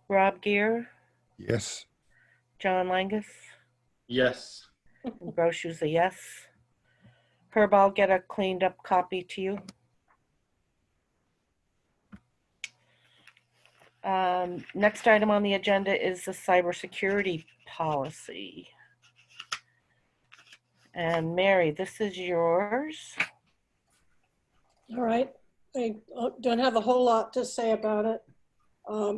Rob Gear? Yes. John Langus? Yes. And Brochu's a yes. Herb, I'll get a cleaned up copy to you. Next item on the agenda is the cybersecurity policy. And Mary, this is yours. All right. I don't have a whole lot to say about it.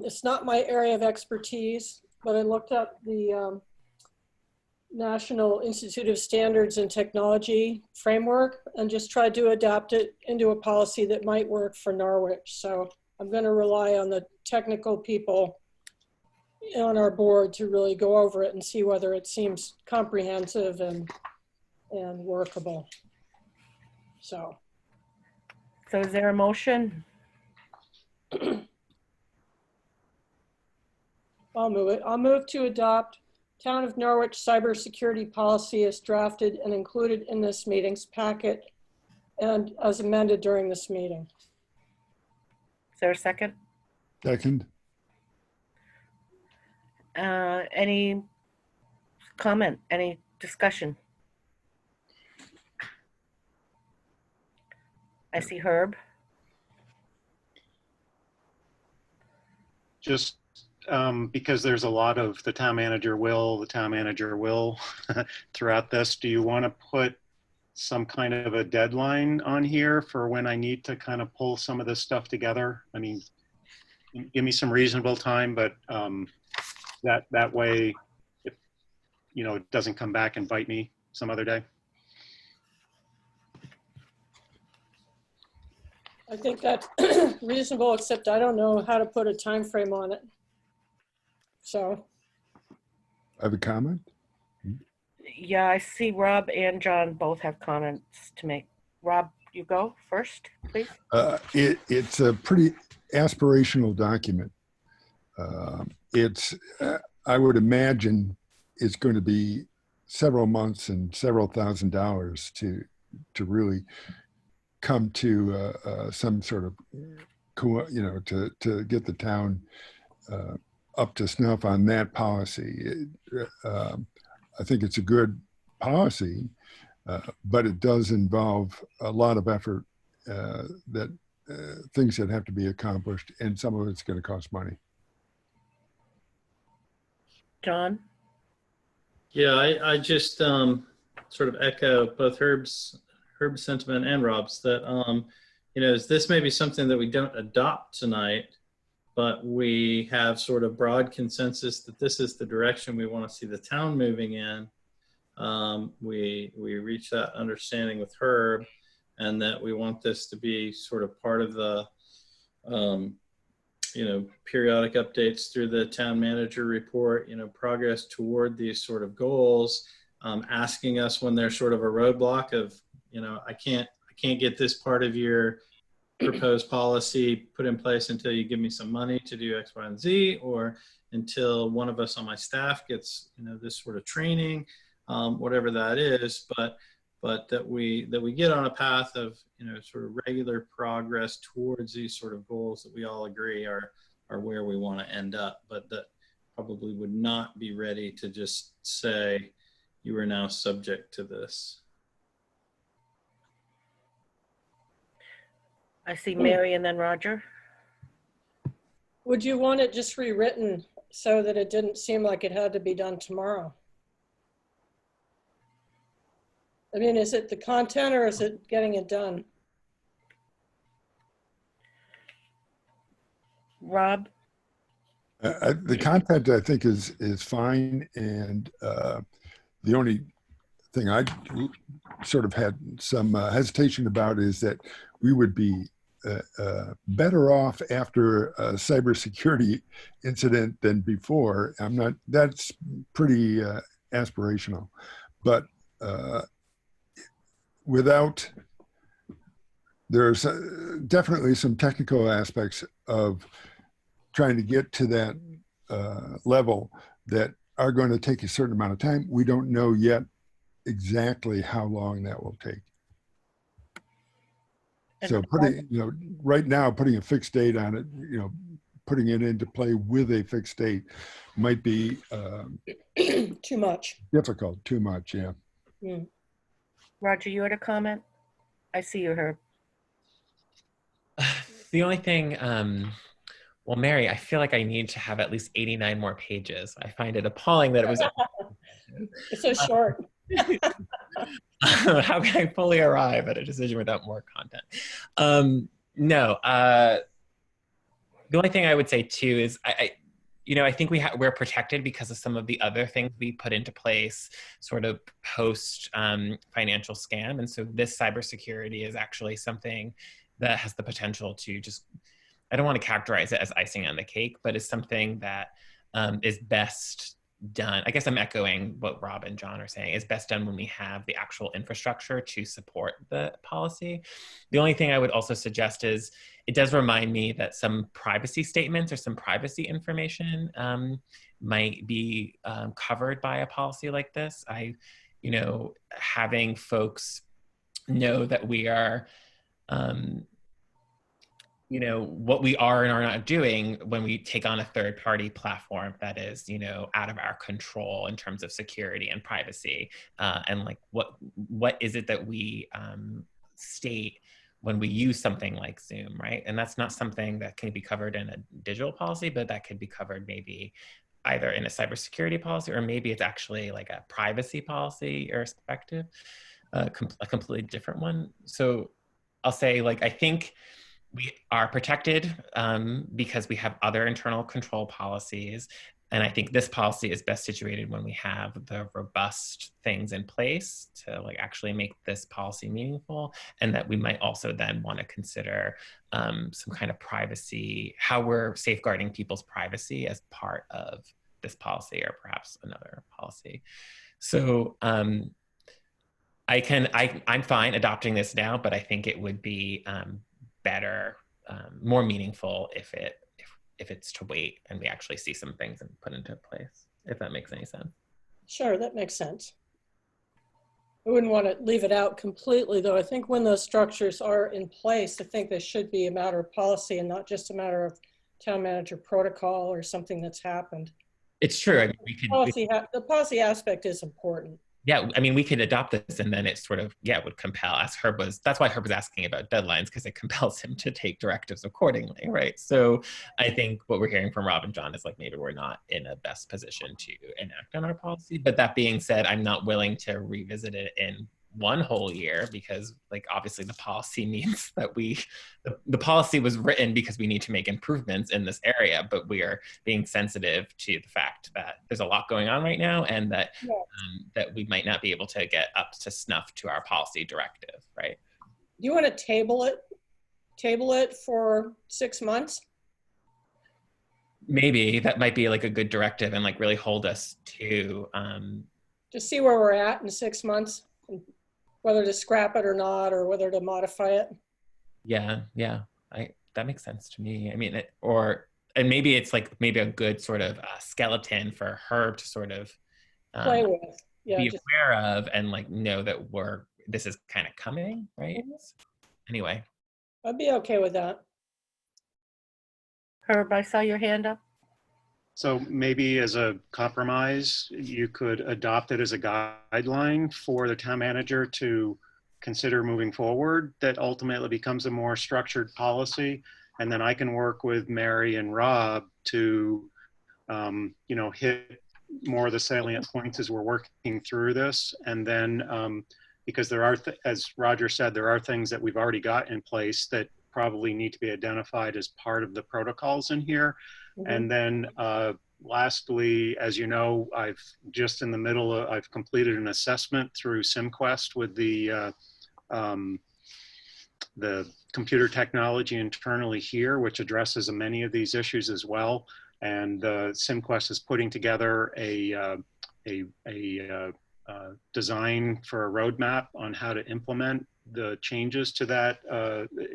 It's not my area of expertise, but I looked up the National Institute of Standards and Technology framework and just tried to adapt it into a policy that might work for Norwich. So I'm going to rely on the technical people on our board to really go over it and see whether it seems comprehensive and workable. So is there a motion? I'll move it. I'll move to adopt Town of Norwich cybersecurity policy as drafted and included in this meeting's packet and as amended during this meeting. Is there a second? Second. Any comment, any discussion? I see Herb. Just because there's a lot of the town manager will throughout this, do you want to put some kind of a deadline on here for when I need to kind of pull some of this stuff together? I mean, give me some reasonable time, but that way, if, you know, it doesn't come back and bite me some other day. I think that's reasonable, except I don't know how to put a time frame on it. So. I have a comment. Yeah, I see Rob and John both have comments to make. Rob, you go first, please. It's a pretty aspirational document. I would imagine it's going to be several months and several $1,000s to really come to some sort of, to get the town up to snuff on that policy. I think it's a good policy, but it does involve a lot of effort, things that have to be accomplished, and some of it's going to cost money. John? Yeah, I just sort of echo both Herb's sentiment and Rob's that, this may be something that we don't adopt tonight, but we have sort of broad consensus that this is the direction we want to see the town moving in. We reach that understanding with Herb, and that we want this to be sort of part of the, periodic updates through the town manager report, progress toward these sort of goals, asking us when there's sort of a roadblock of, I can't get this part of your proposed policy put in place until you give me some money to do X, Y, and Z, or until one of us on my staff gets, this sort of training, whatever that is, but that we get on a path of, sort of regular progress towards these sort of goals that we all agree are where we want to end up, but that probably would not be ready to just say, you are now subject to this. I see Mary and then Roger. Would you want it just rewritten so that it didn't seem like it had to be done tomorrow? I mean, is it the content or is it getting it done? Rob? The content, I think, is fine. And the only thing I sort of had some hesitation about is that we would be better off after a cybersecurity incident than before. That's pretty aspirational, but there's definitely some technical aspects of trying to get to that level that are going to take a certain amount of time. We don't know yet exactly how long that will take. So right now, putting a fixed date on it, putting it into play with a fixed date might be too much. Difficult, too much, yeah. Mm. Roger, you had a comment? I see you, Herb. The only thing, well, Mary, I feel like I need to have at least 89 more pages. I find it appalling that it was. It's so short. How can I fully arrive at a decision without more content? No, the only thing I would say too is I think we're protected because of some of the other things we put into place sort of post financial scam. And so this cybersecurity is actually something that has the potential to just, I don't want to characterize it as icing on the cake, but is something that is best done. I guess I'm echoing what Rob and John are saying, is best done when we have the actual infrastructure to support the policy. The only thing I would also suggest is it does remind me that some privacy statements or some privacy information might be covered by a policy like this. Having folks know that we are what we are and are not doing when we take on a third-party platform that is, out of our control in terms of security and privacy, and like what is it that we state when we use something like Zoom, right? And that's not something that can be covered in a digital policy, but that could be covered maybe either in a cybersecurity policy, or maybe it's actually like a privacy policy irrespective, a completely different one. So I'll say, I think we are protected because we have other internal control policies. And I think this policy is best situated when we have the robust things in place to actually make this policy meaningful. And that we might also then want to consider some kind of privacy, how we're safeguarding people's privacy as part of this policy or perhaps another policy. So I'm fine adopting this now, but I think it would be better, more meaningful if it's to wait and we actually see some things and put into place, if that makes any sense. Sure, that makes sense. I wouldn't want to leave it out completely, though. I think when those structures are in place, I think they should be a matter of policy and not just a matter of town manager protocol or something that's happened. It's true. I mean, the policy aspect is important. Yeah, I mean, we could adopt this and then it sort of, would compel, that's why Herb was asking about deadlines, because it compels him to take directives accordingly, right? So I think what we're hearing from Rob and John is maybe we're not in a best position to enact on our policy. But that being said, I'm not willing to revisit it in one whole year, because obviously the policy means that the policy was written because we need to make improvements in this area, but we are being sensitive to the fact that there's a lot going on right now, and that that we might not be able to get up to snuff to our policy directive, right? Do you want to table it for 6 months? Maybe that might be a good directive and really hold us to see where we're at in 6 months, whether to scrap it or not, or whether to modify it. Yeah, that makes sense to me. I mean, and maybe it's maybe a good sort of skeleton for Herb to sort of play with, be aware of, and know that this is kind of coming, right? Anyway, I'd be okay with that. Herb, I saw your hand up. So maybe as a compromise, you could adopt it as a guideline for the town manager to consider moving forward that ultimately becomes a more structured policy. And then I can work with Mary and Rob to, you know, hit more of the salient points as we're working through this. And then, because there are, as Roger said, there are things that we've already got in place that probably need to be identified as part of the protocols in here. Mhm. And then lastly, as you know, I've just in the middle of, I've completed an assessment through SimQuest with the computer technology internally here, which addresses many of these issues as well. And SimQuest is putting together a design for a roadmap on how to implement the changes to that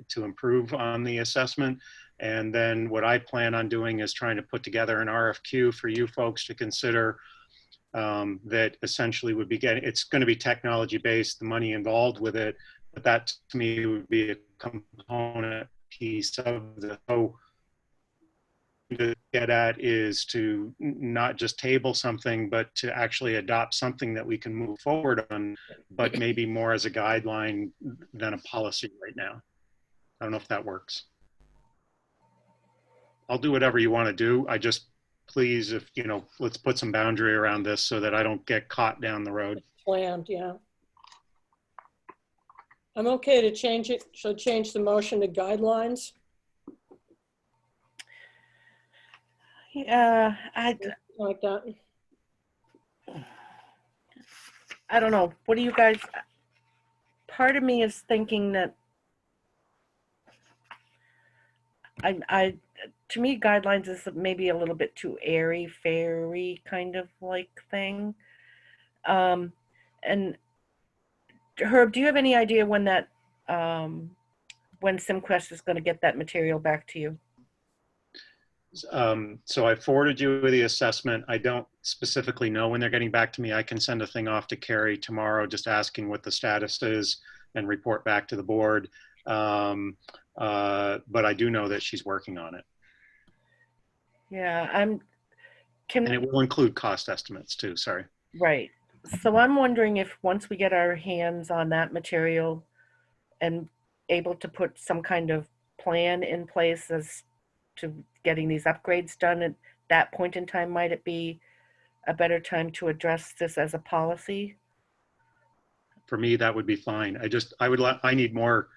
to improve on the assessment. And then what I plan on doing is trying to put together an RFQ for you folks to consider that essentially would be getting, it's going to be technology based, the money involved with it, but that to me would be a component piece of the whole. To get at is to not just table something, but to actually adopt something that we can move forward on, but maybe more as a guideline than a policy right now. I don't know if that works. I'll do whatever you want to do. I just, please, if, you know, let's put some boundary around this so that I don't get caught down the road. Planned, yeah. I'm okay to change it. So change the motion to guidelines. Yeah, Like that. I don't know. What do you guys, part of me is thinking that to me, guidelines is maybe a little bit too airy, fairy kind of like thing. And Herb, do you have any idea when that, when SimQuest is going to get that material back to you? So I forwarded you the assessment. I don't specifically know when they're getting back to me. I can send a thing off to Carrie tomorrow, just asking what the status is and report back to the board. But I do know that she's working on it. Yeah, and it will include cost estimates too, sorry. Right. So I'm wondering if once we get our hands on that material and able to put some kind of plan in place as to getting these upgrades done at that point in time, might it be a better time to address this as a policy? For me, that would be fine. I need more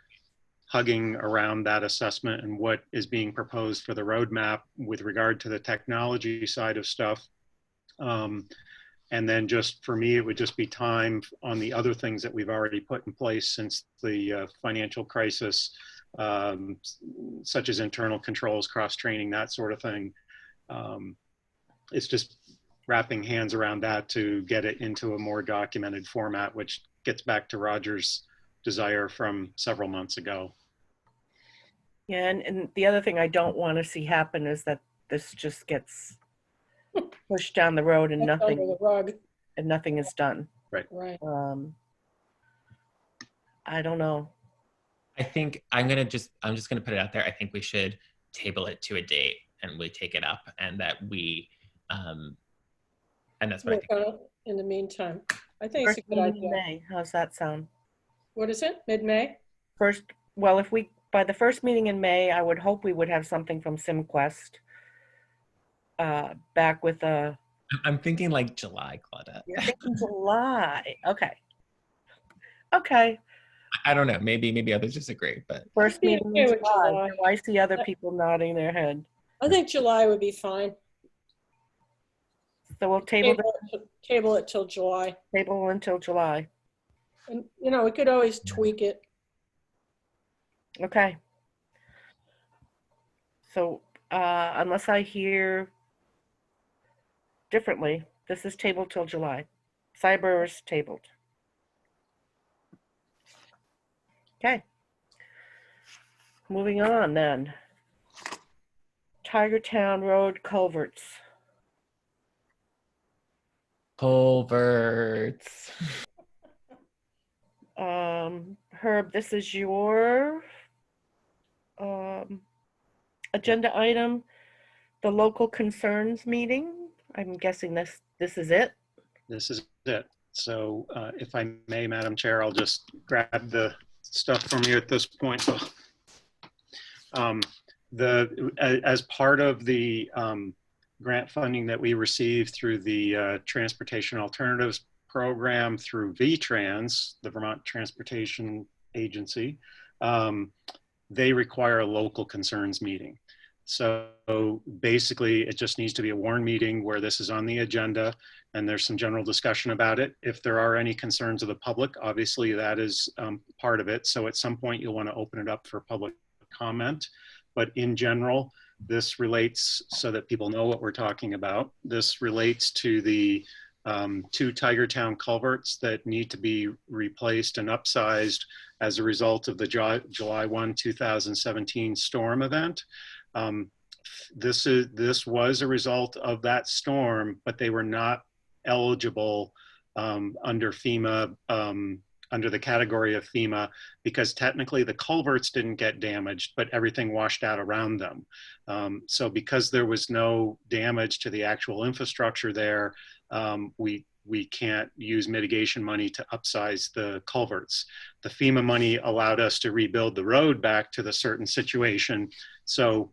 hugging around that assessment and what is being proposed for the roadmap with regard to the technology side of stuff. And then just for me, it would just be time on the other things that we've already put in place since the financial crisis, such as internal controls, cross-training, that sort of thing. It's just wrapping hands around that to get it into a more documented format, which gets back to Roger's desire from several months ago. Yeah, and the other thing I don't want to see happen is that this just gets pushed down the road and Under the rug. nothing is done. Right. Right. I don't know. I think I'm just gonna put it out there. I think we should table it to a date and we take it up, and that we and that's what I think. In the meantime, I think First it's a good meeting idea. in May. How's that sound? What is it? Mid-May? Well, if we, by the first meeting in May, I would hope we would have something from SimQuest back with a. I'm thinking like July, Claudette. You're thinking July. Okay. Okay. I don't know. Maybe others disagree, but First I'd be meeting okay in with July. July. I see other people nodding their head. I think July would be fine. So we'll table it till July. Table until July. And, you know, we could always tweak it. Okay. So unless I hear differently, this is tabled till July. Cyber is tabled. Okay. Moving on then. Tiger Town Road culverts. Culverts. Herb, this is your agenda item. the local concerns meeting. I'm guessing this is it. This is it. So if I may, Madam Chair, I'll just grab the stuff from you at this point. As part of the grant funding that we received through the Transportation Alternatives Program through VTrans, the Vermont Transportation Agency, they require a local concerns meeting. So basically, it just needs to be a warned meeting where this is on the agenda and there's some general discussion about it. If there are any concerns of the public, obviously that is part of it. So at some point, you'll want to open it up for public comment. But in general, this relates, so that people know what we're talking about, this relates to the 2 Tiger Town culverts that need to be replaced and upsized as a result of the July 1, 2017 storm event. This was a result of that storm, but they were not eligible under FEMA, under the category of FEMA, because technically the culverts didn't get damaged, but everything washed out around them. So because there was no damage to the actual infrastructure there, we can't use mitigation money to upsize the culverts. The FEMA money allowed us to rebuild the road back to the certain situation. So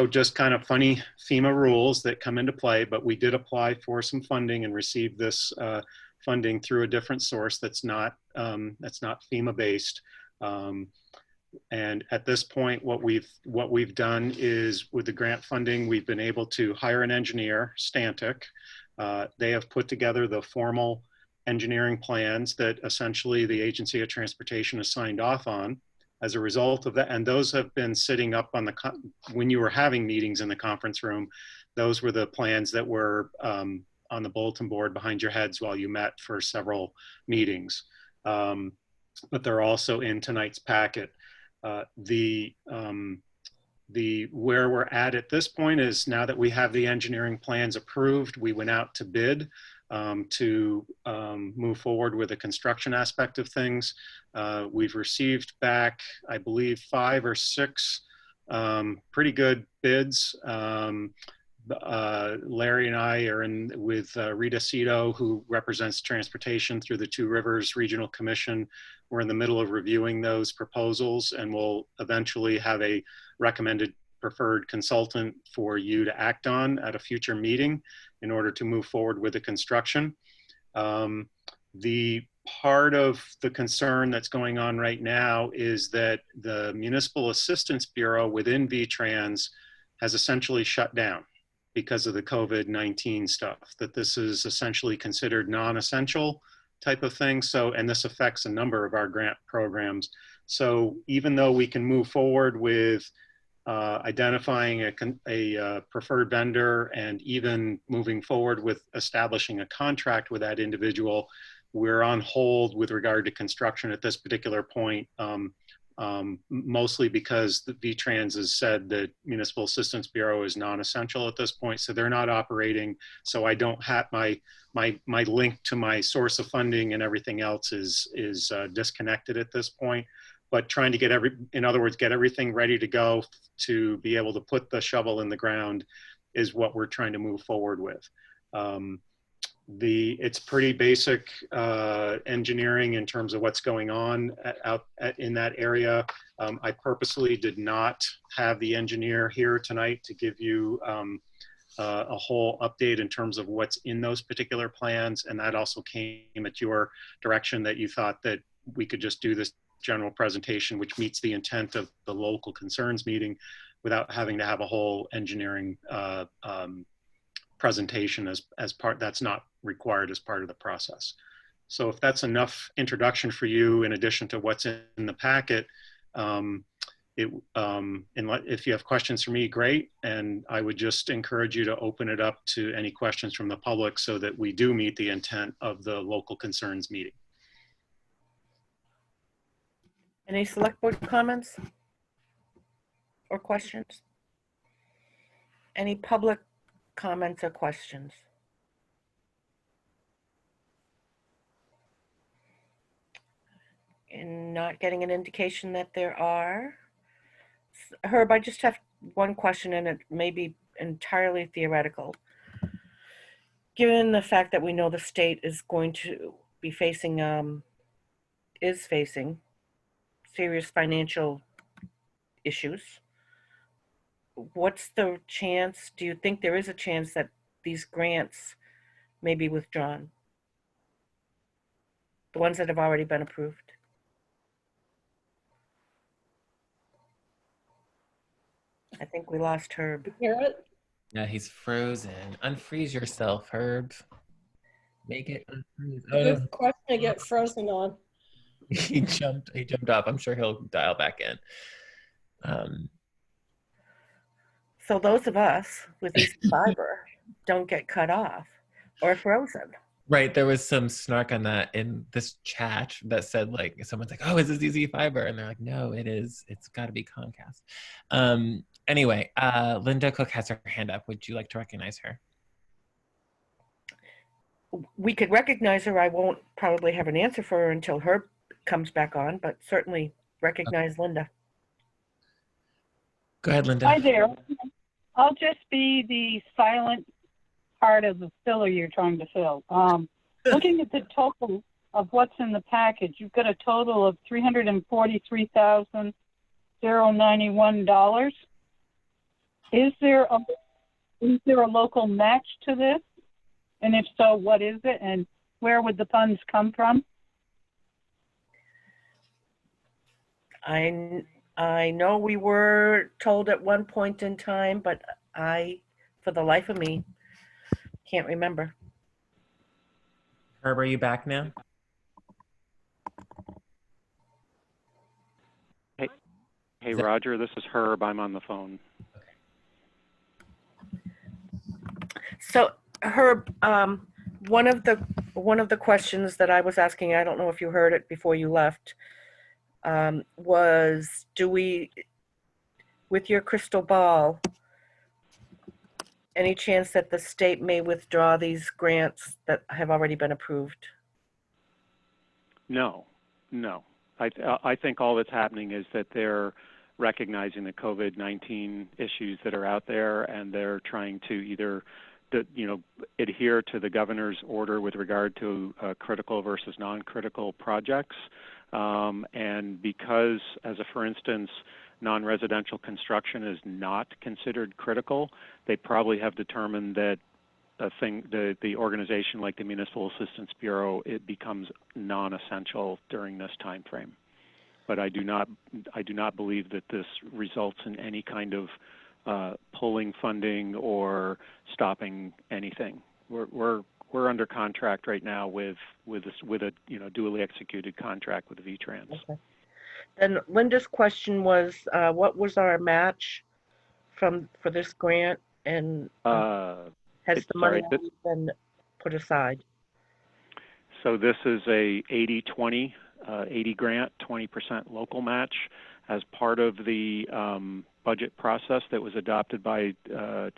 just kind of funny FEMA rules that come into play, but we did apply for some funding and received this funding through a different source that's not FEMA based. And at this point, what we've done is, with the grant funding, we've been able to hire an engineer, Stantec. They have put together the formal engineering plans that essentially the Agency of Transportation has signed off on as a result of that. And those have been sitting up on when you were having meetings in the conference room, those were the plans that were on the bulletin board behind your heads while you met for several meetings. But they're also in tonight's packet. Where we're at this point is, now that we have the engineering plans approved, we went out to bid to move forward with the construction aspect of things. We've received back, I believe, 5 or 6 pretty good bids. Larry and I are in with Rita Cito, who represents transportation through the Two Rivers Regional Commission. We're in the middle of reviewing those proposals, and we'll eventually have a recommended preferred consultant for you to act on at a future meeting in order to move forward with the construction. The part of the concern that's going on right now is that the Municipal Assistance Bureau within VTrans has essentially shut down because of the COVID-19 stuff, that this is essentially considered non-essential type of thing. So, and this affects a number of our grant programs. So even though we can move forward with identifying a preferred vendor and even moving forward with establishing a contract with that individual, we're on hold with regard to construction at this particular point, mostly because the VTrans has said that Municipal Assistance Bureau is non-essential at this point, so they're not operating. So I don't have my link to my source of funding and everything else is disconnected at this point. But trying to get in other words, get everything ready to go to be able to put the shovel in the ground is what we're trying to move forward with. It's pretty basic engineering in terms of what's going on in that area. I purposely did not have the engineer here tonight to give you a whole update in terms of what's in those particular plans. And that also came at your direction, that you thought that we could just do this general presentation, which meets the intent of the local concerns meeting without having to have a whole engineering presentation as part. That's not required as part of the process. So if that's enough introduction for you, in addition to what's in the packet, if you have questions for me, great. And I would just encourage you to open it up to any questions from the public so that we do meet the intent of the local concerns meeting. Any select board comments or questions? Any public comments or questions? And not getting an indication that there are. Herb, I just have one question, and it may be entirely theoretical. Given the fact that we know the state is going to be facing, is facing serious financial issues, what's the chance, do you think there is a chance that these grants may be withdrawn? The ones that have already been approved? I think we lost Herb. Hear it? Yeah, he's frozen. Unfreeze yourself, Herb. Make it unfreeze. A Oh no, good question to get frozen on. he jumped off. I'm sure he'll dial back in. So those of us with Easy Fiber don't get cut off or frozen. Right, there was some snark on that in this chat that said, like, someone's like, oh, is this Easy Fiber? And they're like, no, it is. It's got to be Comcast. Anyway, Linda Cook has her hand up. Would you like to recognize her? We could recognize her. I won't probably have an answer for her until Herb comes back on, but certainly recognize Linda. Go ahead, Linda. Hi there. I'll just be the silent part of the filler you're trying to fill. Looking at the total of what's in the package, you've got a total of $343,091. Is there a local match to this? And if so, what is it? And where would the funds come from? I know we were told at one point in time, but I, for the life of me, can't remember. Herb, are you back now? Hey, Roger, this is Herb. I'm on the phone. So Herb, one of the questions that I was asking, I don't know if you heard it before you left, was, do we, with your crystal ball, any chance that the state may withdraw these grants that have already been approved? No. I think all that's happening is that they're recognizing the COVID-19 issues that are out there, and they're trying to either adhere to the governor's order with regard to critical versus non-critical projects. And because, for instance, non-residential construction is not considered critical, they probably have determined that the organization like the Municipal Assistance Bureau, it becomes non-essential during this time frame. But I do not believe that this results in any kind of pulling funding or stopping anything. We're under contract right now with a duly executed contract with VTrans. Okay. Then Linda's question was, what was our match for this grant, and has the money been put aside? So this is a 80-20, 80 grant, 20% local match as part of the budget process that was adopted by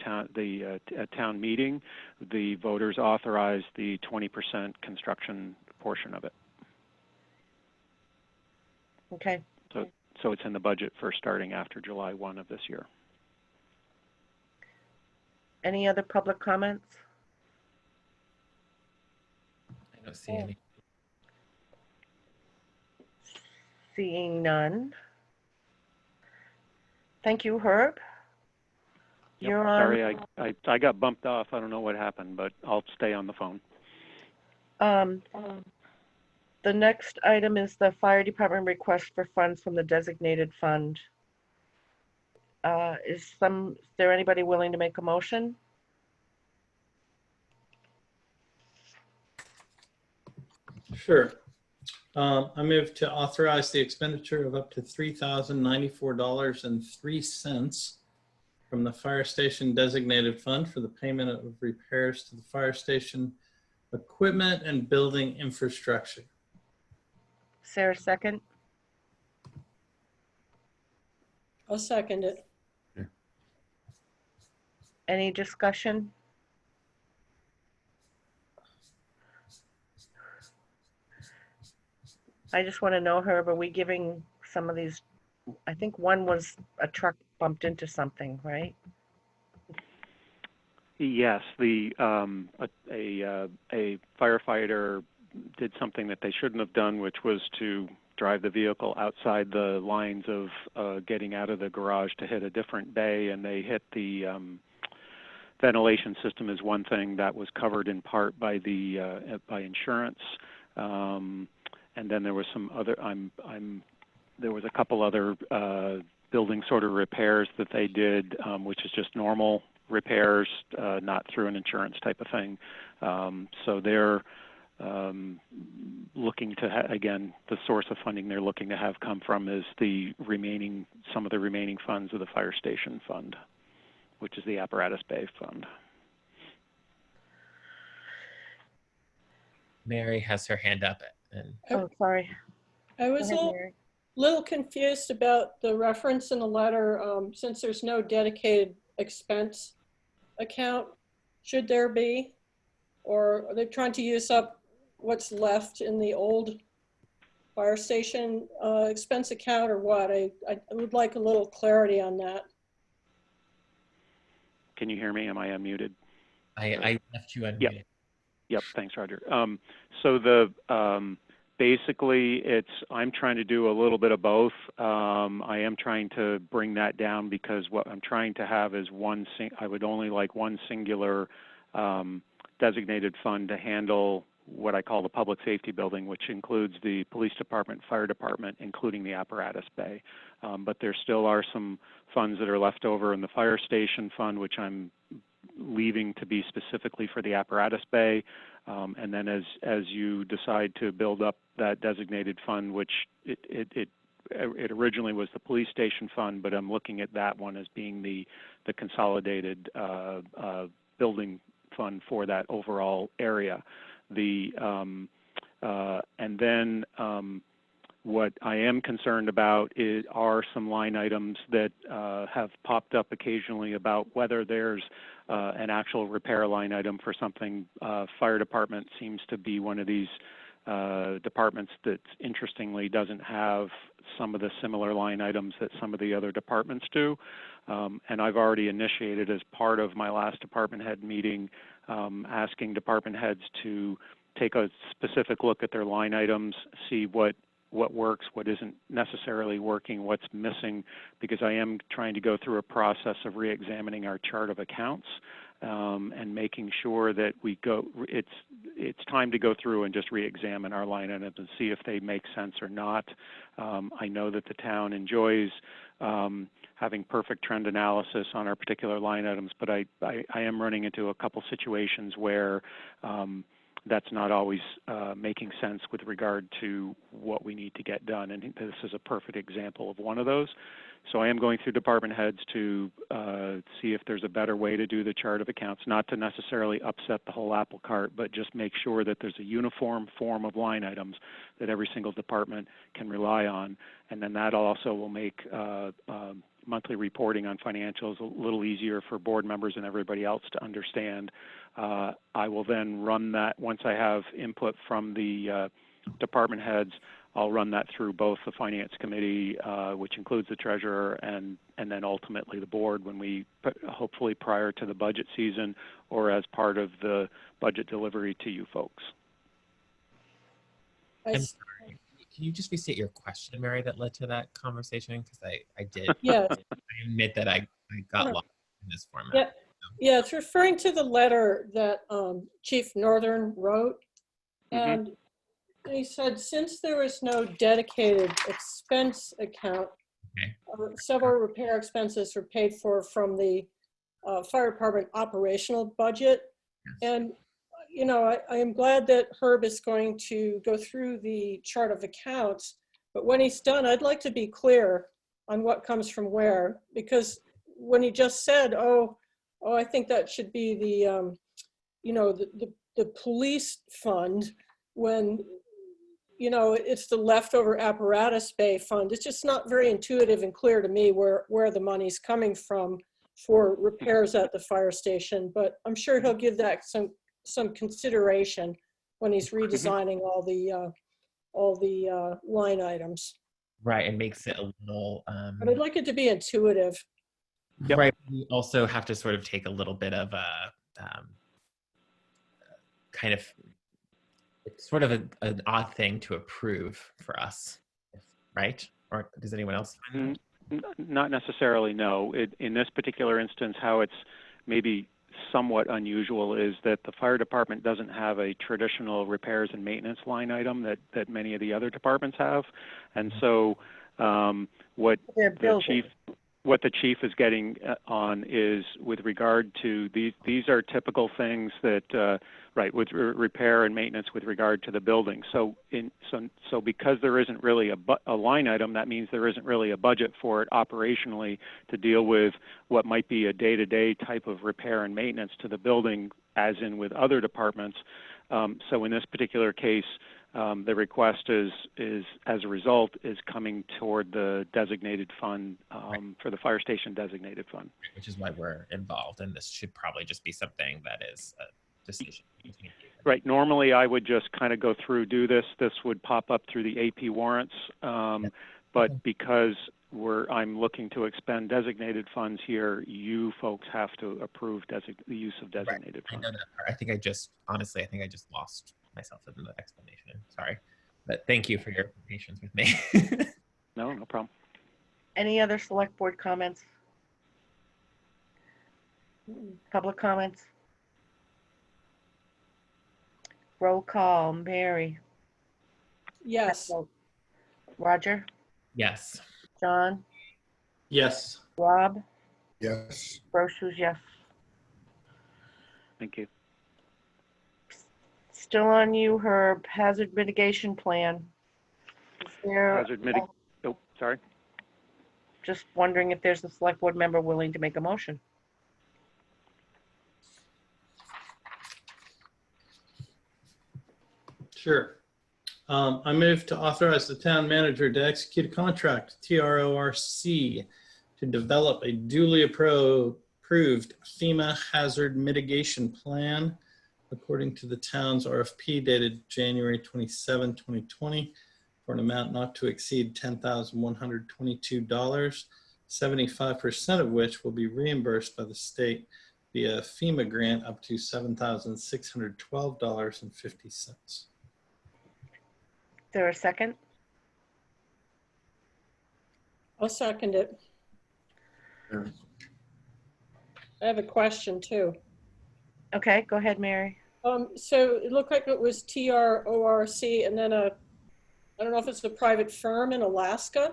town meeting. The voters authorized the 20% construction portion of it. Okay. So it's in the budget for starting after July 1 of this year. Any other public comments? I don't see any. Seeing none. Thank you, Herb. Yep, You're on. sorry, I got bumped off. I don't know what happened, but I'll stay on the phone. The next item is the fire department request for funds from the designated fund. Is there anybody willing to make a motion? Sure. I move to authorize the expenditure of up to $3,094.03 from the fire station designated fund for the payment of repairs to the fire station equipment and building infrastructure. Sarah, second. I'll second it. Any discussion? I just want to know, Herb, are we giving some of these, I think one was a truck bumped into something, right? Yes, a firefighter did something that they shouldn't have done, which was to drive the vehicle outside the lines of getting out of the garage to hit a different bay, and they hit the ventilation system is one thing that was covered in part by the by insurance, and then there was some other. There was a couple other building sort of repairs that they did, which is just normal repairs, not through an insurance type of thing. So they're looking to again, the source of funding they're looking to have come from is some of the remaining funds of the fire station fund, which is the apparatus bay fund. Mary has her hand up. Oh, sorry. I was a little confused about the reference in the letter, since there's no dedicated expense account. Should there be? Or are they trying to use up what's left in the old fire station expense account, or what? I would like a little clarity on that. Can you hear me? Am I unmuted? I left you unmuted. Yep. Thanks, Roger. So the basically, I'm trying to do a little bit of both. I am trying to bring that down because what I'm trying to have is I would only like one singular designated fund to handle what I call the public safety building, which includes the police department, fire department, including the apparatus bay. But there still are some funds that are left over in the fire station fund, which I'm leaving to be specifically for the apparatus bay. And then as you decide to build up that designated fund, which it originally was the police station fund, but I'm looking at that one as being the consolidated building fund for that overall area. And then what I am concerned about are some line items that have popped up occasionally about whether there's an actual repair line item for something. Fire department seems to be one of these departments that interestingly doesn't have some of the similar line items that some of the other departments do. And I've already initiated, as part of my last department head meeting, asking department heads to take a specific look at their line items, see what works, what isn't necessarily working, what's missing, because I am trying to go through a process of re-examining our chart of accounts and making sure that it's time to go through and just re-examine our line items and see if they make sense or not. I know that the town enjoys having perfect trend analysis on our particular line items, but I am running into a couple situations where that's not always making sense with regard to what we need to get done. And this is a perfect example of one of those. So I am going through department heads to see if there's a better way to do the chart of accounts, not to necessarily upset the whole apple cart, but just make sure that there's a uniform form of line items that every single department can rely on. And then that also will make monthly reporting on financials a little easier for board members and everybody else to understand. I will then run that, once I have input from the department heads, I'll run that through both the finance committee, which includes the treasurer, and then ultimately the board when we, hopefully prior to the budget season or as part of the budget delivery to you folks. I'm sorry. Can you just restate your question, Mary, that led to that conversation? Because I did. Yeah. I admit that I got lost in this format. Yeah. Yeah, it's referring to the letter that Chief Northern wrote. And he said, since there is no dedicated expense account, several repair expenses were paid for from the fire department operational budget. And, you know, I am glad that Herb is going to go through the chart of accounts, but when he's done, I'd like to be clear on what comes from where, because when he just said, oh, I think that should be the, you know, the police fund, when, you know, it's the leftover apparatus bay fund. It's just not very intuitive and clear to me where the money's coming from for repairs at the fire station, but I'm sure he'll give that some consideration when he's redesigning all the line items. Right, it makes it a little. But I'd like it to be intuitive. Right. We also have to sort of take a little bit of kind of, it's sort of an odd thing to approve for us, right? Or does anyone else find that? Not necessarily, no. In this particular instance, how it's maybe somewhat unusual is that the fire department doesn't have a traditional repairs and maintenance line item that many of the other departments have. And so what the chief is getting on is with regard to these are typical things that, right, with repair and maintenance with regard to the building. So because there isn't really a line item, that means there isn't really a budget for it operationally to deal with what might be a day-to-day type of repair and maintenance to the building, as in with other departments. So in this particular case, the request is as a result is coming toward the designated fund for the fire station designated fund, which is why we're involved. And this should probably just be something that is a decision. Right. Normally, I would just kind of go through, do this. This would pop up through the AP warrants, but because I'm looking to expend designated funds here, you folks have to approve the use of designated funds. I know that part. I think I just lost myself in the explanation. Sorry, but thank you for your patience with me. No problem. Any other select board comments? Public comments? Roll call. Mary? Yes. Roger? Yes. John? Yes. Rob? Yes. Brochus, yes. Thank you. Still on you, Herb. Hazard mitigation plan. Is there, oh, sorry. just wondering if there's a select board member willing to make a motion. Sure. I move to authorize the town manager to execute a contract, TRORC, to develop a duly approved FEMA hazard mitigation plan according to the town's RFP dated January 27, 2020, for an amount not to exceed $10,122, 75% of which will be reimbursed by the state via FEMA grant up to $7,612.50. Is there a second? I'll second it. I have a question too. Okay, go ahead, Mary. So it looked like it was TRORC and then I don't know if it's a private firm in Alaska.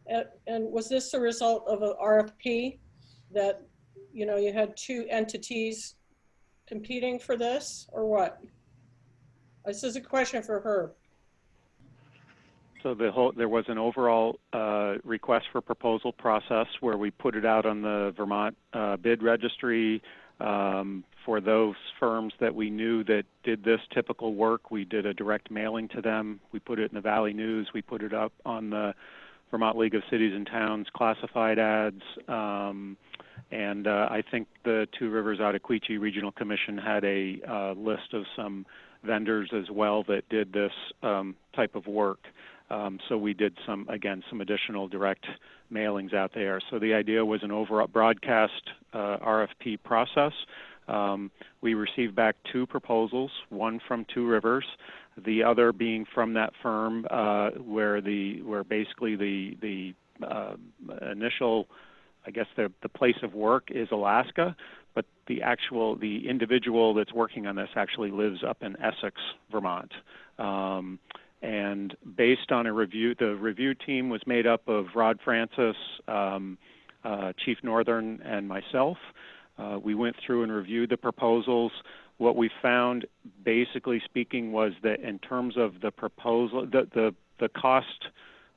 And was this a result of an RFP that, you know, you had two entities competing for this or what? This is a question for her. So there was an overall request for proposal process where we put it out on the Vermont bid registry for those firms that we knew that did this typical work. We did a direct mailing to them. We put it in the Valley News. We put it up on the Vermont League of Cities and Towns classified ads. And I think the Two Rivers Ottaquechee Regional Commission had a list of some vendors as well that did this type of work. So we did some additional direct mailings out there. So the idea was an overall broadcast RFP process. We received back two proposals, one from Two Rivers, the other being from that firm where basically the initial, I guess the place of work is Alaska, but the individual that's working on this actually lives up in Essex, Vermont. And based on a review, the review team was made up of Rod Francis, Chief Northern, and myself. We went through and reviewed the proposals. What we found, basically speaking, was that in terms of the proposal, the cost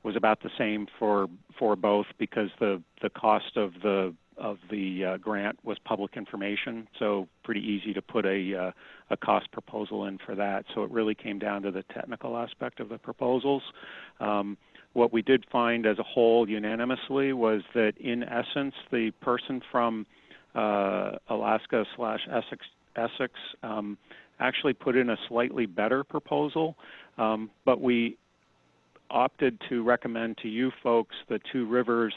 was about the same for both because the cost of the grant was public information, so pretty easy to put a cost proposal in for that. So it really came down to the technical aspect of the proposals. What we did find as a whole unanimously was that in essence, the person from Alaska/Essex actually put in a slightly better proposal, but we opted to recommend to you folks the Two Rivers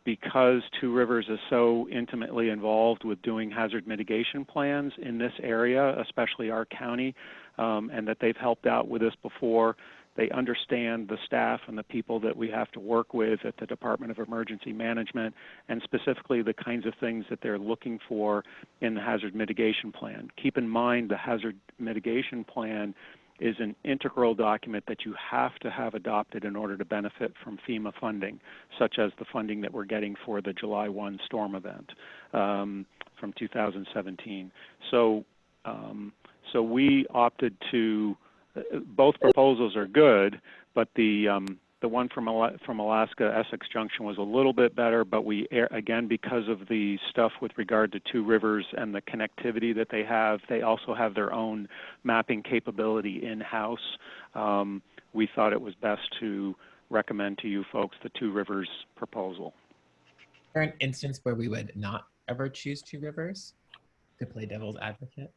because Two Rivers is so intimately involved with doing hazard mitigation plans in this area, especially our county, and that they've helped out with this before. They understand the staff and the people that we have to work with at the Department of Emergency Management, and specifically the kinds of things that they're looking for in the hazard mitigation plan. Keep in mind the hazard mitigation plan is an integral document that you have to have adopted in order to benefit from FEMA funding, such as the funding that we're getting for the July 1 storm event from 2017. So we opted to, both proposals are good, but the one from Alaska, Essex Junction, was a little bit better, but we, again, because of the stuff with regard to Two Rivers and the connectivity that they also have their own mapping capability in-house. We thought it was best to recommend to you folks the Two Rivers proposal. Is there an instance where we would not ever choose Two Rivers, to play devil's advocate?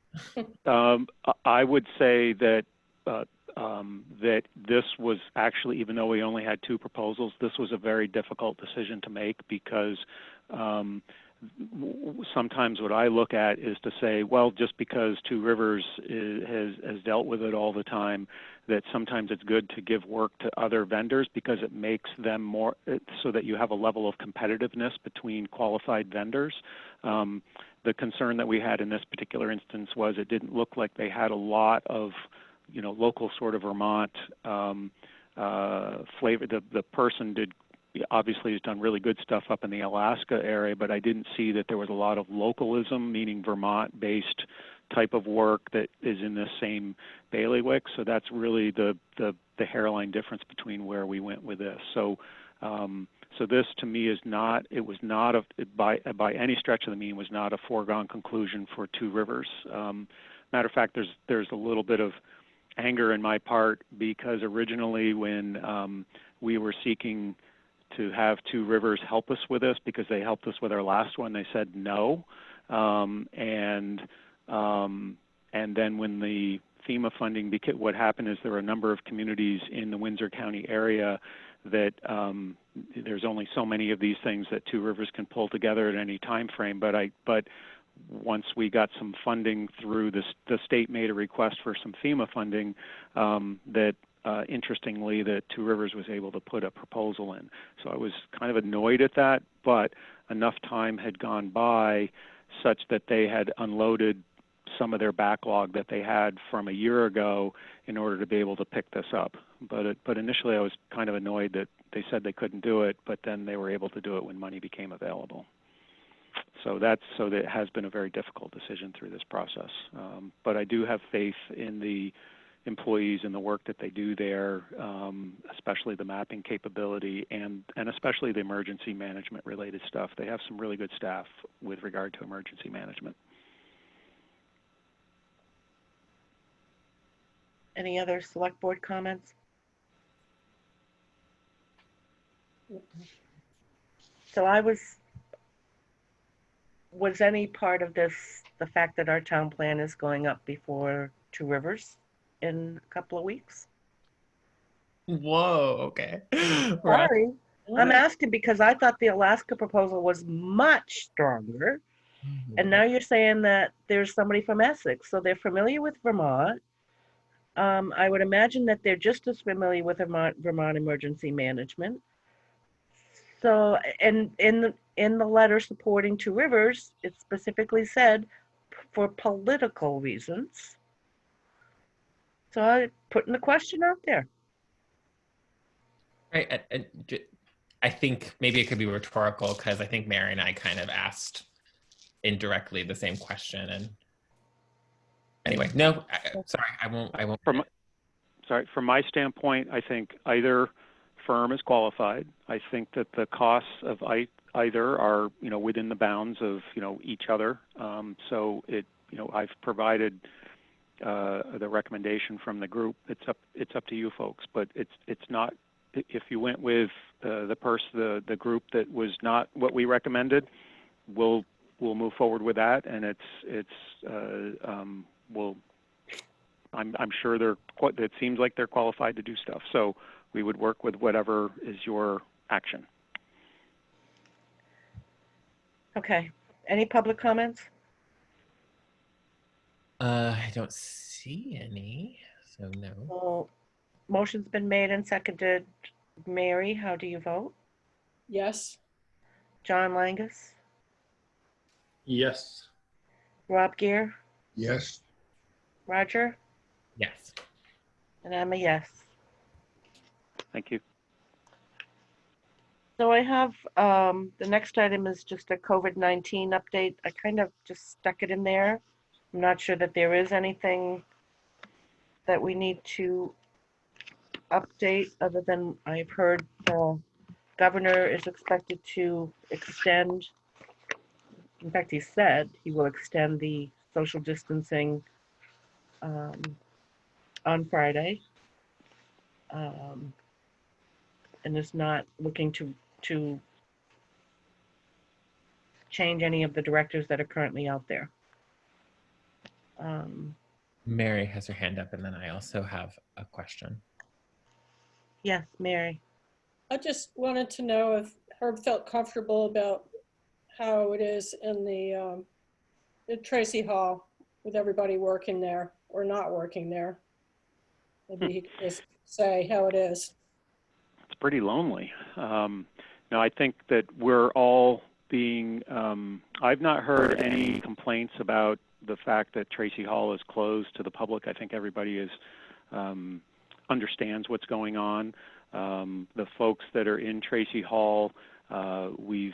I would say that that this was actually, even though we only had two proposals, this was a very difficult decision to make, because sometimes what I look at is to say, well, just because Two Rivers has dealt with it all the time, that sometimes it's good to give work to other vendors because it makes them more, so that you have a level of competitiveness between qualified vendors. The concern that we had in this particular instance was it didn't look like they had a lot of local sort of Vermont flavor. The person obviously has done really good stuff up in the Alaska area, but I didn't see that there was a lot of localism, meaning Vermont-based type of work that is in the same bailiwick. So that's really the hairline difference between where we went with this. So this to me is not, it was not by any stretch of the mean was not a foregone conclusion for Two Rivers. Matter of fact, there's a little bit of anger in my part, because originally when we were seeking to have Two Rivers help us with this, because they helped us with our last one, they said no. And then when the FEMA funding, what happened is there were a number of communities in the Windsor County area that there's only so many of these things that Two Rivers can pull together at any time frame. But once we got some funding through the state made a request for some FEMA funding, that interestingly that Two Rivers was able to put a proposal in. So I was kind of annoyed at that, but enough time had gone by such that they had unloaded some of their backlog that they had from a year ago in order to be able to pick this up. But initially I was kind of annoyed that they said they couldn't do it, but then they were able to do it when money became available. So that has been a very difficult decision through this process. But I do have faith in the employees and the work that they do there, especially the mapping capability and especially the emergency management related stuff. They have some really good staff with regard to emergency management. Any other select board comments? So was any part of this the fact that our town plan is going up before Two Rivers in a couple of weeks? Whoa, okay. Sorry. I'm asking because I thought the Alaska proposal was much stronger. And now you're saying that there's somebody from Essex, so they're familiar with Vermont. I would imagine that they're just as familiar with Vermont emergency management. So, and in the letter supporting Two Rivers, it specifically said for political reasons. So I'm putting the question out there. Right. I think maybe it could be rhetorical, because I think Mary and I kind of asked indirectly the same question. And anyway, no, sorry, I won't. From my standpoint, I think either firm is qualified. I think that the costs of either are, within the bounds of, each other. So I've provided the recommendation from the group. It's up to you folks, but it's not. If you went with the group that was not what we recommended, we'll move forward with that, and I'm sure it seems like they're qualified to do stuff. So we would work with whatever is your action. Okay. Any public comments? I don't see any, so no. Well, motion's been made and seconded. Mary, how do you vote? Yes. John Langus? Yes. Rob Gear? Yes. Roger? Yes. And I'm a yes. Thank you. So I have, the next item is just a COVID-19 update. I kind of just stuck it in there. I'm not sure that there is anything that we need to update other than I've heard the governor is expected to extend, in fact, he said he will extend the social distancing on Friday. And is not looking to change any of the directives that are currently out there. Mary has her hand up, and then I also have a question. Yes, Mary. I just wanted to know if Herb felt comfortable about how it is in the Tracy Hall with everybody working there or not working there. Maybe he could just say how it is. It's pretty lonely. No, I think that we're all being, I've not heard any complaints about the fact that Tracy Hall is closed to the public. I think everybody is, understands what's going on. The folks that are in Tracy Hall, we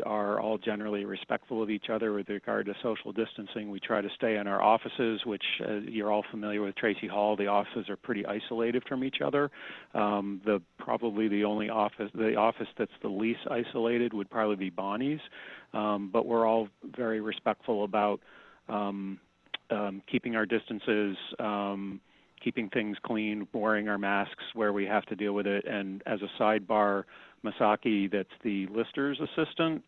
are all generally respectful of each other with regard to social distancing. We try to stay in our offices, which you're all familiar with Tracy Hall. The offices are pretty isolated from each other. Probably the only office, the office that's the least isolated would probably be Bonnie's. But we're all very respectful about keeping our distances, keeping things clean, wearing our masks where we have to deal with it. And as a sidebar, Masaki, that's the lister's assistant,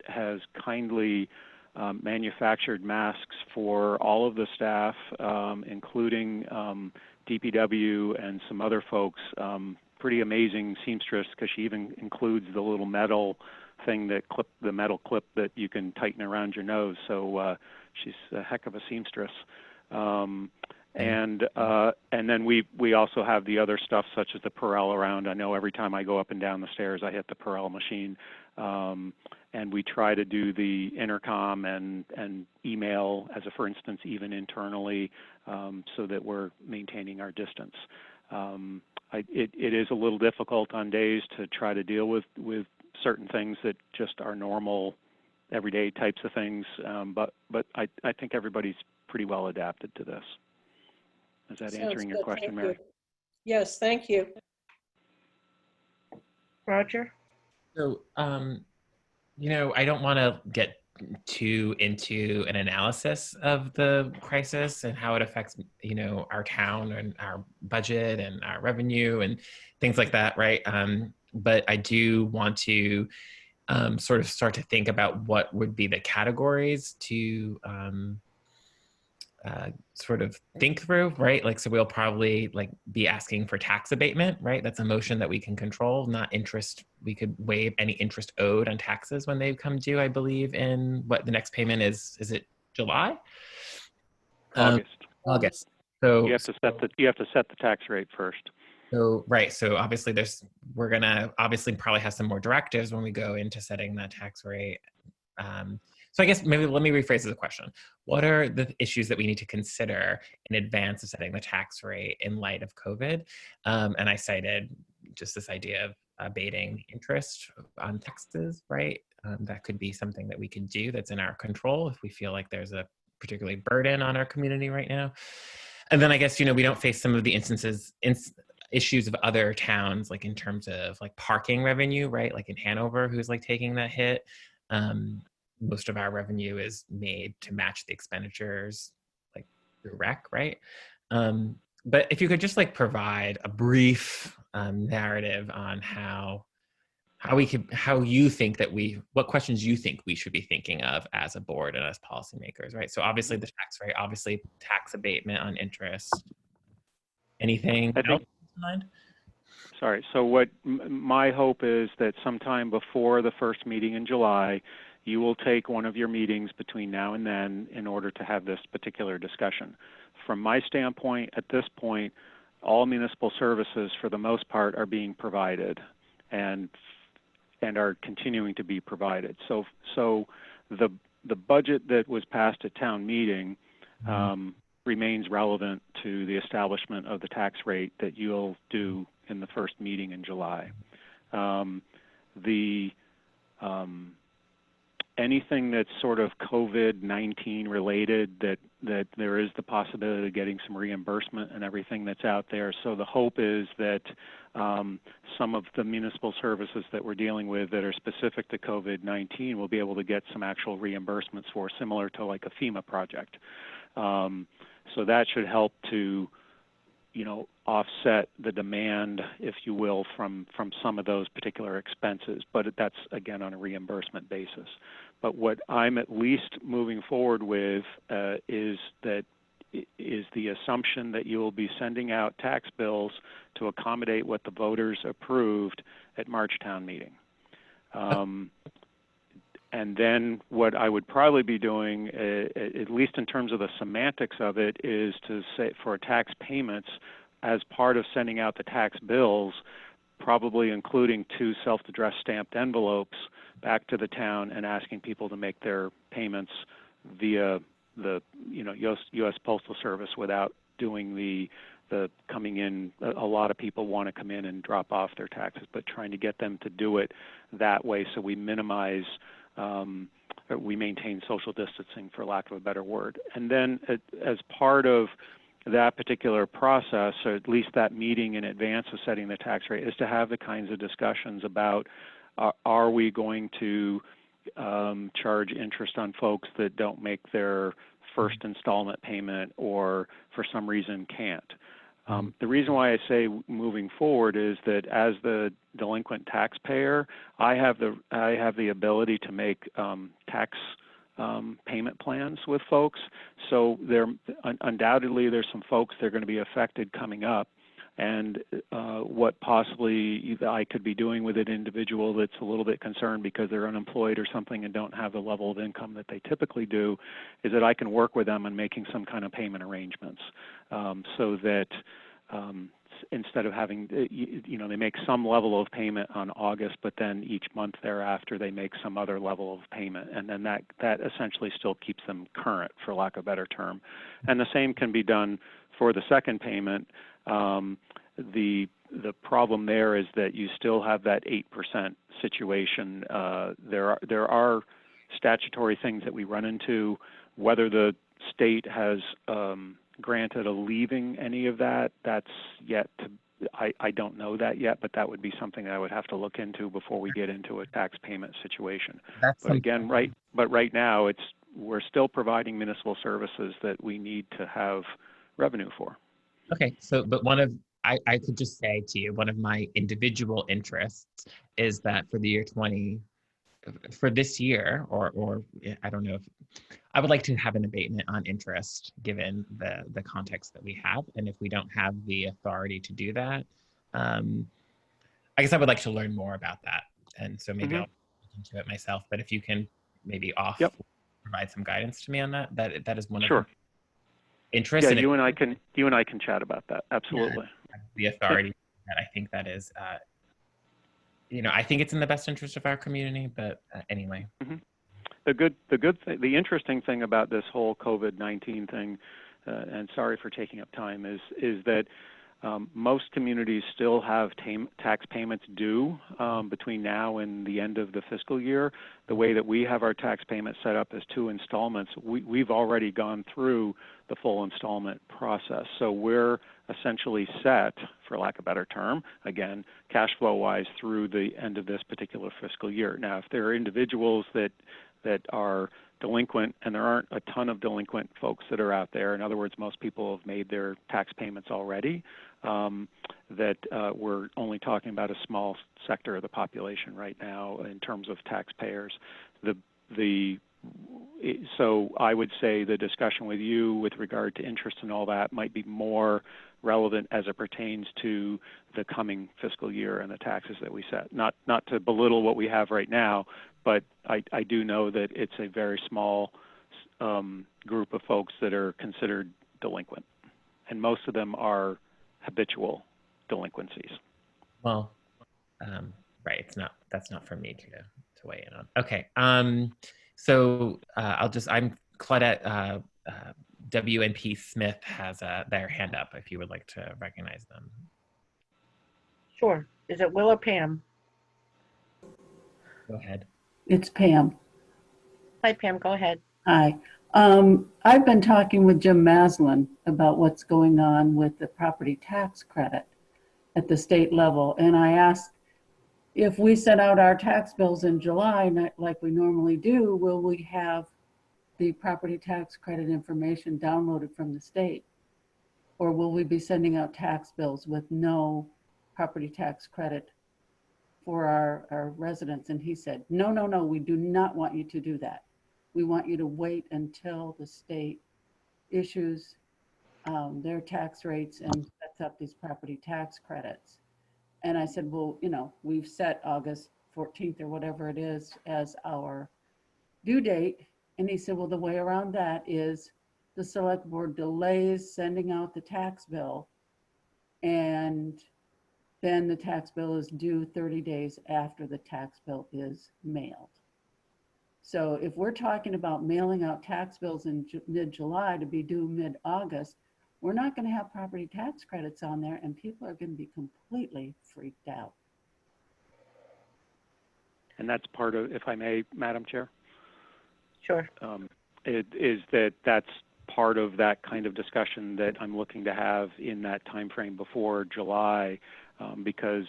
has kindly manufactured masks for all of the staff, including DPW and some other folks. Pretty amazing seamstress, because she even includes the little metal thing that the metal clip that you can tighten around your nose. So she's a heck of a seamstress. And then we also have the other stuff such as the Perel around. I know every time I go up and down the stairs, I hit the Perel machine. And we try to do the intercom and email, as a for instance, even internally, so that we're maintaining our distance. It is a little difficult on days to try to deal with certain things that just are normal, everyday types of things. But I think everybody's pretty well adapted to this. Is that answering your question, Mary? Yes, thank you. Roger? So, you know, I don't want to get too into an analysis of the crisis and how it affects, you know, our town and our budget and our revenue and things like that, right? But I do want to sort of start to think about what would be the categories to sort of think through, right? Like, so we'll probably like be asking for tax abatement, right? That's a motion that we can control, not interest. We could waive any interest owed on taxes when they come due, I believe, in what the next payment is it July? August. So you have to set the tax rate first. So, right. So obviously we're going to obviously probably have some more directives when we go into setting that tax rate. So I guess maybe let me rephrase the question. What are the issues that we need to consider in advance of setting the tax rate in light of COVID? And I cited just this idea of abating interest on taxes, right? That could be something that we could do that's in our control if we feel like there's a particularly burden on our community right now. And then I guess, you know, we don't face some of the issues of other towns, like in terms of like parking revenue, right? Like in Hanover, who's like taking that hit. Most of our revenue is made to match the expenditures, like through rec, right? But if you could just like provide a brief narrative on what questions you think we should be thinking of as a board and as policymakers, right? So obviously the tax rate, obviously tax abatement on interest. Anything else in mind? Sorry. So what my hope is that sometime before the first meeting in July, you will take one of your meetings between now and then in order to have this particular discussion. From my standpoint, at this point, all municipal services, for the most part, are being provided and are continuing to be provided. So the budget that was passed at town meeting remains relevant to the establishment of the tax rate that you'll do in the first meeting in July. Anything that's sort of COVID-19 related, that there is the possibility of getting some reimbursement and everything that's out there. So the hope is that some of the municipal services that we're dealing with that are specific to COVID-19 will be able to get some actual reimbursements for, similar to like a FEMA project. So that should help to, offset the demand, if you will, from some of those particular expenses. But that's, again, on a reimbursement basis. But what I'm at least moving forward with is the assumption that you will be sending out tax bills to accommodate what the voters approved at March town meeting. And then what I would probably be doing, at least in terms of the semantics of it, is to say for tax payments, as part of sending out the tax bills, probably including 2 self-addressed stamped envelopes back to the town and asking people to make their payments via the U.S. Postal Service without doing the coming in. A lot of people want to come in and drop off their taxes, but trying to get them to do it that way so we minimize, we maintain social distancing, for lack of a better word. And then as part of that particular process, or at least that meeting in advance of setting the tax rate, is to have the kinds of discussions about are we going to charge interest on folks that don't make their first installment payment or for some reason can't. The reason why I say moving forward is that as the delinquent taxpayer, I have the ability to make tax payment plans with folks. So undoubtedly there's some folks that are going to be affected coming up, and what possibly I could be doing with an individual that's a little bit concerned because they're unemployed or something and don't have the level of income that they typically do, is that I can work with them on making some kind of payment arrangements, so that instead of having, they make some level of payment on August, but then each month thereafter they make some other level of payment, and then that essentially still keeps them current, for lack of a better term. And the same can be done for the second payment. The problem there is that you still have that 8% situation. There are statutory things that we run into. Whether the state has granted a leaving any of that, that's yet to, I don't know that yet, but that would be something that I would have to look into before we get into a tax payment situation. But again, right now we're still providing municipal services that we need to have revenue for. Okay, so but I could just say to you, one of my individual interests is that for the year for this year, or I don't know if, I would like to have an abatement on interest given the context that we have. And if we don't have the authority to do that, I guess I would like to learn more about that. And so maybe I'll look into it myself, but if you can maybe provide some guidance to me on that is one of the interests. Yeah, you and I can chat about that. Absolutely. Yeah, the authority that I think that is, I think it's in the best interest of our community, but anyway. The interesting thing about this whole COVID-19 thing, and sorry for taking up time, is that most communities still have tax payments due between now and the end of the fiscal year. The way that we have our tax payment set up is 2 installments. We've already gone through the full installment process. So we're essentially set, for lack of a better term, again, cash flow wise through the end of this particular fiscal year. Now, if there are individuals that are delinquent, and there aren't a ton of delinquent folks that are out there, in other words, most people have made their tax payments already, that we're only talking about a small sector of the population right now in terms of taxpayers. so I would say the discussion with you with regard to interest and all that might be more relevant as it pertains to the coming fiscal year and the taxes that we set. Not to belittle what we have right now, but I do know that it's a very small group of folks that are considered delinquent, and most of them are habitual delinquencies. Well, right. That's not for me to weigh in on. Okay. So I'm Claudette. WNP Smith has their hand up if you would like to recognize them. Sure. Is it Will or Pam? Go ahead. It's Pam. Hi, Pam. Go ahead. Hi. I've been talking with Jim Maslin about what's going on with the property tax credit at the state level. And I asked if we send out our tax bills in July, like we normally do, will we have the property tax credit information downloaded from the state? Or will we be sending out tax bills with no property tax credit for our residents? And he said, no, we do not want you to do that. We want you to wait until the state issues their tax rates and sets up these property tax credits. And I said, well, we've set August 14th or whatever it is as our due date. And he said, well, the way around that is the select board delays sending out the tax bill, and then the tax bill is due 30 days after the tax bill is mailed. So if we're talking about mailing out tax bills in mid-July to be due mid-August, we're not going to have property tax credits on there, and people are going to be completely freaked out. And that's part of, if I may, Madam Chair? Sure. That's part of that kind of discussion that I'm looking to have in that time frame before July, because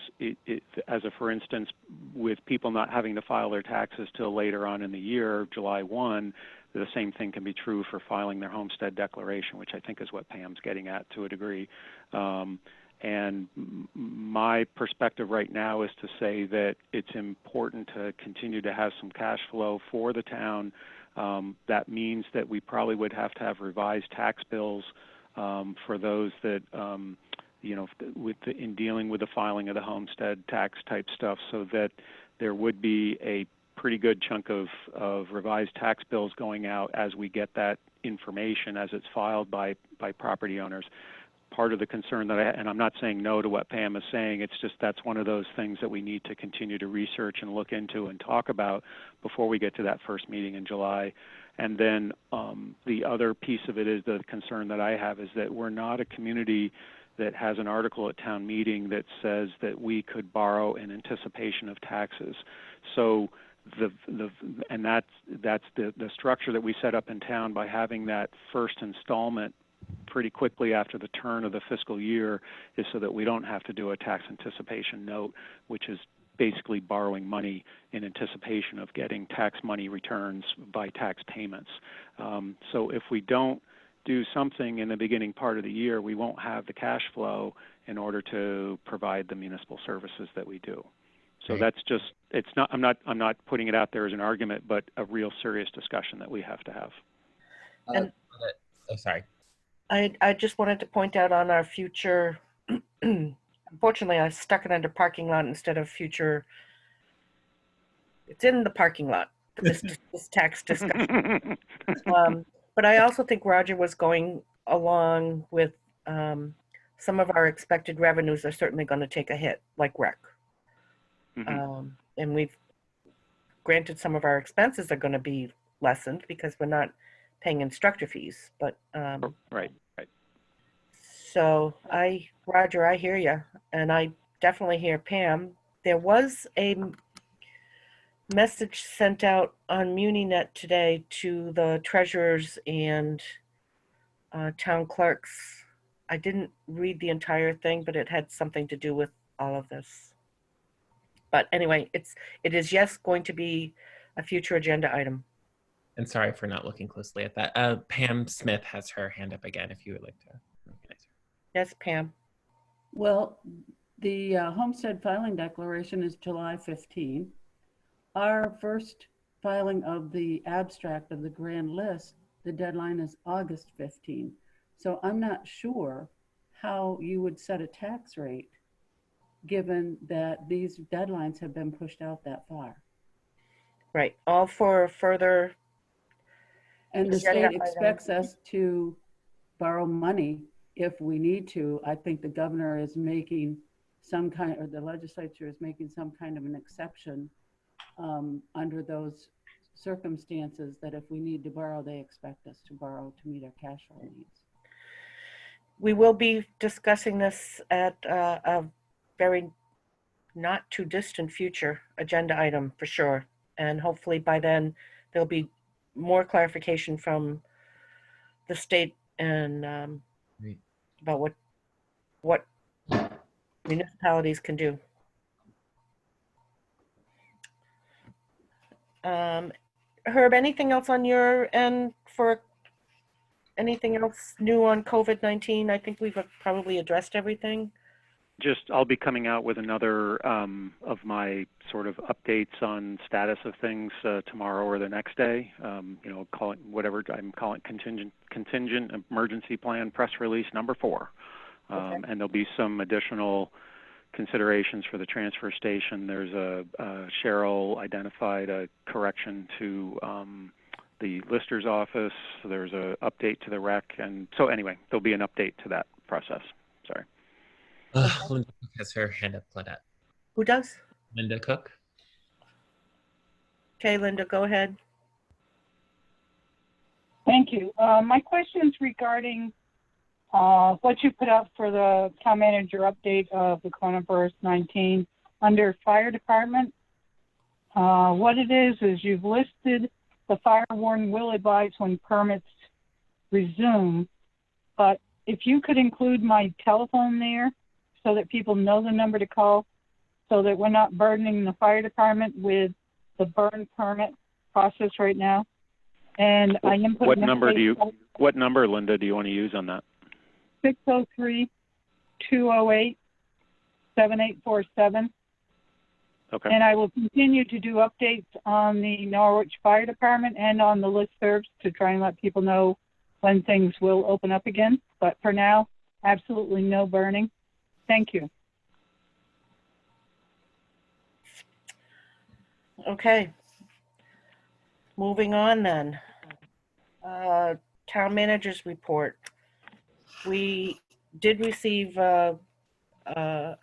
as a for instance, with people not having to file their taxes till later on in the year, July 1, the same thing can be true for filing their homestead declaration, which I think is what Pam's getting at to a degree. And my perspective right now is to say that it's important to continue to have some cash flow for the town. That means that we probably would have to have revised tax bills for those that, in dealing with the filing of the homestead tax type stuff, so that there would be a pretty good chunk of revised tax bills going out as we get that information as it's filed by property owners. Part of the concern that and I'm not saying no to what Pam is saying, it's just that's one of those things that we need to continue to research and look into and talk about before we get to that first meeting in July. And then the other piece of it is the concern that I have is that we're not a community that has an article at town meeting that says that we could borrow in anticipation of taxes. So that's the structure that we set up in town by having that first installment pretty quickly after the turn of the fiscal year is so that we don't have to do a tax anticipation note, which is basically borrowing money in anticipation of getting tax money returns by tax payments. So if we don't do something in the beginning part of the year, we won't have the cash flow in order to provide the municipal services that we do. So that's just, it's not, I'm not putting it out there as an argument, but a real serious discussion that we have to have. Oh, sorry. I just wanted to point out on our future, unfortunately, I stuck it under parking lot instead of future. It's in the parking lot, this tax discussion. But I also think Roger was going along with some of our expected revenues are certainly going to take a hit, like rec. And we've granted some of our expenses are going to be lessened because we're not paying instructor fees, but right. So Roger, I hear you, and I definitely hear Pam. There was a message sent out on MuniNet today to the treasurers and town clerks. I didn't read the entire thing, but it had something to do with all of this. But anyway, it is yes going to be a future agenda item. And sorry for not looking closely at that. Pam Smith has her hand up again if you would like to recognize her. Yes, Pam. Well, the homestead filing declaration is July 15. Our first filing of the abstract of the grand list, the deadline is August 15. So I'm not sure how you would set a tax rate given that these deadlines have been pushed out that far. Right, all for further. And the agenda state expects us to borrow money if we need to. I think the governor is making some kind, or the legislature is making some kind of an exception under those circumstances, that if we need to borrow, they expect us to borrow to meet our cash flow needs. We will be discussing this at a very not too distant future agenda item for sure. And hopefully by then there'll be more clarification from the state and about what municipalities can do. Herb, anything else on your end for anything else new on COVID-19? I think we've probably addressed everything. Just, I'll be coming out with another of my sort of updates on status of things tomorrow or the next day. You know, call it whatever I'm calling contingent emergency plan press release number 4. Okay. And there'll be some additional considerations for the transfer station. There's Cheryl identified a correction to the lister's office. There's a update to the rec, and so anyway, there'll be an update to that process. Sorry. Linda Cook has her hand up, Claudette. Who does? Linda Cook. Okay, Linda, go ahead. Thank you. My question's regarding what you put up for the town manager update of the coronavirus 19 under fire department. What it is you've listed the fire warden will advise when permits resume, but if you could include my telephone there so that people know the number to call, so that we're not burdening the fire department with the burn permit process right now. And I input what number, Linda, do you want to use on that? 603-208-7847. Okay. And I will continue to do updates on the Norwich Fire Department and on the listservs to try and let people know when things will open up again. But for now, absolutely no burning. Thank you. Okay. Moving on then. Town manager's report. We did receive a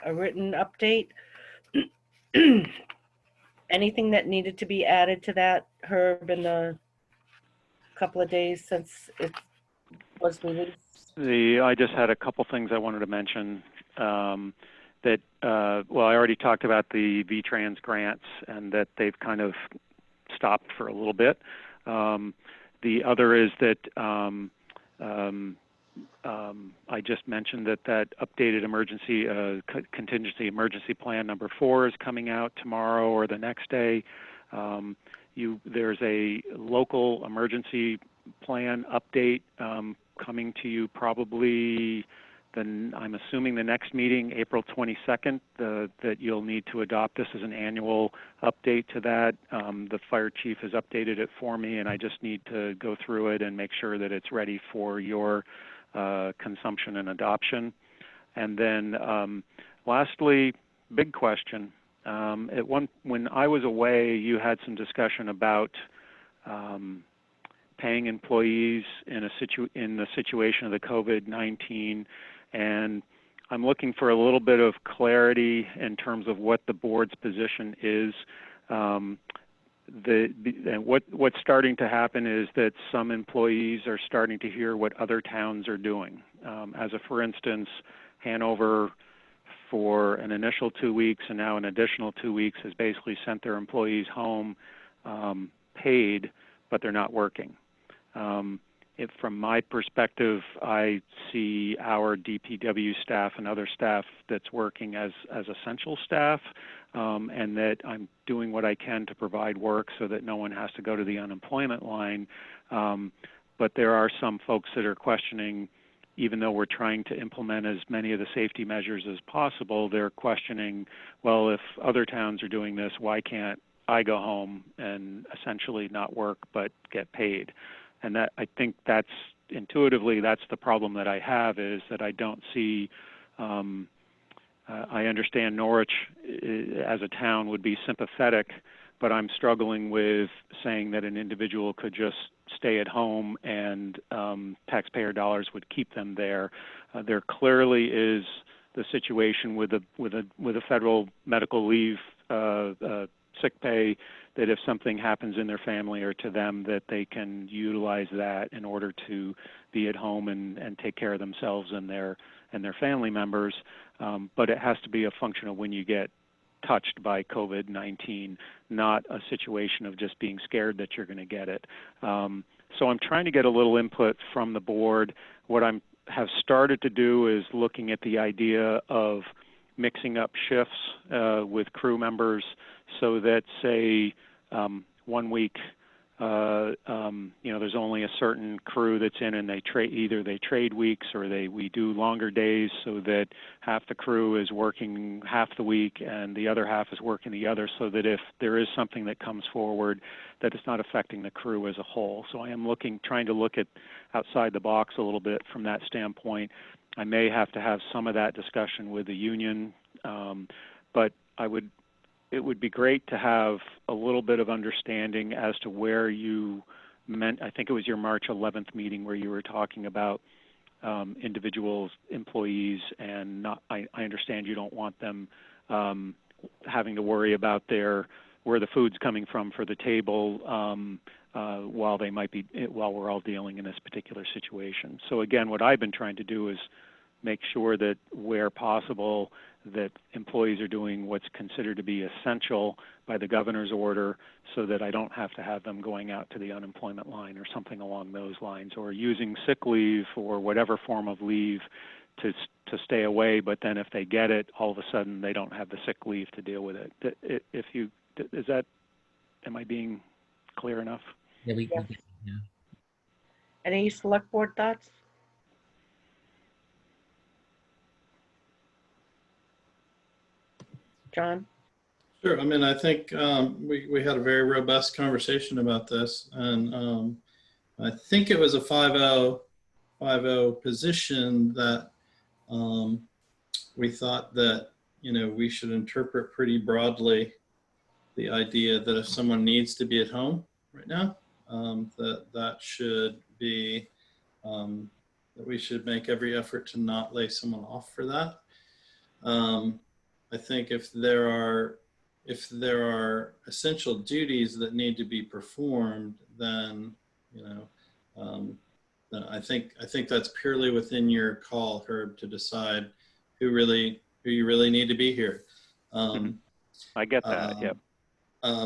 written update. Anything that needed to be added to that, Herb, in the couple of days since it was released? I just had a couple things I wanted to mention. That, well, I already talked about the VTrans grants and that they've kind of stopped for a little bit. The other is that I just mentioned that updated emergency contingency emergency plan number 4 is coming out tomorrow or the next day. There's a local emergency plan update coming to you probably. Then I'm assuming the next meeting, April 22nd, that you'll need to adopt. This is an annual update to that. The fire chief has updated it for me, and I just need to go through it and make sure that it's ready for your consumption and adoption. And then lastly, big question. When I was away, you had some discussion about paying employees in the situation of the COVID-19, and I'm looking for a little bit of clarity in terms of what the board's position is. And what's starting to happen is that some employees are starting to hear what other towns are doing. For instance, Hanover, for an initial 2 weeks and now an additional 2 weeks, has basically sent their employees home paid, but they're not working. From my perspective, I see our DPW staff and other staff that's working as essential staff, and that I'm doing what I can to provide work so that no one has to go to the unemployment line. But there are some folks that are questioning, even though we're trying to implement as many of the safety measures as possible, they're questioning, well, if other towns are doing this, why can't I go home and essentially not work but get paid. And that, I think that's intuitively, that's the problem that I have, is that I don't see, I understand Norwich as a town would be sympathetic, but I'm struggling with saying that an individual could just stay at home and taxpayer dollars would keep them there. There clearly is the situation with a federal medical leave, sick pay, that if something happens in their family or to them, that they can utilize that in order to be at home and take care of themselves and their family members. But it has to be a function of when you get touched by COVID-19, not a situation of just being scared that you're going to get it. So I'm trying to get a little input from the board. What I have started to do is looking at the idea of mixing up shifts with crew members, so that, say, 1 week, there's only a certain crew that's in, and they trade weeks, or we do longer days, so that half the crew is working half the week and the other half is working the other, so that if there is something that comes forward, that it's not affecting the crew as a whole. So I am trying to look at outside the box a little bit from that standpoint. I may have to have some of that discussion with the union, but it would be great to have a little bit of understanding as to where you meant. I think it was your March 11th meeting where you were talking about individuals, employees, and I understand you don't want them having to worry about where the food's coming from for the table while we're all dealing in this particular situation. So again, what I've been trying to do is make sure that where possible that employees are doing what's considered to be essential by the governor's order, so that I don't have to have them going out to the unemployment line or something along those lines, or using sick leave or whatever form of leave to stay away, but then if they get it, all of a sudden they don't have the sick leave to deal with it. Am I being clear enough? Yeah, Yeah. Any select board thoughts? John? Sure. I mean, I think we had a very robust conversation about this, and I think it was a 5-0 position that we thought that, we should interpret pretty broadly the idea that if someone needs to be at home right now, that should be, that we should make every effort to not lay someone off for that. I think if there are essential duties that need to be performed, then then I think that's purely within your call, Herb, to decide who you really need to be here. I get that. Yep.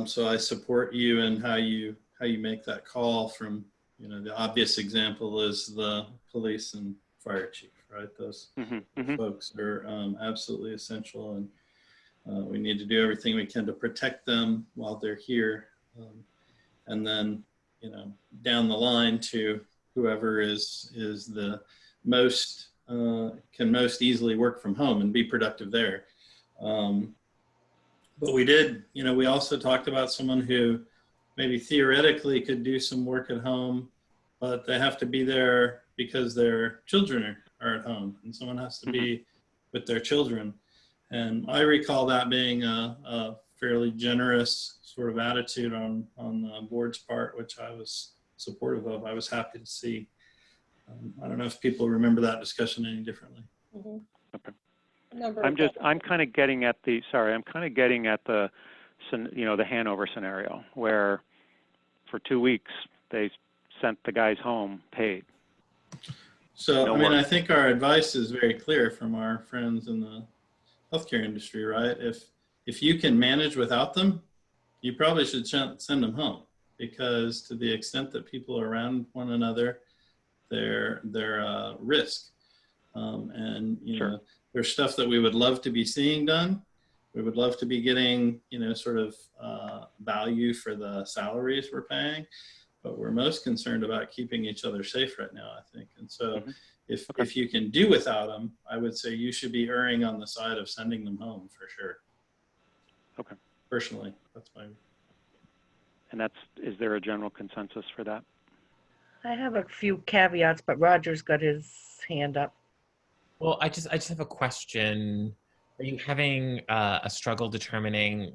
So I support you in how you make that call. From the obvious example is the police and fire chief, right? Those folks are absolutely essential, and we need to do everything we can to protect them while they're here. And then, down the line to whoever is the most, can most easily work from home and be productive there. But we also talked about someone who maybe theoretically could do some work at home, but they have to be there because their children are at home, and someone has to be with their children. And I recall that being a fairly generous sort of attitude on the board's part, which I was supportive of. I was happy to see. I don't know if people remember that discussion any differently. Okay. I'm kind of getting at the the Hanover scenario, where for 2 weeks they sent the guys home paid. So, I mean, I think our advice is very clear from our friends in the healthcare industry, right? If you can manage without them, you probably should send them home, because to the extent that people are around one another, they're risk. And Sure. There's stuff that we would love to be seeing done. We would love to be getting, sort of value for the salaries we're paying, but we're most concerned about keeping each other safe right now, I think. And so if you can do without them, I would say you should be erring on the side of sending them home for sure. Okay. Personally, that's my is there a general consensus for that? I have a few caveats, but Roger's got his hand up. Well, I just have a question. Are you having a struggle determining,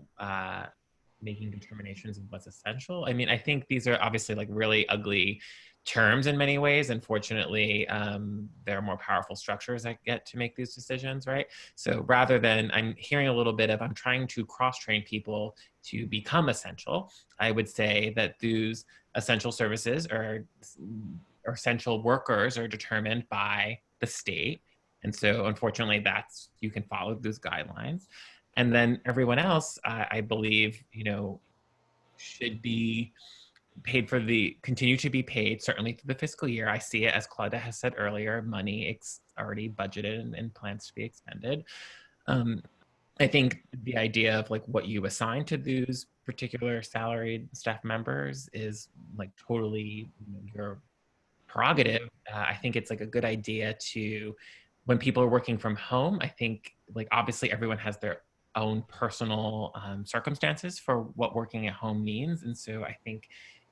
making determinations of what's essential? I mean, I think these are obviously like really ugly terms in many ways. Unfortunately, there are more powerful structures that get to make these decisions, right? So rather than, I'm hearing a little bit of, I'm trying to cross-train people to become essential, I would say that those essential services or essential workers are determined by the state. And so unfortunately, that's, you can follow those guidelines. And then everyone else, I believe, you know, should be paid for continue to be paid, certainly through the fiscal year. I see it, as Claudia has said earlier, money already budgeted and plans to be expended. I think the idea of like what you assign to those particular salaried staff members is like totally, you know, your prerogative. I think it's like a good idea to, when people are working from home, I think like obviously everyone has their own personal circumstances for what working at home means. And so I think,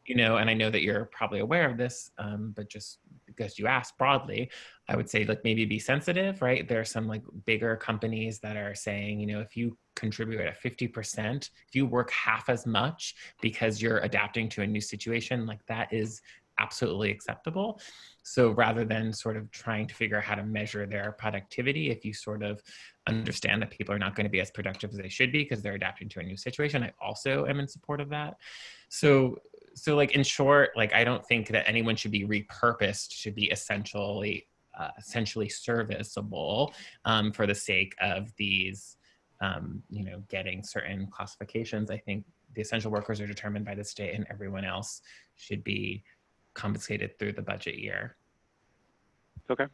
you know, and I know that you're probably aware of this, but just because you asked broadly, I would say like maybe be sensitive, right? There are some like bigger companies that are saying, you know, if you contribute at 50%, if you work half as much because you're adapting to a new situation, like that is absolutely acceptable. So rather than sort of trying to figure out how to measure their productivity, if you sort of understand that people are not going to be as productive as they should be because they're adapting to a new situation, I also am in support of that. So like in short, like I don't think that anyone should be repurposed to be essentially serviceable for the sake of these, you know, getting certain classifications. I think the essential workers are determined by the state, and everyone else should be compensated through the budget year. Okay.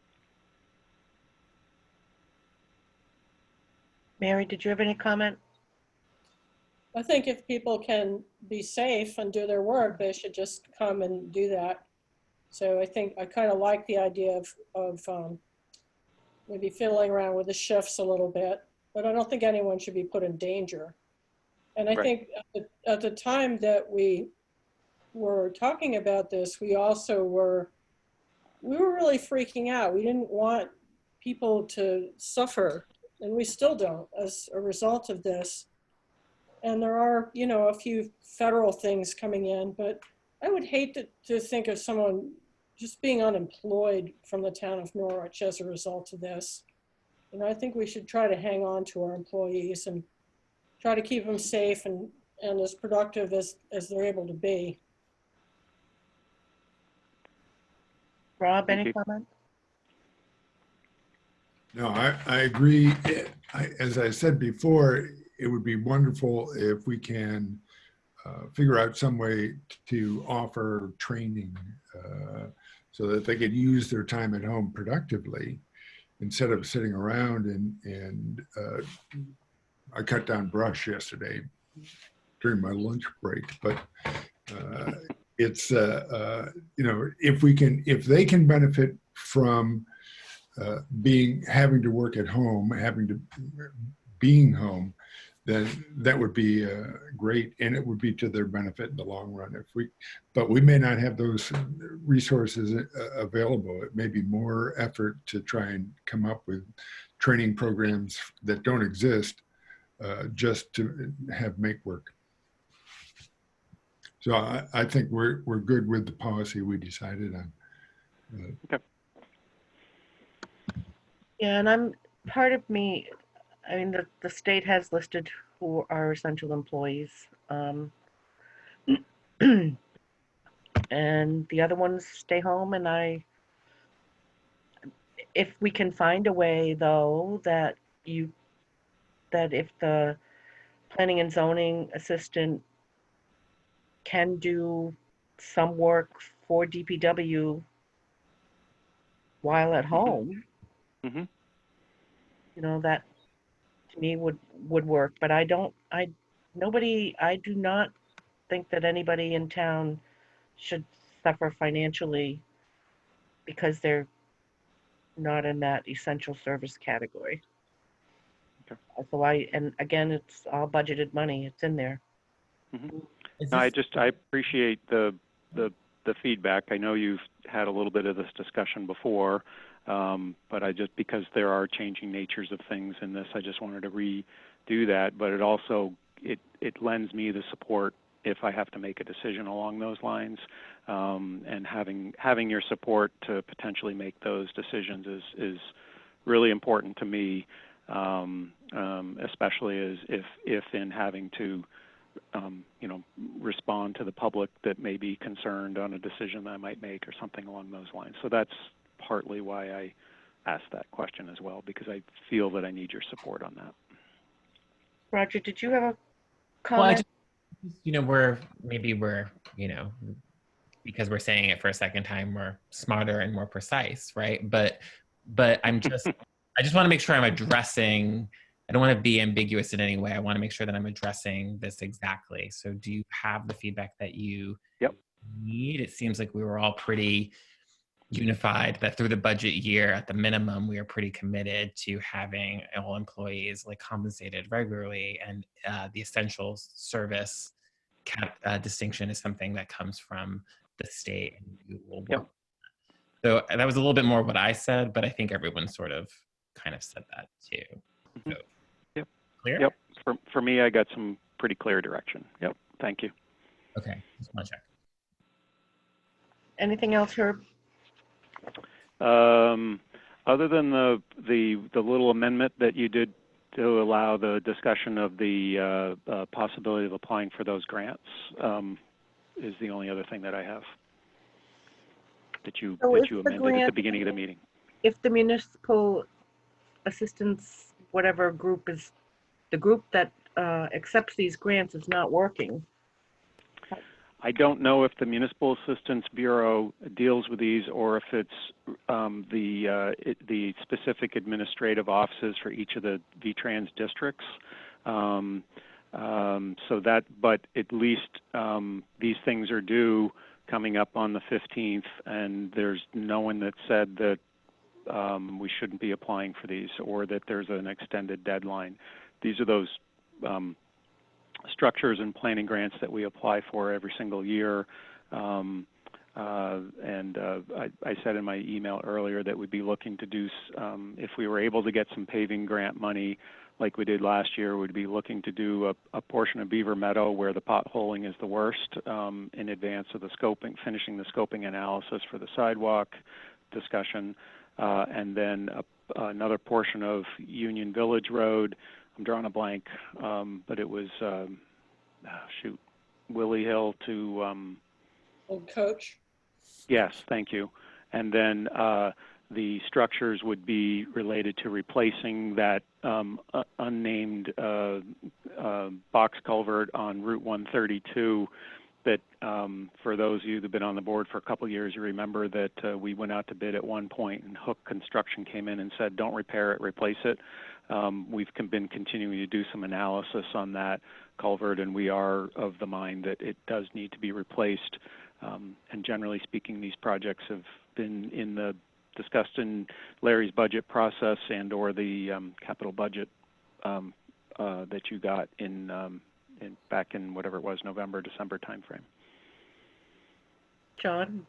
Mary, did you have any comment? I think if people can be safe and do their work, they should just come and do that. So I think I kind of like the idea of maybe fiddling around with the shifts a little bit, but I don't think anyone should be put in danger. And I think at the time that we were talking about this, we were really freaking out. We didn't want people to suffer, and we still don't as a result of this. And there are, you know, a few federal things coming in, but I would hate to think of someone just being unemployed from the town of Norwich as a result of this. You know, I think we should try to hang on to our employees and try to keep them safe and as productive as they're able to be. Rob, any comment? No, I agree. As I said before, it would be wonderful if we can figure out some way to offer training so that they could use their time at home productively instead of sitting around and I cut down brush yesterday during my lunch break, but it's, you know, if they can benefit from having to work at home, being home, then that would be great, and it would be to their benefit in the long run. But we may not have those resources available. It may be more effort to try and come up with training programs that don't exist just to make work. So I think we're good with the policy we decided on. Okay. Yeah, and part of me, I mean, the state has listed who are essential employees. And the other ones stay home, and if we can find a way though that if the planning and zoning assistant can do some work for DPW while at home, mm-hmm. You know, that to me would work. But I do not think that anybody in town should suffer financially because they're not in that essential service category. Okay. So and again, it's all budgeted money. It's in there. Mm-hmm. No, I appreciate the feedback. I know you've had a little bit of this discussion before, but because there are changing natures of things in this, I just wanted to redo that. But it also it lends me the support if I have to make a decision along those lines, and having your support to potentially make those decisions is really important to me, especially as if in having to respond to the public that may be concerned on a decision that I might make or something along those lines. So that's partly why I asked that question as well, because I feel that I need your support on that. Roger, did you have a comment? We're because we're saying it for a second time, we're smarter and more precise, right? But I just want to make sure I'm addressing, I don't want to be ambiguous in any way. I want to make sure that I'm addressing this exactly. So do you have the feedback that you need? It seems like we were all pretty unified that through the budget year, at the minimum, we are pretty committed to having all employees compensated regularly, and the essential service distinction is something that comes from the state. And you will work. So that was a little bit more what I said, but I think everyone sort of kind of said that too. So, clear? Yep. For me, I got some pretty clear direction. Yep. Thank you. Okay. Just want to check. Anything else, Herb? Other than the little amendment that you did to allow the discussion of the possibility of applying for those grants, is the only other thing that I have that you amended at the beginning of the meeting. If the municipal assistance, whatever group is, the group that accepts these grants is not working. I don't know if the Municipal Assistance Bureau deals with these or if it's the specific administrative offices for each of the VTrans districts. But at least these things are due coming up on the 15th, and there's no one that said that we shouldn't be applying for these or that there's an extended deadline. These are those structures and planning grants that we apply for every single year. I said in my email earlier that we'd be looking to do, if we were able to get some paving grant money like we did last year, we'd be looking to do a portion of Beaver Meadow where the potholing is the worst in advance of the scoping, finishing the scoping analysis for the sidewalk discussion, and then another portion of Union Village Road. I'm drawing a blank, but it was, Willie Hill to... Old Coach? Yes, thank you. And then the structures would be related to replacing that unnamed box culvert on Route 132 that, for those of you that have been on the board for a couple of years, you remember that we went out to bid at one point and Hook Construction came in and said, don't repair it, replace it. We've been continuing to do some analysis on that culvert, and we are of the mind that it does need to be replaced. And generally speaking, these projects have been discussed in Larry's budget process and or the capital budget that you got back in whatever it was, November, December timeframe. John?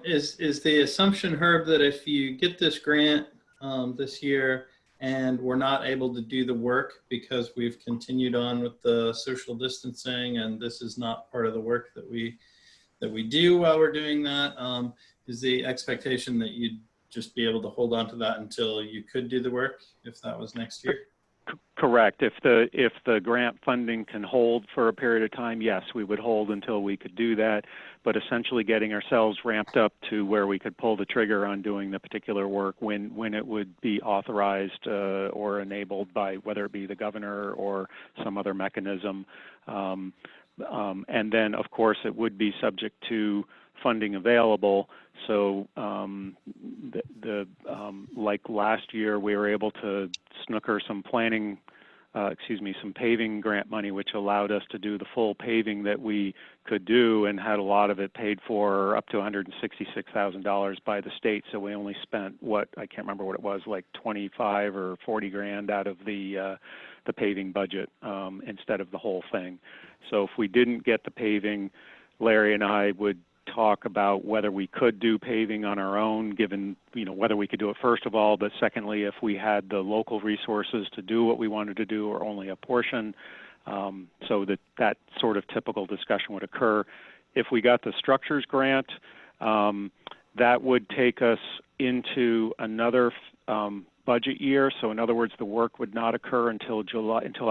Is the assumption, Herb, that if you get this grant this year and we're not able to do the work because we've continued on with the social distancing and this is not part of the work that we do while we're doing that, is the expectation that you'd just be able to hold on to that until you could do the work if that was next year? Correct. If the grant funding can hold for a period of time, yes, we would hold until we could do that. But essentially getting ourselves ramped up to where we could pull the trigger on doing the particular work when it would be authorized or enabled by whether it be the governor or some other mechanism. And then, of course, it would be subject to funding available. So like last year, we were able to snooker some some paving grant money, which allowed us to do the full paving that we could do and had a lot of it paid for, up to $166,000 by the state. So we only spent I can't remember what it was, like 25 or 40 grand out of the the paving budget instead of the whole thing. So if we didn't get the paving, Larry and I would talk about whether we could do paving on our own, given, whether we could do it first of all, but secondly, if we had the local resources to do what we wanted to do or only a portion, so that sort of typical discussion would occur. If we got the structures grant, that would take us into another budget year. So in other words, the work would not occur until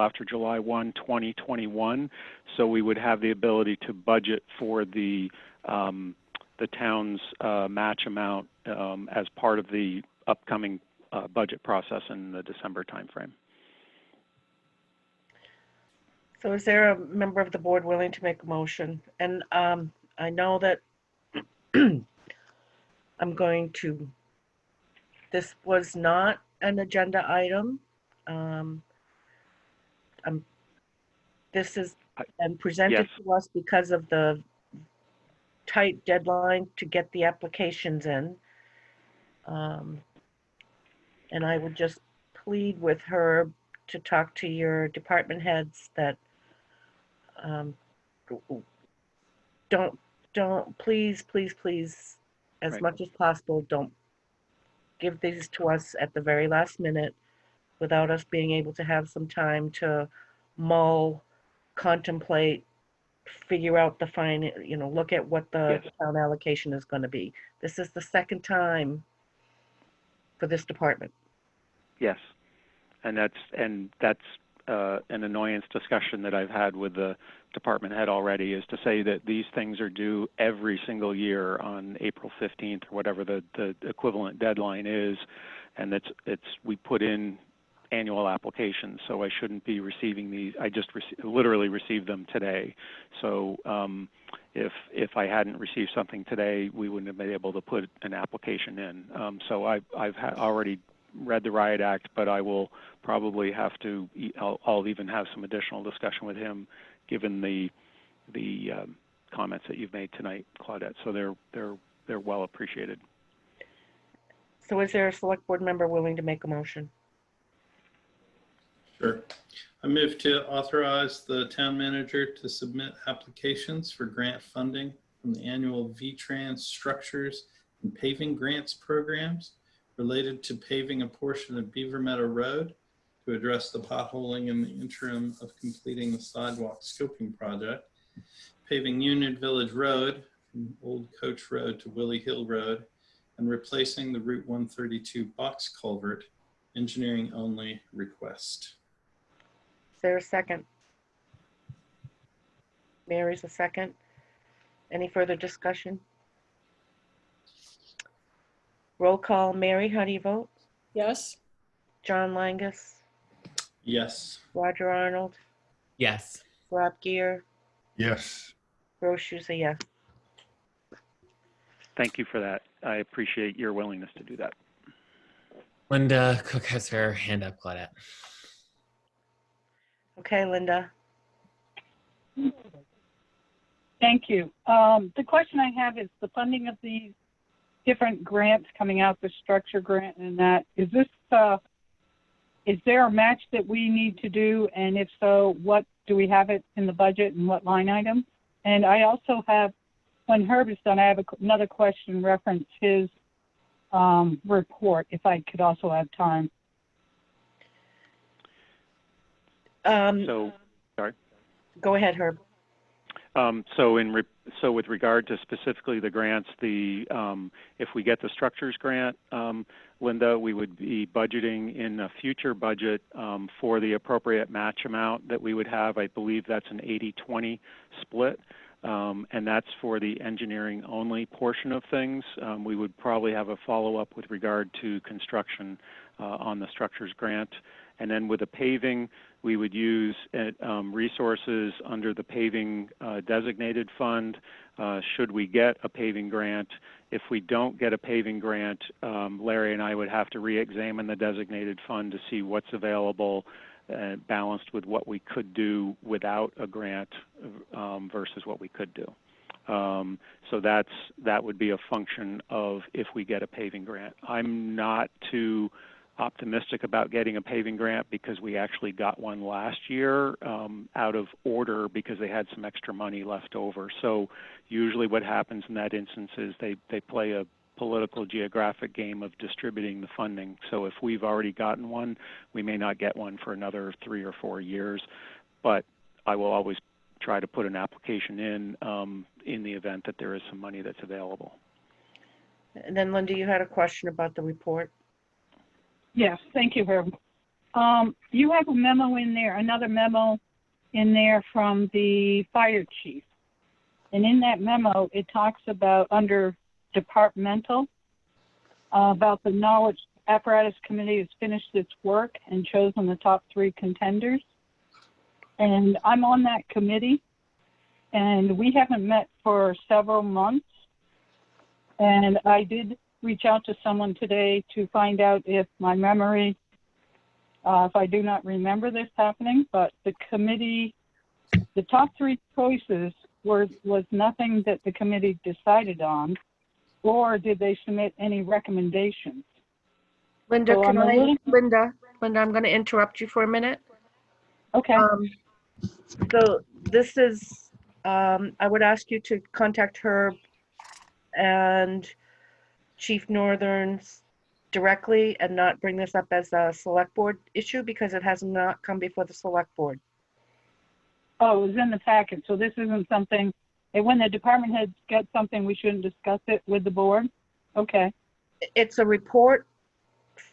after July 1, 2021. So we would have the ability to budget for the town's match amount as part of the upcoming budget process in the December timeframe. So is there a member of the board willing to make a motion? And I know that this was not an agenda item. This is presented to us because of the tight deadline to get the applications in. And I would just plead with her to talk to your department heads that don't, please, as much as possible, don't give these to us at the very last minute without us being able to have some time to mull, contemplate, figure out the look at what the town allocation is going to be. This is the second time for this department. Yes, and that's an annoyance discussion that I've had with the department head already, is to say that these things are due every single year on April 15th or whatever the equivalent deadline is, and we put in annual applications, so I shouldn't be receiving these. I just literally received them today. So if I hadn't received something today, we wouldn't have been able to put an application in. So I've already read the Riot Act, but I will probably have to. I'll even have some additional discussion with him, given the comments that you've made tonight, Claudette. So they're well appreciated. So is there a select board member willing to make a motion? Sure. I move to authorize the town manager to submit applications for grant funding from the annual VTrans structures and paving grants programs related to paving a portion of Beaver Meadow Road to address the potholing in the interim of completing the sidewalk scoping project, paving Union Village Road from Old Coach Road to Willie Hill Road, and replacing the Route 132 box culvert, engineering only request. Is there a second? Mary's a second. Any further discussion? Roll call. Mary, how do you vote? Yes. John Langus? Yes. Roger Arnold? Yes. Rob Gear? Yes. Rose Shoes a yes. Thank you for that. I appreciate your willingness to do that. Linda Cook has her hand up, Claudette. Okay, Linda. Thank you. The question I have is the funding of these different grants coming out, the structure grant and that, is there a match that we need to do? And if so, what do we have it in the budget and what line item? And I also have, when Herb is done, I have another question reference his report, if I could also have time. Sorry. Go ahead, Herb. So with regard to specifically the grants, if we get the structures grant, Linda, we would be budgeting in a future budget for the appropriate match amount that we would have. I believe that's an 80-20 split, and that's for the engineering only portion of things. We would probably have a follow-up with regard to construction on the structures grant. And then with the paving, we would use resources under the paving designated fund should we get a paving grant. If we don't get a paving grant, Larry and I would have to re-examine the designated fund to see what's available balanced with what we could do without a grant versus what we could do. So that would be a function of if we get a paving grant. I'm not too optimistic about getting a paving grant because we actually got one last year out of order because they had some extra money left over. So usually what happens in that instance is they play a political geographic game of distributing the funding. So if we've already gotten one, we may not get one for another 3 or 4 years, but I will always try to put an application in the event that there is some money that's available. And then Linda, you had a question about the report. Yes, thank you, Herb. You have a memo in there, another memo in there from the fire chief. And in that memo, it talks about under departmental, about the knowledge apparatus committee has finished its work and chosen the top 3 contenders. And I'm on that committee, and we haven't met for several months. And I did reach out to someone today to find out if my memory, if I do not remember this happening, but the committee, the top 3 choices was nothing that the committee decided on, or did they submit any recommendations? Linda, So Linda, I'm going to interrupt you for a minute. Okay. So this is, I would ask you to contact Herb and Chief Northern's directly and not bring this up as a select board issue because it has not come before the select board. Oh, it was in the packet, so this isn't something, and when the department heads get something, we shouldn't discuss it with the board? Okay. It's a report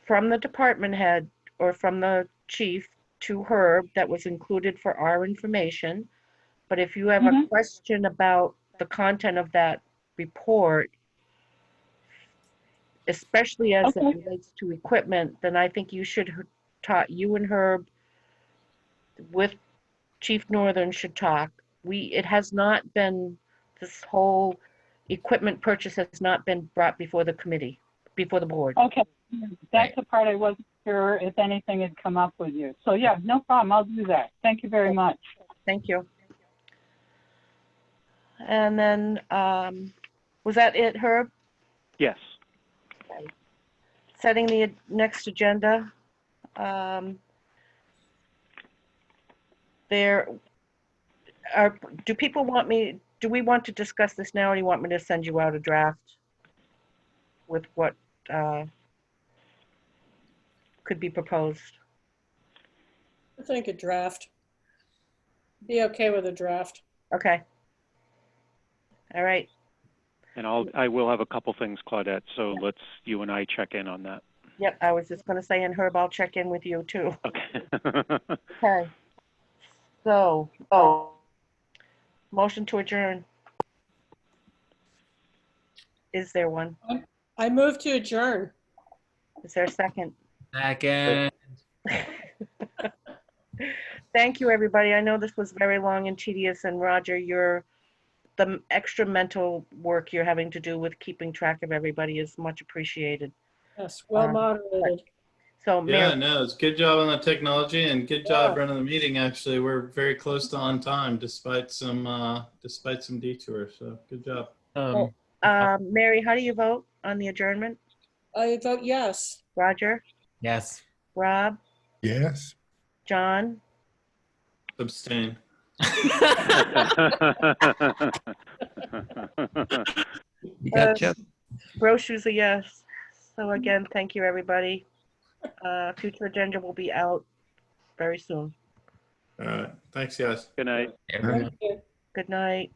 from the department head or from the chief to Herb that was included for our information. But if you have a question about the content of that report, especially as it relates to equipment, then I think you should talk, you and Herb with Chief Northern should talk. It has not been, this whole equipment purchase has not been brought before the committee, before the board. Okay, that's the part I wasn't sure if anything had come up with you. So yeah, no problem, I'll do that. Thank you very much. Thank you. And then, was that it, Herb? Yes. Setting the next agenda. Do people want me, do we want to discuss this now, or do you want me to send you out a draft with what could be proposed? I think a draft. Be okay with a draft. Okay. All right. And I will have a couple things, Claudette, so let's, you and I check in on that. Yep, I was just gonna say, and Herb, I'll check in with you too. Okay. Okay. So, motion to adjourn. Is there one? I move to adjourn. Is there a second? Second. Thank you, everybody. I know this was very long and tedious, and Roger, the extra mental work you're having to do with keeping track of everybody is much appreciated. Yes, well moderated. So, Yeah, Mary, no, it's good job on the technology and good job running the meeting. Actually, we're very close to on time despite some detours. So good job. Mary, how do you vote on the adjournment? I vote yes. Roger? Yes. Rob? Yes. John? Abstain. You gotcha. Brochu's a yes. So again, thank you, everybody. Future agenda will be out very soon. All right. Thanks, guys. Good night. Thank you. Good night.